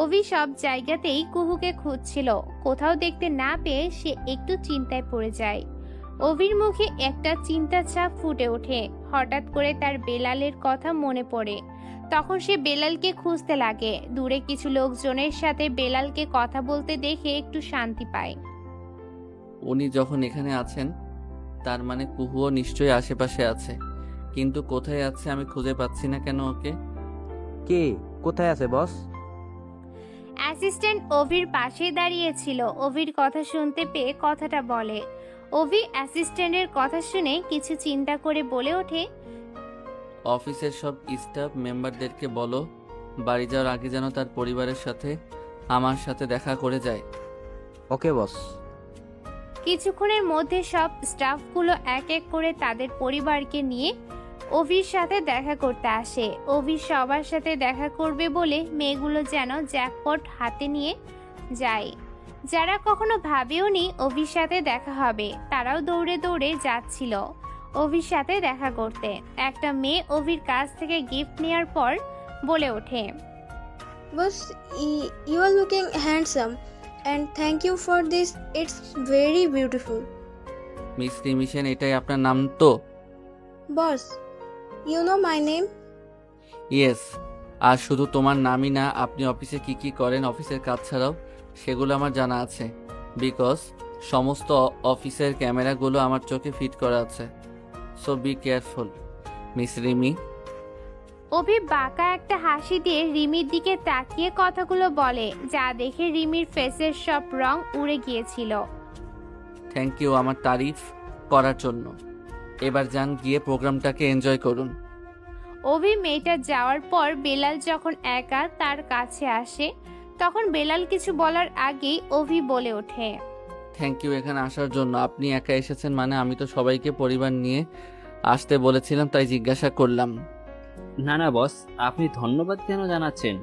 অভি সব জায়গাতেই কুহুকে খুঁজছিল, কোথাও দেখতে না পেয়ে সে একটু চিন্তায় পড়ে যায়। অভির মুখে একটা চিন্তার ছাপ ফুটে ওঠে। হঠাৎ করে তার বেলালের কথা মনে পড়ে। তখন সে বেলালকে খুঁজতে লাগে। দূরে কিছু লোকজনের সাথে বেলালকে কথা বলতে দেখে একটু শান্তি পায়। উনি যখন এখানে আছেন তার মানে কুহুও নিশ্চয়ই আশেপাশে আছে, কিন্তু কোথায় আছে আমি খুঁজে পাচ্ছি না কেন ওকে। কে কোথায় আছে বস? অ্যাসিস্ট্যান্ট অভির পাশে দাঁড়িয়েছিল। অভির কথা শুনতে পেয়ে কথাটা বলে। অভি অ্যাসিস্ট্যান্টের কথা শুনে কিছু চিন্তা করে বলে ওঠে, অফিসের সব স্টাফ মেম্বারদেরকে বলো বাড়ি যাওয়ার আগে যেন তার পরিবারের সাথে আমার সাথে দেখা করে যায়। ওকে বস। কিছুক্ষণের মধ্যে সব স্টাফগুলো এক এক করে তাদের পরিবারকে নিয়ে অভির সাথে দেখা করতে আসে। অভি সবার সাথে দেখা করবে বলে মেয়েগুলো যেন জ্যাকপট হাতে নিয়ে যায়। যারা কখনো ভাবেওনি অভির সাথে দেখা হবে, তারাও দৌড়ে দৌড়ে যাচ্ছিল অভির সাথে দেখা করতে। একটা মেয়ে অভির কাছ থেকে গিফট নেওয়ার পর বলে ওঠে, boss, you are looking handsome and thank you for this, it's very beautiful. Miss Rimi Sen, এটাই আপনার নাম তো? Boss, you know my name? Yes. আর শুধু তোমার নামই না, আপনি অফিসে কি কি করেন অফিসের কাজ ছাড়াও সেগুলো আমার জানা আছে, বিকজ সমস্ত অফিসের ক্যামেরাগুলো আমার চোখে ফিট করা আছে। So be careful miss Rimi. Abhi বাঁকা একটা হাসি দিয়ে রিমির দিকে তাকিয়ে কথাগুলো বলে, যা দেখে রিমির ফেসের সব রং উড়ে গিয়েছিল। থ্যাংক ইউ আমার তারিফ করার জন্য। এবার যান, গিয়ে প্রোগ্রামটাকে এনজয় করুন। অভি মেয়েটা যাওয়ার পর বেলাল যখন একা তার কাছে আসে, তখন বেলাল কিছু বলার আগেই অভি বলে ওঠে, থ্যাংক ইউ এখানে আসার জন্য। আপনি একা এসেছেন মানে আমি তো সবাইকে পরিবার নিয়ে আসতে বলেছিলাম, তাই জিজ্ঞাসা করলাম। না না বস, আপনি ধন্যবাদ কেন জানাচ্ছেন?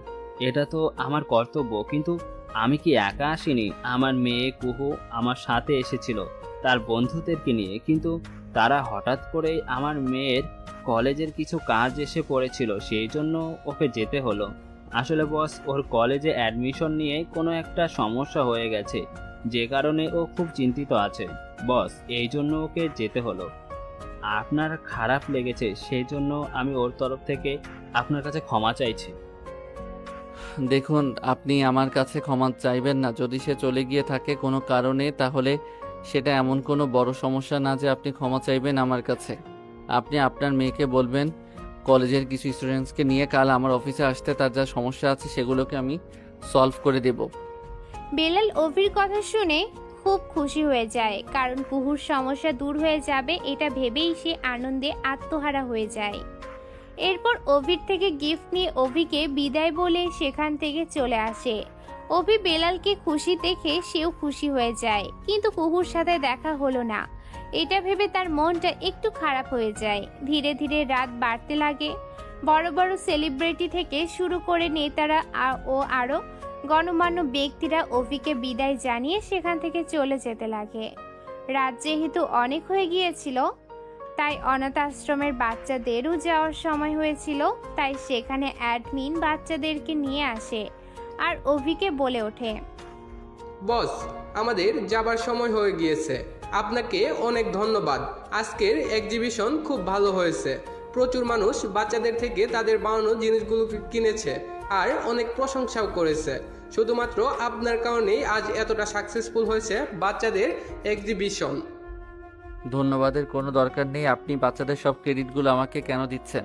এটা তো আমার কর্তব্য। কিন্তু আমি কি একা আসিনি? আমার মেয়ে কুহু আমার সাথে এসেছিল তার বন্ধুদেরকে নিয়ে, কিন্তু তারা হঠাৎ করে আমার মেয়ের কলেজের কিছু কাজ এসে পড়েছিল, সেই জন্য ওকে যেতে হলো। আসলে বস, ওর কলেজে অ্যাডমিশন নিয়ে কোনো একটা সমস্যা হয়ে গেছে, যে কারণে ও খুব চিন্তিত আছে বস, এই জন্য ওকে যেতে হলো। আপনার খারাপ লেগেছে, সেই জন্য আমি ওর তরফ থেকে আপনার কাছে ক্ষমা চাইছি। দেখুন, আপনি আমার কাছে ক্ষমা চাইবেন না। যদি সে চলে গিয়ে থাকে কোনো কারণে, তাহলে সেটা এমন কোনো বড় সমস্যা না যে আপনি ক্ষমা চাইবেন আমার কাছে। আপনি আপনার মেয়েকে বলবেন কলেজের কিছু স্টুডেন্টসকে নিয়ে কাল আমার অফিসে আসতে, তার যা সমস্যা আছে সেগুলোকে আমি সলভ করে দেব। বেলাল অভির কথা শুনে খুব খুশি হয়ে যায়, কারণ কুহুর সমস্যা দূর হয়ে যাবে এটা ভেবেই সে আনন্দে আত্মহারা হয়ে যায়। এরপর অভির থেকে গিফট নিয়ে অভিকে বিদায় বলে সেখান থেকে চলে আসে। অভি বেলালকে খুশি দেখে সেও খুশি হয়ে যায়, কিন্তু কুহুর সাথে দেখা হলো না, এটা ভেবে তার মনটা একটু খারাপ হয়ে যায়। ধীরে ধীরে রাত বাড়তে লাগে। বড় বড় সেলিব্রিটি থেকে শুরু করে নেতারা ও আরও গণমান্য ব্যক্তিরা অভিকে বিদায় জানিয়ে সেখান থেকে চলে যেতে লাগে। রাত যেহেতু অনেক হয়ে গিয়েছিল, তাই অনাথ আশ্রমের বাচ্চাদেরও যাওয়ার সময় হয়েছিল, তাই সেখানে অ্যাডমিন বাচ্চাদেরকে নিয়ে আসে আর অভিকে বলে ওঠে, বস, আমাদের যাবার সময় হয়ে গিয়েছে। আপনাকে অনেক ধন্যবাদ। আজকের এক্সিবিশন খুব ভালো হয়েছে। প্রচুর মানুষ বাচ্চাদের থেকে তাদের বানানো জিনিসগুলো কিনেছে আর অনেক প্রশংসাও করেছে। শুধুমাত্র আপনার কারণেই আজ এতটা সাকসেসফুল হয়েছে বাচ্চাদের এক্সিবিশন। ধন্যবাদের কোনো দরকার নেই। আপনি বাচ্চাদের সব ক্রেডিটগুলো আমাকে কেন দিচ্ছেন?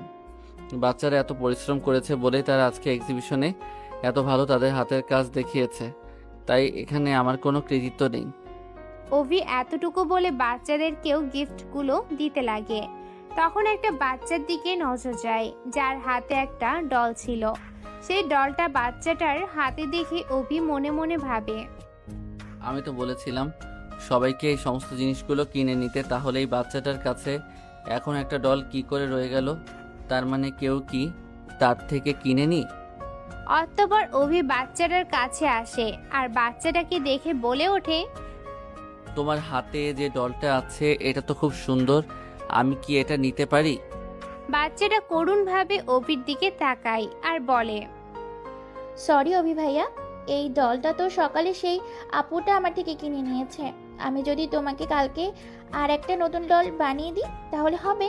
বাচ্চারা এত পরিশ্রম করেছে বলেই তারা আজকে এক্সিবিশনে এত ভালো তাদের হাতের কাজ দেখিয়েছে, তাই এখানে আমার কোনো ক্রেডিট তো নেই। অভি এতটুকু বলে বাচ্চাদেরকেও গিফটগুলো দিতে লাগে। তখন একটা বাচ্চার দিকে নজর যায়, যার হাতে একটা ডল ছিল। সেই ডলটা বাচ্চাটার হাতে দেখে অভি মনে মনে ভাবে, আমি তো বলেছিলাম সবাইকে এই সমস্ত জিনিসগুলো কিনে নিতে, তাহলে এই বাচ্চাটার কাছে এখন একটা ডল কি করে রয়ে গেল? তার মানে কেউ কি তার থেকে কিনে নি? অতঃপর অভি বাচ্চাটার কাছে আসে আর বাচ্চাটাকে দেখে বলে ওঠে, তোমার হাতে যে ডলটা আছে এটা তো খুব সুন্দর, আমি কি এটা নিতে পারি? বাচ্চাটা করুণভাবে অভির দিকে তাকায় আর বলে, সরি অভি ভাইয়া, এই ডলটা তো সকালে সেই আপুটা আমার থেকে কিনে নিয়েছে। আমি যদি তোমাকে কালকে আর একটা নতুন ডল বানিয়ে দিই তাহলে হবে?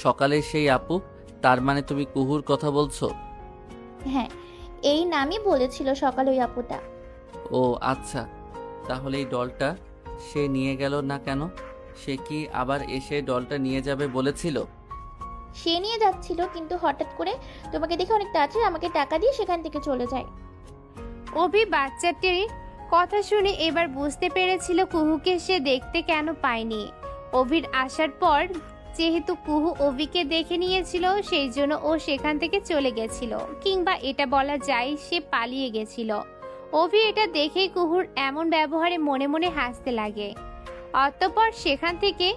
সকালে সেই আপু, তার মানে তুমি কুহুর কথা বলছো? হ্যাঁ, এই নামই বলেছিল সকালে ওই আপুটা। ও আচ্ছা, তাহলে এই ডলটা সে নিয়ে গেল না কেন? সে কি আবার এসে ডলটা নিয়ে যাবে বলেছিল? সে নিয়ে যাচ্ছিল, কিন্তু হঠাৎ করে তোমাকে দেখে অনেক তাড়াতাড়ি আমাকে টাকা দিয়ে সেখান থেকে চলে যায়। অভি বাচ্চাটির কথা শুনে এবার বুঝতে পেরেছিল কুহুকে সে দেখতে কেন পায়নি। অভির আসার পর যেহেতু কুহু অভিকে দেখে নিয়েছিল, সেই জন্য ও সেখান থেকে চলে গেছিল, কিংবা এটা বলা যায় সে পালিয়ে গেছিল। অভি এটা দেখে কুহুর এমন ব্যবহারে মনে মনে হাসতে লাগে। অতঃপর সেখান থেকে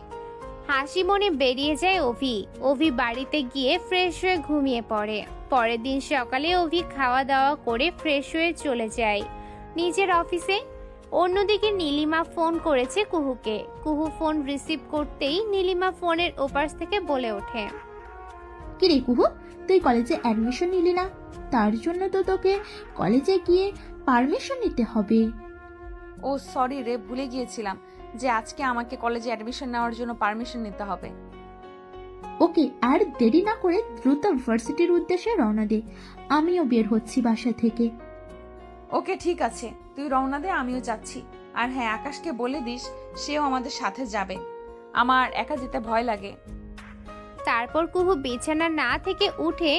হাসি মনে বেরিয়ে যায় অভি। অভি বাড়িতে গিয়ে ফ্রেশ হয়ে ঘুমিয়ে পড়ে। পরের দিন সকালে অভি খাওয়া দাওয়া করে ফ্রেশ হয়ে চলে যায় নিজের অফিসে। অন্যদিকে নীলিমা ফোন করেছে কুহুকে। কুহু ফোন রিসিভ করতেই নীলিমা ফোনের ওপাশ থেকে বলে ওঠে, কি রে কুহু, তুই কলেজে অ্যাডমিশন নিলি না? তার জন্য তো তোকে কলেজে গিয়ে পারমিশন নিতে হবে। ও সরি রে, ভুলে গিয়েছিলাম যে আজকে আমাকে কলেজে অ্যাডমিশন নেওয়ার জন্য পারমিশন নিতে হবে। ওকে, আর দেরি না করে দ্রুত ভার্সিটির উদ্দেশ্যে রওনা দে। আমিও বের হচ্ছি বাসা থেকে। ওকে ঠিক আছে, তুই রওনা দে, আমিও যাচ্ছি। আর হ্যাঁ, আকাশকে বলে দিস সেও আমাদের সাথে যাবে, আমার একা যেতে ভয় লাগে। তারপর কুহু বিছানা না থেকে উঠে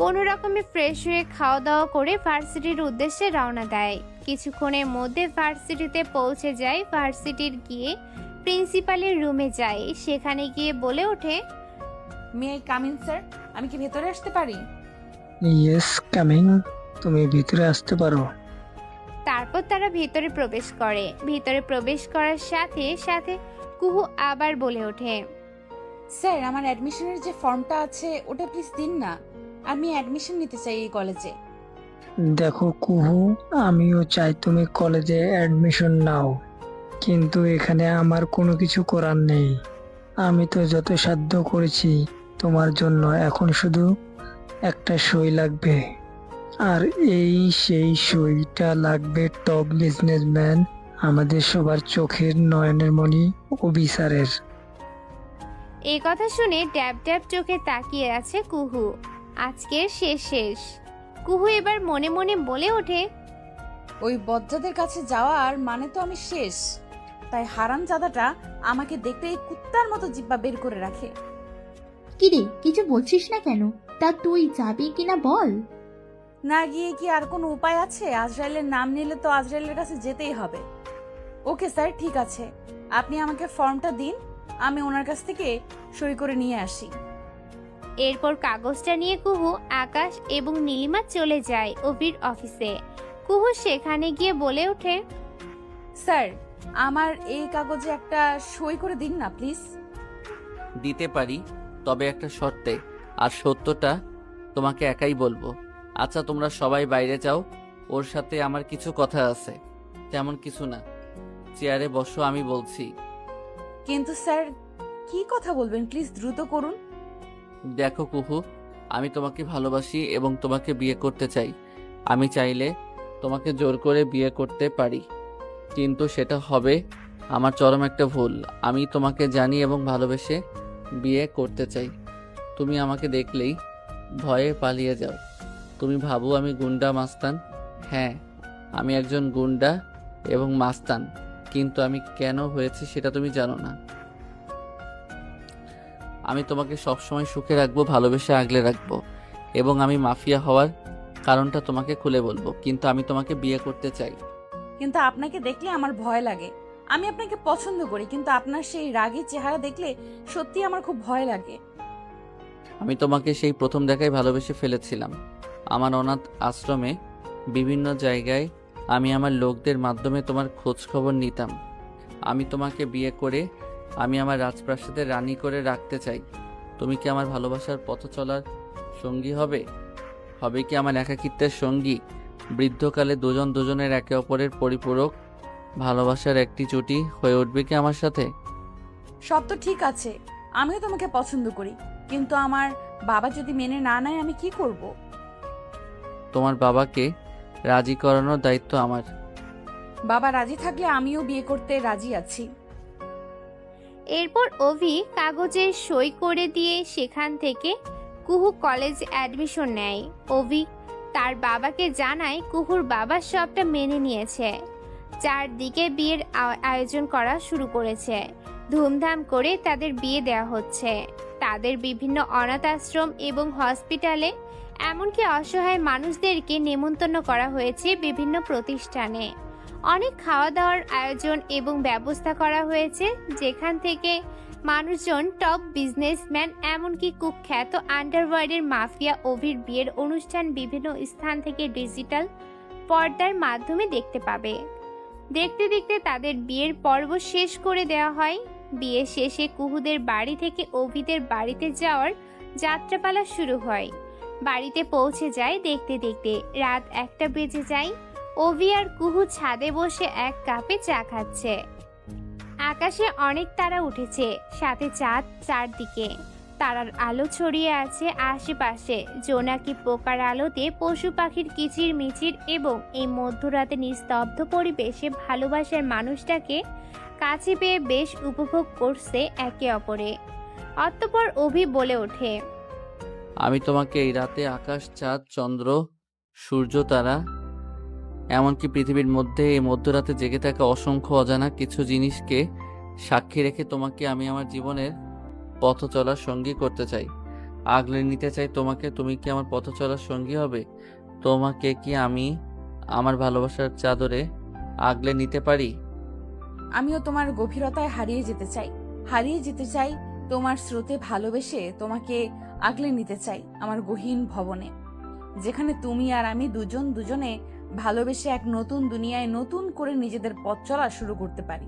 কোনো রকমে ফ্রেশ হয়ে খাওয়া দাওয়া করে ভার্সিটির উদ্দেশ্যে রওনা দেয়। কিছুক্ষণের মধ্যে ভার্সিটিতে পৌঁছে যায়। ভার্সিটির গিয়ে প্রিন্সিপালের রুমে যায়। সেখানে গিয়ে বলে ওঠে, may I come in sir? আমি কি ভেতরে আসতে পারি? Yes, coming. তুমি ভিতরে আসতে পারো। তারপর তারা ভিতরে প্রবেশ করে। ভিতরে প্রবেশ করার সাথে সাথে কুহু আবার বলে ওঠে, স্যার, আমার অ্যাডমিশনের যে ফর্মটা আছে ওটা প্লিজ দিন না, আমি অ্যাডমিশন নিতে চাই এই কলেজে। দেখো কুহু, আমিও চাই তুমি কলেজে অ্যাডমিশন নাও, কিন্তু এখানে আমার কোনো কিছু করার নেই। আমি তো যত সাধ্য করেছি তোমার জন্য, এখন শুধু একটা সই লাগবে। আর সেই সইটা লাগবে টপ বিজনেসম্যান, আমাদের সবার চোখের নয়নের মণি অফিসারের। এই কথা শুনে ড্যাব ড্যাব চোখে তাকিয়ে আছে কুহু। আজকের শেষ। কুহু এবার মনে মনে বলে ওঠে, ওই বজ্জাদের কাছে যাওয়ার মানে তো আমি শেষ। তাই হারামজাদাটা আমাকে দেখতে এই কুত্তার মতো জিব্বা বের করে রাখে। কি রে, কিছু বলছিস না কেন? তা তুই যাবি কিনা বল। না গিয়ে কি আর কোনো উপায় আছে? আজরাইলের নাম নিলে তো আজরাইলের কাছে যেতেই হবে। ওকে স্যার, ঠিক আছে, আপনি আমাকে ফর্মটা দিন, আমি ওনার কাছ থেকে সই করে নিয়ে আসি। এরপর কাগজটা নিয়ে কুহু, আকাশ এবং নীলিমা চলে যায় অভির অফিসে। কুহু সেখানে গিয়ে বলে ওঠে, স্যার, আমার এই কাগজে একটা সই করে দিন না প্লিজ। দিতে পারি, তবে একটা শর্তে, আর সত্যটা তোমাকে একাই বলবো। আচ্ছা, তোমরা সবাই বাইরে যাও, ওর সাথে আমার কিছু কথা আছে। তেমন কিছু না, চেয়ারে বসো, আমি বলছি। কিন্তু স্যার, কি কথা বলবেন প্লিজ দ্রুত করুন। দেখো কুহু, আমি তোমাকে ভালোবাসি এবং তোমাকে বিয়ে করতে চাই। আমি চাইলে তোমাকে জোর করে বিয়ে করতে পারি, কিন্তু সেটা হবে আমার চরম একটা ভুল। আমি তোমাকে জানি এবং ভালোবেসে বিয়ে করতে চাই। তুমি আমাকে দেখলেই ভয়ে পালিয়ে যাও। তুমি ভাবো আমি গুন্ডা মাস্তান। হ্যাঁ, আমি একজন গুন্ডা এবং মাস্তান, কিন্তু আমি কেন হয়েছি সেটা তুমি জানো না। আমি তোমাকে সবসময় সুখে রাখবো, ভালোবেসে আগলে রাখবো, এবং আমি মাফিয়া হওয়ার কারণটা তোমাকে খুলে বলবো, কিন্তু আমি তোমাকে বিয়ে করতে চাই। কিন্তু আপনাকে দেখলে আমার ভয় লাগে। আমি আপনাকে পছন্দ করি, কিন্তু আপনার সেই রাগী চেহারা দেখলে সত্যি আমার খুব ভয় লাগে। আমি তোমাকে সেই প্রথম দেখায় ভালোবেসে ফেলেছিলাম। আমার অনাথ আশ্রমে বিভিন্ন জায়গায় আমি আমার লোকদের মাধ্যমে তোমার খোঁজ খবর নিতাম। আমি তোমাকে বিয়ে করে আমি আমার রাজপ্রাসাদে রানী করে রাখতে চাই। তুমি কি আমার ভালোবাসার পথ চলার সঙ্গী হবে? হবে কি আমার একাকিত্বের সঙ্গী? বৃদ্ধকালে দুজন দুজনের একে অপরের পরিপূরক ভালোবাসার একটি জুটি হয়ে উঠবে কি আমার সাথে? সব তো ঠিক আছে, আমিও তোমাকে পছন্দ করি, কিন্তু আমার বাবা যদি মেনে না নেয় আমি কি করব? তোমার বাবাকে রাজি করানোর দায়িত্ব আমার। বাবা রাজি থাকলে আমিও বিয়ে করতে রাজি আছি। এরপর অভি কাগজে সই করে দিয়ে সেখান থেকে কুহু কলেজ অ্যাডমিশন নেয়। অভি তার বাবাকে জানায় কুহুর বাবা সবটা মেনে নিয়েছে। চারদিকে বিয়ের আয়োজন করা শুরু করেছে। ধুমধাম করে তাদের বিয়ে দেওয়া হচ্ছে। তাদের বিভিন্ন অনাথ আশ্রম এবং হসপিটালে, এমনকি অসহায় মানুষদেরকে নেমন্তন্ন করা হয়েছে বিভিন্ন প্রতিষ্ঠানে। অনেক খাওয়া দাওয়ার আয়োজন এবং ব্যবস্থা করা হয়েছে, যেখান থেকে মানুষজন টপ বিজনেসম্যান এমনকি কুখ্যাত আন্ডারওয়ার্ল্ডের মাফিয়া অভির বিয়ের অনুষ্ঠান বিভিন্ন স্থান থেকে ডিজিটাল পর্দার মাধ্যমে দেখতে পাবে। দেখতে দেখতে তাদের বিয়ের পর্ব শেষ করে দেওয়া হয়। বিয়ে শেষে কুহুদের বাড়ি থেকে অভিদের বাড়িতে যাওয়ার যাত্রাপালা শুরু হয়। বাড়িতে পৌঁছে যায় দেখতে দেখতে রাত 1টা বেজে যায়। অভি আর কুহু ছাদে বসে এক কাপে চা খাচ্ছে। আকাশে অনেক তারা উঠেছে, সাথে চাঁদ চারদিকে। তারার আলো ছড়িয়ে আছে আশেপাশে। জোনাকি পোকার আলোতে পশু পাখির কিচির মিচির এবং এই মধ্যরাতে নিস্তব্ধ পরিবেশে ভালোবাসার মানুষটাকে কাছে পেয়ে বেশ উপভোগ করছে একে অপরে। অতঃপর অভি বলে ওঠে, আমি তোমাকে এই রাতে আকাশ, চাঁদ, চন্দ্র, সূর্য, তারা, এমনকি পৃথিবীর মধ্যে এই মধ্যরাতে জেগে থাকা অসংখ্য অজানা কিছু জিনিসকে সাক্ষী রেখে তোমাকে আমি আমার জীবনের পথ চলার সঙ্গী করতে চাই। আগলে নিতে চাই তোমাকে। তুমি কি আমার পথ চলার সঙ্গী হবে? তোমাকে কি আমি আমার ভালোবাসার চাদরে আগলে নিতে পারি? আমিও তোমার গভীরতায় হারিয়ে যেতে চাই তোমার স্রোতে ভালোবেসে তোমাকে আগলে নিতে চাই আমার গহীন ভবনে, যেখানে তুমি আর আমি দুজনে ভালোবেসে এক নতুন দুনিয়ায় নতুন করে নিজেদের পথ চলা শুরু করতে পারি।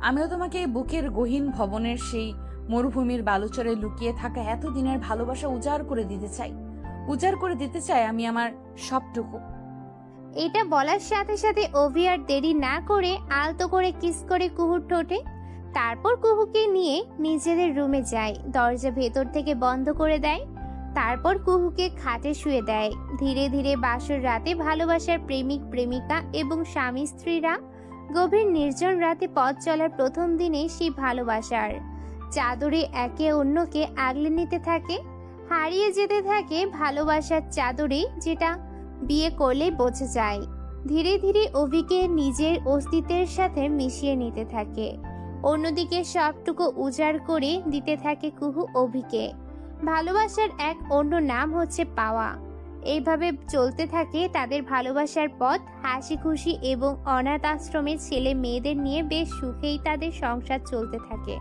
আমিও তোমাকে বুকের গহীন ভবনের সেই মরুভূমির বালুচরে লুকিয়ে থাকা এতদিনের ভালোবাসা উজাড় করে দিতে চাই আমি আমার সবটুকু। এটা বলার সাথে সাথে অভি আর দেরি না করে আলতো করে কিস করে কুহুর ঠোঁটে। তারপর কুহুকে নিয়ে নিজেদের রুমে যায়, দরজা ভেতর থেকে বন্ধ করে দেয়। তারপর কুহুকে খাটে শুয়ে দেয়। ধীরে ধীরে বাসর রাতে ভালোবাসার প্রেমিক প্রেমিকা এবং স্বামী স্ত্রীরা গভীর নির্জন রাতে পথ চলার প্রথম দিনে সেই ভালোবাসার চাদরে একে অন্যকে আগলে নিতে থাকে। হারিয়ে যেতে থাকে ভালোবাসার চাদরে, যেটা বিয়ে করলে বোঝা যায়। ধীরে ধীরে অভিকে নিজের অস্তিত্বের সাথে মিশিয়ে নিতে থাকে। অন্যদিকে সবটুকু উজাড় করে দিতে থাকে কুহু অভিকে। ভালোবাসার এক অন্য নাম হচ্ছে পাওয়া। এইভাবে চলতে থাকে তাদের ভালোবাসার পথ। হাসি খুশি এবং অনাথ আশ্রমের ছেলে মেয়েদের নিয়ে বেশ সুখেই তাদের সংসার চলতে থাকে।